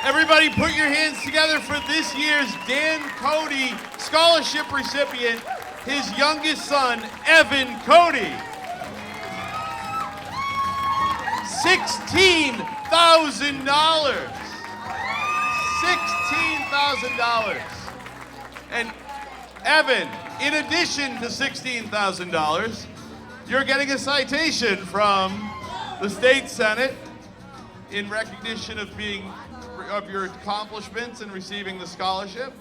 Everybody put your hands together for this year's Dan Cody Scholarship recipient, his youngest son, Evan Cody. $16,000. $16,000. And Evan, in addition to $16,000, you're getting a citation from the State Senate in recognition of your accomplishments in receiving the scholarship,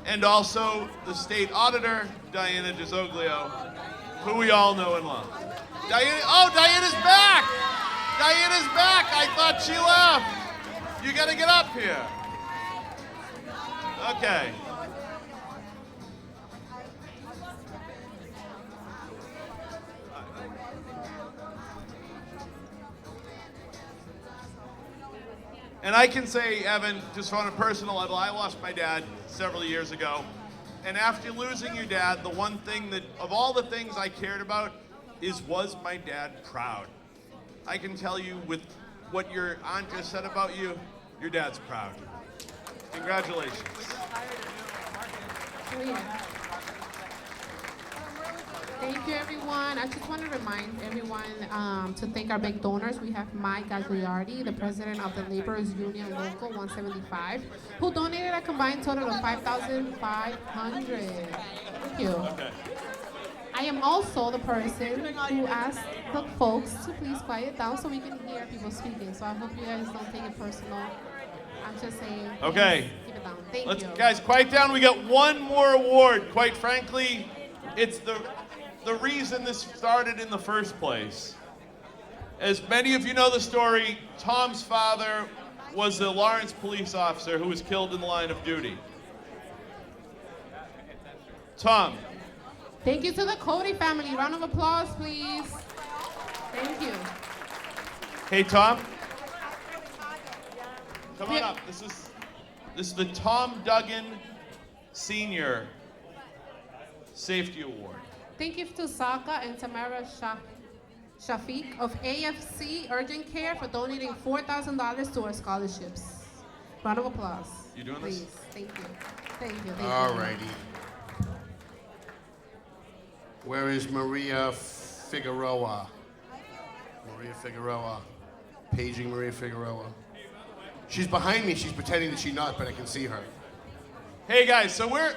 and also the state auditor, Diana DiZoglio, who we all know and love. Diana's back! Diana's back! I thought she left. You gotta get up here. Okay. And I can say, Evan, just on a personal level, I lost my dad several years ago. And after losing your dad, the one thing that, of all the things I cared about, was my dad proud? I can tell you with what your aunt just said about you, your dad's proud. Congratulations. Thank you, everyone. I just want to remind everyone to thank our big donors. We have Mike Gagliardi, the president of the Laborers Union Local 175, who donated a combined total of $5,500. Thank you. Okay. I am also the person who asked the folks to please quiet down so we can hear people speaking. So I hope you guys don't take it personal. I'm just saying. Okay. Keep it down. Thank you. Guys, quiet down. We got one more award. Quite frankly, it's the reason this started in the first place. As many of you know the story, Tom's father was a Lawrence police officer who was killed in the line of duty. Tom. Thank you to the Cody family. Round of applause, please. Thank you. Hey, Tom. Come on up. This is the Tom Duggan Senior Safety Award. Thank you to Saka and Tamara Shafiq of AFC Urgent Care for donating $4,000 to our scholarships. Round of applause. You doing please. this? Thank you. Thank you. Thank All you. righty. Where is Maria Figueroa? Maria Figueroa. Paging Maria Figueroa. She's behind me. She's pretending that she's not, but I can see her. Hey guys, so we're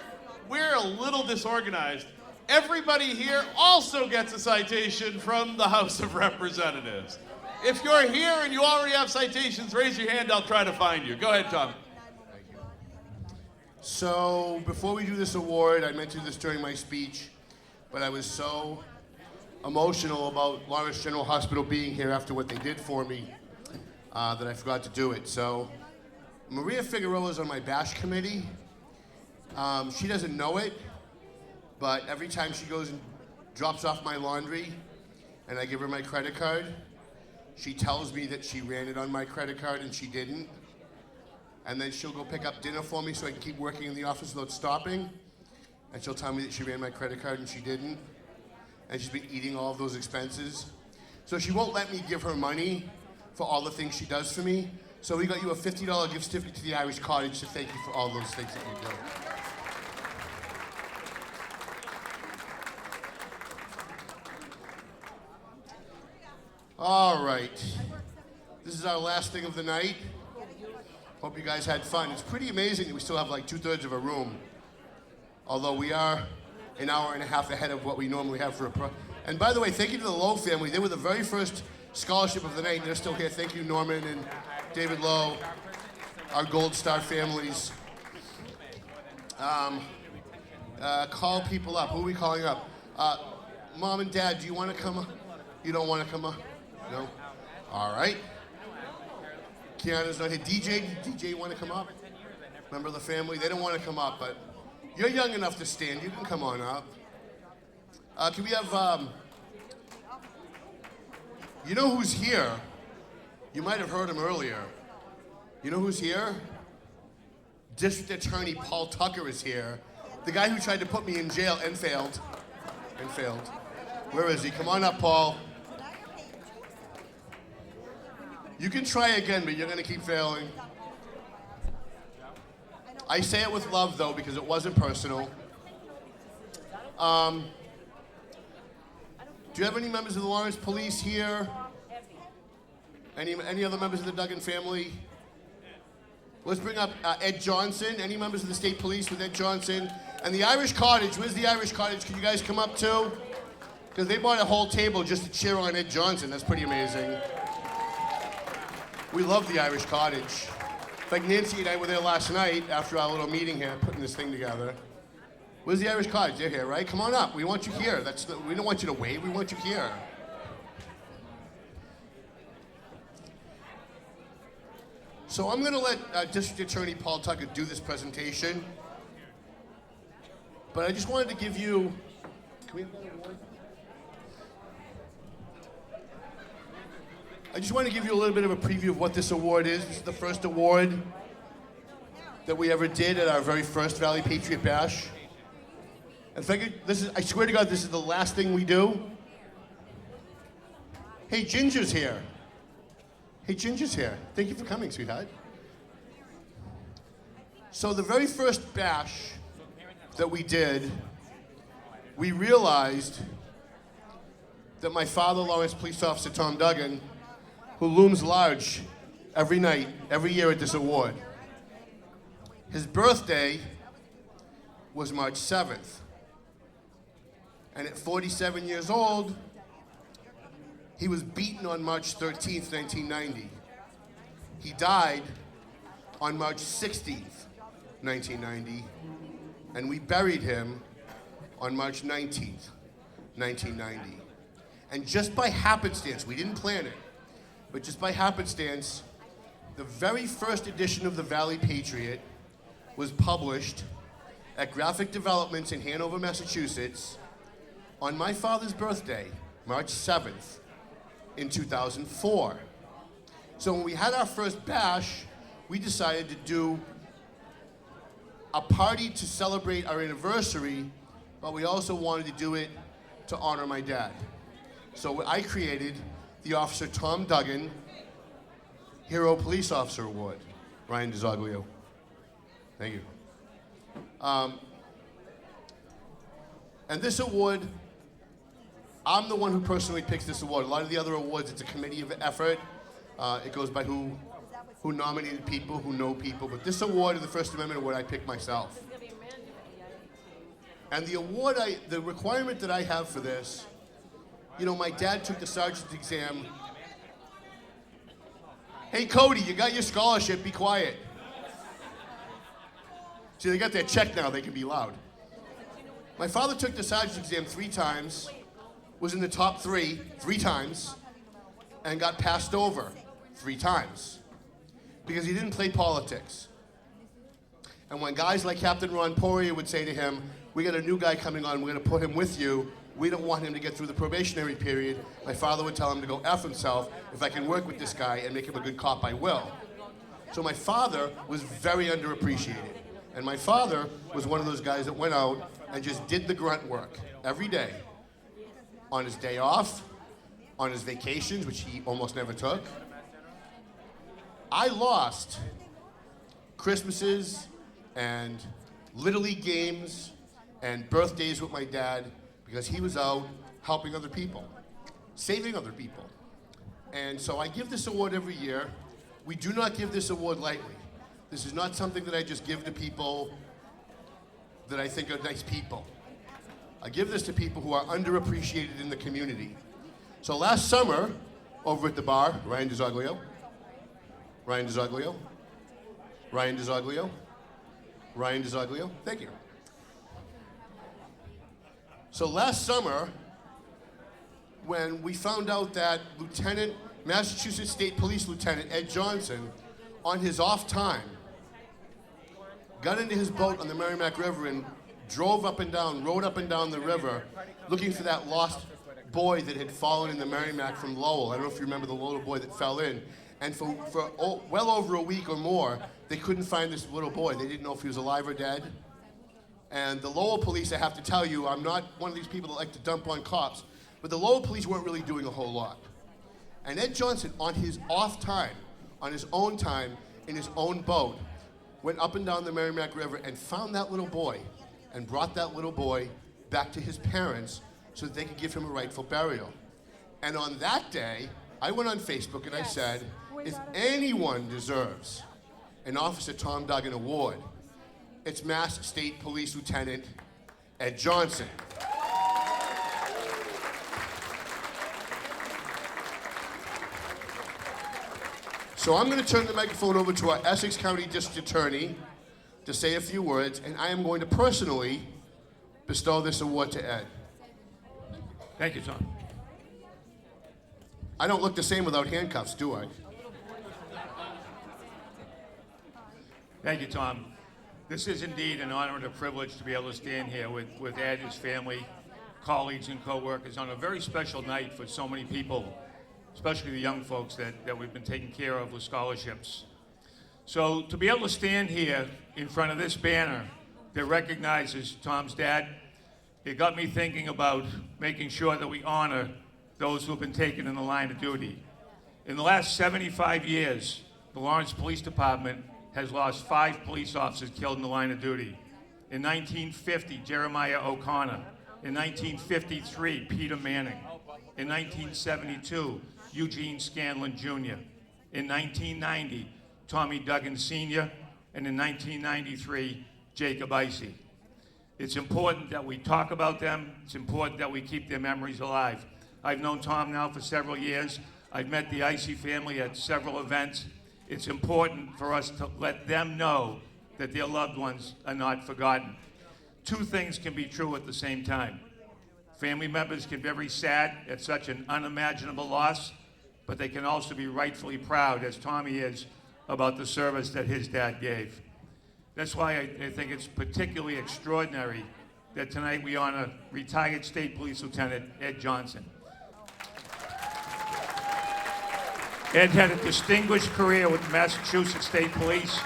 a little disorganized. Everybody here also gets a citation from the House of Representatives. If you're here and you already have citations, raise your hand. I'll try to find you. Go ahead, Tom. Thank you. So before we do this award, I mentioned this during my speech, but I was so emotional about Lawrence General Hospital being here after what they did for me that I forgot to do it. So Maria Figueroa is on my BASH committee. She doesn't know it, but every time she goes and drops off my laundry and I give her my credit card, she tells me that she ran it on my credit card and she didn't. And then she'll go pick up dinner for me so I can keep working in the office without stopping. And she'll tell me that she ran my credit card and she didn't. And she's been eating all of those expenses. So she won't let me give her money for all the things she does for me. So we got you a $50 gift certificate to the Irish Cottage to thank you for all those things that you do. All right. This is our last thing of the night. Hope you guys had fun. It's pretty amazing that we still have like 2/3 of a room. Although we are an hour and a half ahead of what we normally have for a And by the way, thank you to the Lowe family. They were the very first scholarship of the night. They're still here. Thank you, Norman and David Lowe, our Gold Star families. Call people up. Who are we calling up? Mom and Dad, do you want to come up? You don't want to come up? No? All right. Keanu's not here. DJ, you want to come up? Member of the family? They don't want to come up, but you're young enough to stand. You can come on up. Can we have, you know who's here? You might have heard him earlier. You know who's here? District Attorney Paul Tucker is here. The guy who tried to put me in jail and failed. Where is he? Come on up, Paul. You can try again, but you're going to keep failing. I say it with love, though, because it wasn't personal. Do you have any members of the Lawrence Police here? Any other members of the Duggan family? Let's bring up Ed Johnson. Any members of the state police with Ed Johnson? And the Irish Cottage. Where's the Irish Cottage? Can you guys come up too? Because they bought a whole table just to cheer on Ed Johnson. That's pretty amazing. We love the Irish Cottage. In fact, Nancy and I were there last night after our little meeting here, putting this thing together. Where's the Irish Cottage? They're here, right? Come on up. We want you here. We don't want you to wave. We want you here. So I'm going to let District Attorney Paul Tucker do this presentation. But I just wanted to give you... Can we have that award? I just want to give you a little bit of a preview of what this award is. This is the first award that we ever did at our very first ValleyPatriot Bash. In fact, I swear to God, this is the last thing we do. Hey, Ginger's here. Thank you for coming, sweetheart. So the very first bash that we did, we realized that my father, Lawrence Police Officer Tom Duggan, who looms large every night, every year at this award, his birthday was March 7th. And at 47 years old, he was beaten on March 13th, 1990. He died on March 16th, 1990, and we buried him on March 19th, 1990. And just by happenstance, we didn't plan it, but just by happenstance, the very first edition of the ValleyPatriot was published at Graphic Developments in Hanover, Massachusetts, on my father's birthday, March 7th, in 2004. So when we had our first bash, we decided to do a party to celebrate our anniversary, but we also wanted to do it to honor my dad. So I created the Officer Tom Duggan Hero Police Officer Award. Ryan DiZoglio. Thank you. And this award, I'm the one who personally picks this award. A lot of the other awards, it's a committee of effort. It goes by who nominated people, who know people. But this award, the First Amendment award, I pick myself. And the award, the requirement that I have for this, you know, my dad took the sergeant's exam. Hey, Cody, you got your scholarship, be quiet. See, they got their check now, they can be loud. My father took the sergeant's exam 3 times, was in the top 3 times, and got passed over 3 times because he didn't play politics. And when guys like Captain Ron Poirier would say to him, we got a new guy coming on, we're gonna put him with you, we don't want him to get through the probationary period, my father would tell him to go F himself. If I can work with this guy and make him a good cop, I will. So my father was very underappreciated. And my father was one of those guys that went out and just did the grunt work every day. On his day off, on his vacations, which he almost never took. I lost Christmases and Little League games and birthdays with my dad because he was out helping other people, saving other people. And so I give this award every year. We do not give this award lightly. This is not something that I just give to people that I think are nice people. I give this to people who are underappreciated in the community. So last summer, over at the bar, Ryan DiZoglio, thank you. So last summer, when we found out that Massachusetts State Police Lieutenant Ed Johnson, on his off time, got into his boat on the Merrimack River and rode up and down the river, looking for that lost boy that had fallen in the Merrimack from Lowell. I don't know if you remember the little boy that fell in. And for well over a week or more, they couldn't find this little boy. They didn't know if he was alive or dead. And the Lowell police, I have to tell you, I'm not one of these people that like to dump on cops, but the Lowell police weren't really doing a whole lot. And Ed Johnson, on his off time, on his own time, in his own boat, went up and down the Merrimack River and found that little boy and brought that little boy back to his parents so that they could give him a rightful burial. And on that day, I went on Facebook and I said, if anyone deserves an Officer Tom Duggan Award, it's Mass State Police Lieutenant Ed Johnson. So I'm going to turn the microphone over to our Essex County District Attorney to say a few words, and I am going to personally bestow this award to Ed. Thank you, Tom. I don't look the same without handcuffs, do I? Thank you, Tom. This is indeed an honor and a privilege to be able to stand here with Ed, his family, colleagues, and co-workers on a very special night for so many people, especially the young folks that we've been taking care of with scholarships. So to be able to stand here in front of this banner that recognizes Tom's dad, it got me thinking about making sure that we honor those who have been taken in the line of duty. In the last 75 years, the Lawrence Police Department has lost 5 police officers killed in the line of duty. In 1950, Jeremiah O'Connor. In 1953, Peter Manning. In 1972, Eugene Scanlon Jr. In 1990, Tommy Duggan Sr. And in 1993, Jacob Icey. It's important that we talk about them. It's important that we keep their memories alive. I've known Tom now for several years. I've met the Icey family at several events. It's important for us to let them know that their loved ones are not forgotten. 2 things can be true at the same time. Family members can be very sad at such an unimaginable loss, but they can also be rightfully proud, as Tommy is, about the service that his dad gave. That's why I think it's particularly extraordinary that tonight we honor retired State Police Lieutenant Ed Johnson. Ed had a distinguished career with the Massachusetts State Police,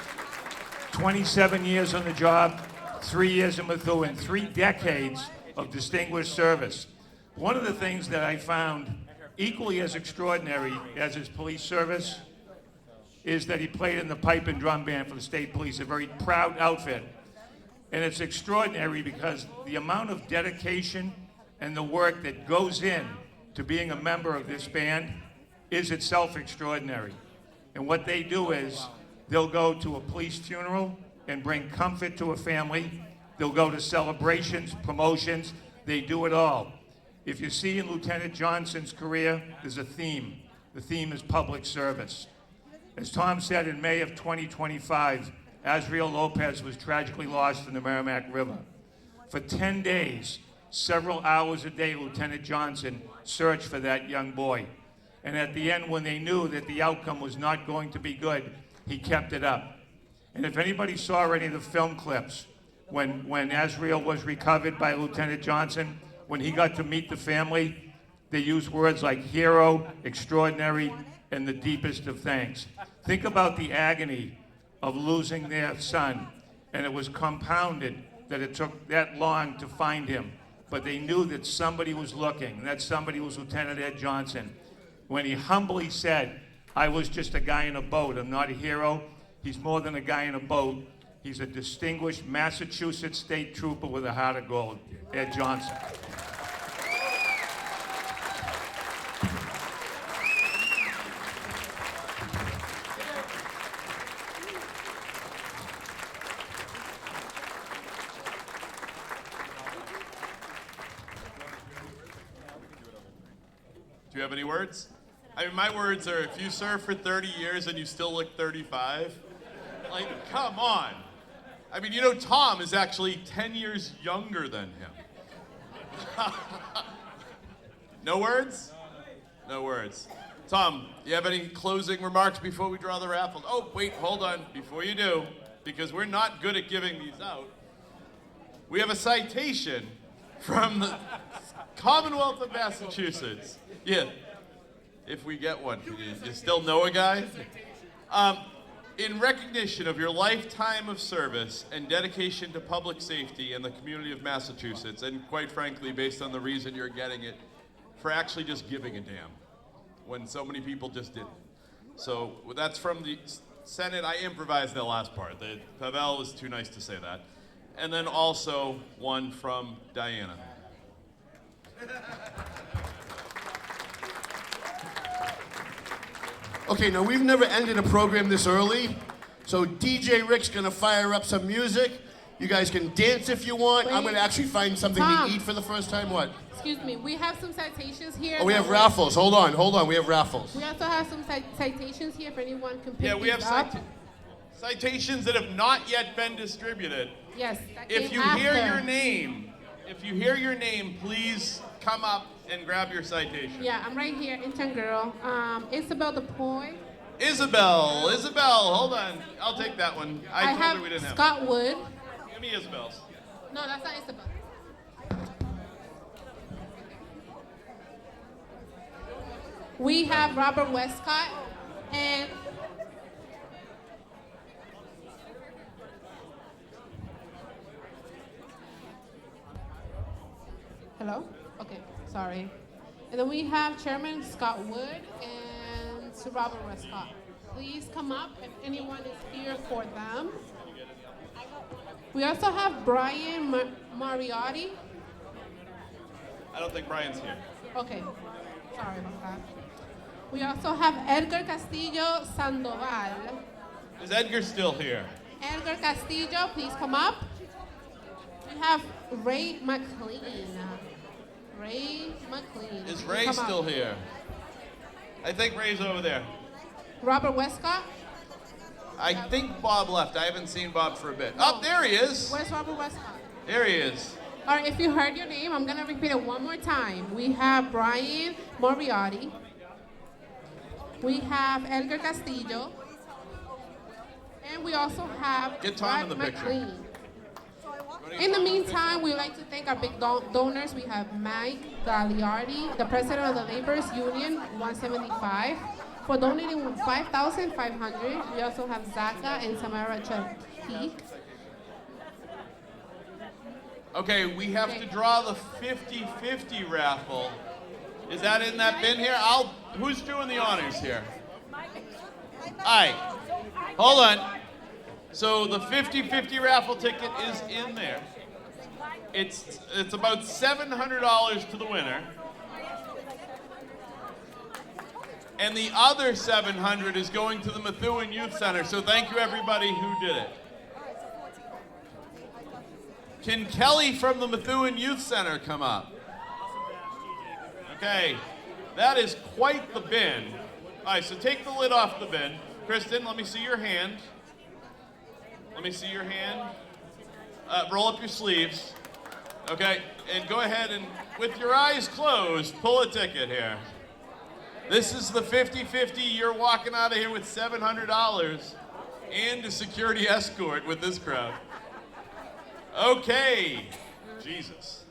27 years on the job, 3 years in Methuen, 3 decades of distinguished service. One of the things that I found equally as extraordinary as his police service is that he played in the pipe and drum band for the state police, a very proud outfit. And it's extraordinary because the amount of dedication and the work that goes in to being a member of this band is itself extraordinary. And what they do is they'll go to a police funeral and bring comfort to a family. They'll go to celebrations, promotions, they do it all. If you see in Lieutenant Johnson's career, there's a theme. The theme is public service. As Tom said, in May of 2025, Azriel Lopez was tragically lost in the Merrimack River. For 10 days, several hours a day, Lieutenant Johnson searched for that young boy. And at the end, when they knew that the outcome was not going to be good, he kept it up. And if anybody saw any of the film clips, when Azriel was recovered by Lieutenant Johnson, when he got to meet the family, they used words like hero, extraordinary, and the deepest of thanks. Think about the agony of losing their son, and it was compounded that it took that long to find him. But they knew that somebody was looking, and that somebody was Lieutenant Ed Johnson. When he humbly said, I was just a guy in a boat, I'm not a hero, he's more than a guy in a boat. He's a distinguished Massachusetts state trooper with a heart of gold, Ed Johnson. Do you have any words? I mean, my words are, if you serve for 30 years and you still look 35, like, come on. I mean, you know, Tom is actually 10 years younger than him. No words? No words. Tom, do you have any closing remarks before we draw the raffle? Oh, wait, hold on. Before you do, because we're not good at giving these out, we have a citation from the Commonwealth of Massachusetts. Yeah, if we get one. You still know a guy? In recognition of your lifetime of service and dedication to public safety and the community of Massachusetts, and quite frankly, based on the reason you're getting it, for actually just giving a damn when so many people just didn't. So that's from the Senate. I improvised the last part. Pavel was too nice to say that. And then also one from Diana. Okay, now we've never ended a program this early, so DJ Rick's gonna fire up some music. You guys can dance if you want. I'm gonna actually find something Tom. to eat for the first time. What? Excuse me, we have some citations here. Oh, we have raffles. Hold on. We have raffles. We also have some citations here if anyone can pick Yeah, we have these up. citations that have not yet been distributed. Yes, that If came you hear after. your name, please come up and grab your citation. Yeah, I'm right here, intern girl. Isabel DePoy. Isabel, hold on. I'll take that one. I told have her we didn't have Scott Wood. Give me Isabel's. No, that's not Isabel. We have Robert Westcott and hello? Okay, sorry. And then we have Chairman Scott Wood and Sir Robert Westcott. Please come up if anyone is here for them. We also have Brian Mariotti. I don't think Brian's here. Okay, sorry about that. We also have Edgar Castillo Sandoval. Is Edgar still here? Edgar Castillo, please come up. We have Ray McLean. Is please Ray come still up. here? I think Ray's over there. Robert Westcott. I think Bob left. I haven't seen Bob for a bit. Oh, there he is. Where's Robert Westcott? There he is. All right, if you heard your name, I'm gonna repeat it one more time. We have Brian Moriarty. We have Edgar Castillo. And we also have Get Tom in the Brad picture. McLean. In the meantime, we'd like to thank our big donors. We have Mike Gagliardi, the president of the Laborers Union 175, for donating $5,500. We also have Zaka and Samara Chakik. Okay, we have to draw the 50-50 raffle. Is that in that bin here? Who's doing the honors here? All right, hold on. So the 50-50 raffle ticket is in there. It's about $700 to the winner. And the other $700 is going to the Methuen Youth Center. So thank you everybody who did it. Can Kelly from the Methuen Youth Center come up? Okay, that is quite the bin. All right, so take the lid off the bin. Kristen, let me see your hand. Let me see your hand. Roll up your sleeves. Okay, and go ahead and, with your eyes closed, pull a ticket here. This is the 50-50. You're walking out of here with $700 and a security escort with this crowd. Okay, Jesus.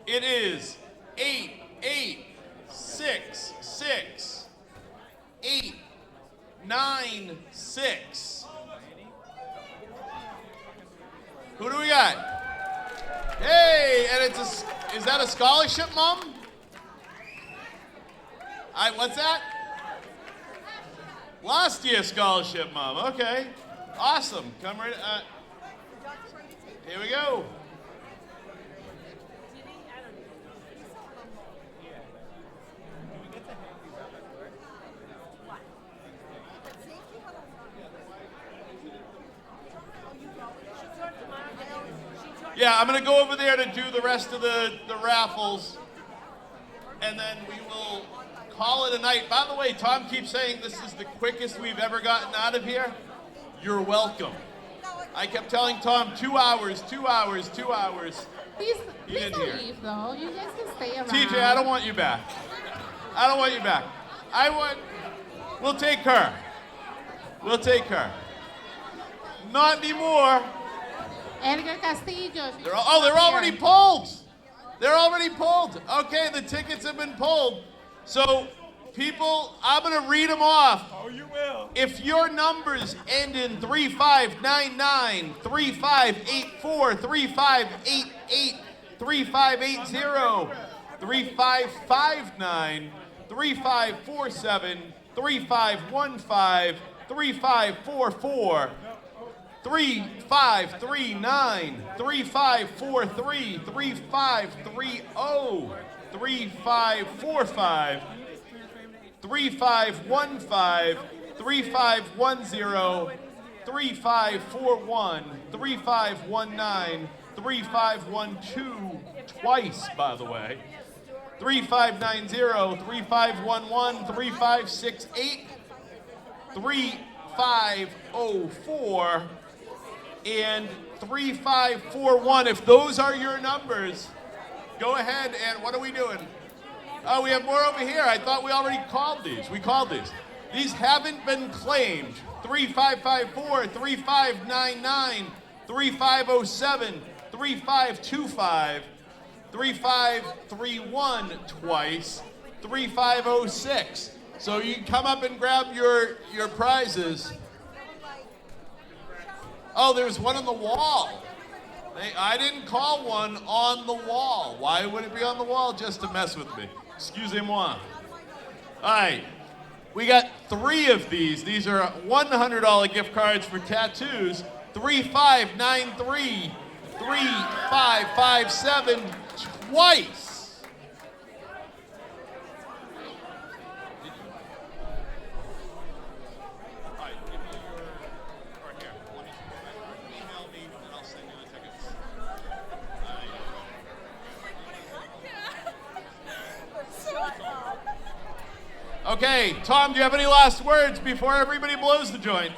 It is 8, 8, 6, 6, 8, 9, 6. Who do we got? Hey, and is that a scholarship, Mom? What's that? Last year's scholarship, Mom. Okay, awesome. Come right. Here we go. Yeah, I'm gonna go over there to do the rest of the raffles, and then we will call it a night. By the way, Tom keeps saying this is the quickest we've ever gotten out of here. You're welcome. I kept telling Tom 2 hours, 2 hours, 2 hours. Please didn't don't hear. leave though. You guys can stay around. TJ, I don't want you back. I don't want you back. We'll take her. We'll take her. Not anymore. Edgar Castillo. They're already pulled. They're already pulled. Okay, the tickets have been pulled. So People, I'm going to read them off. Oh, you will. If your numbers end in 3599, 3584, 3588, 3580, 3559, 3547, 3515, 3544, 3539, 3543, 3530, 3545, 3515, 3510, 3541, 3519, 3512, twice, by the way, 3590, 3511, 3568, 3504, and 3541. If those are your numbers, go ahead and what are we doing? Oh, we have more over here. I thought we already called these. We called these. These haven't been claimed. 3554, 3599, 3507, 3525, 3531 twice, 3506. So you can come up and grab your prizes. Oh, there's one on the wall. I didn't call one on the wall. Why would it be on the wall? Just to mess with me. Excusez-moi. All right. We got 3 of these. These are $100 gift cards for tattoos. 3593, 3557 twice. Okay, Tom, do you have any last words before everybody blows the joint?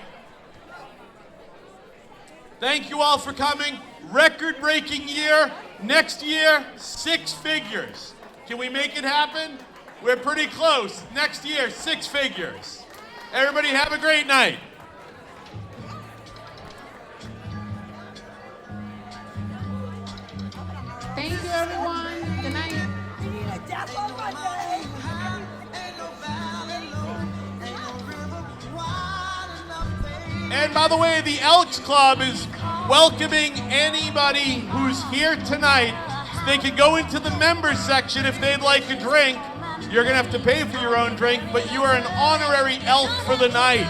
Thank you all for coming. Record-breaking year. Next year, 6 figures. Can we make it happen? We're pretty close. Next year, 6 figures. Everybody have a great night. Thank you, everyone. Good night. And by the way, the Elks Club is welcoming anybody who's here tonight. They can go into the members section if they'd like a drink. You're going to have to pay for your own drink, but you are an honorary elk for the night.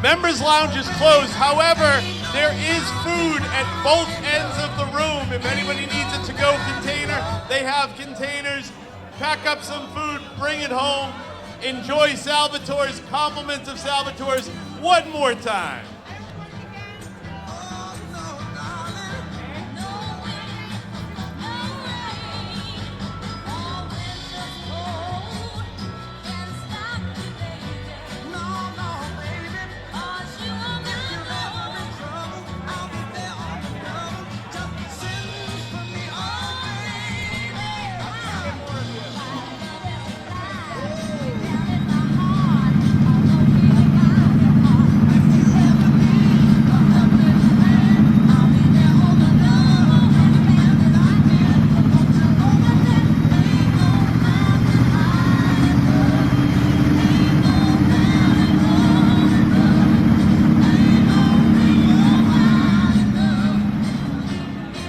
Members Lounge is closed. However, there is food at both ends of the room. If anybody needs a to-go container, they have containers. Pack up some food, bring it home. Enjoy Salvatore's, compliments of Salvatore's one more time.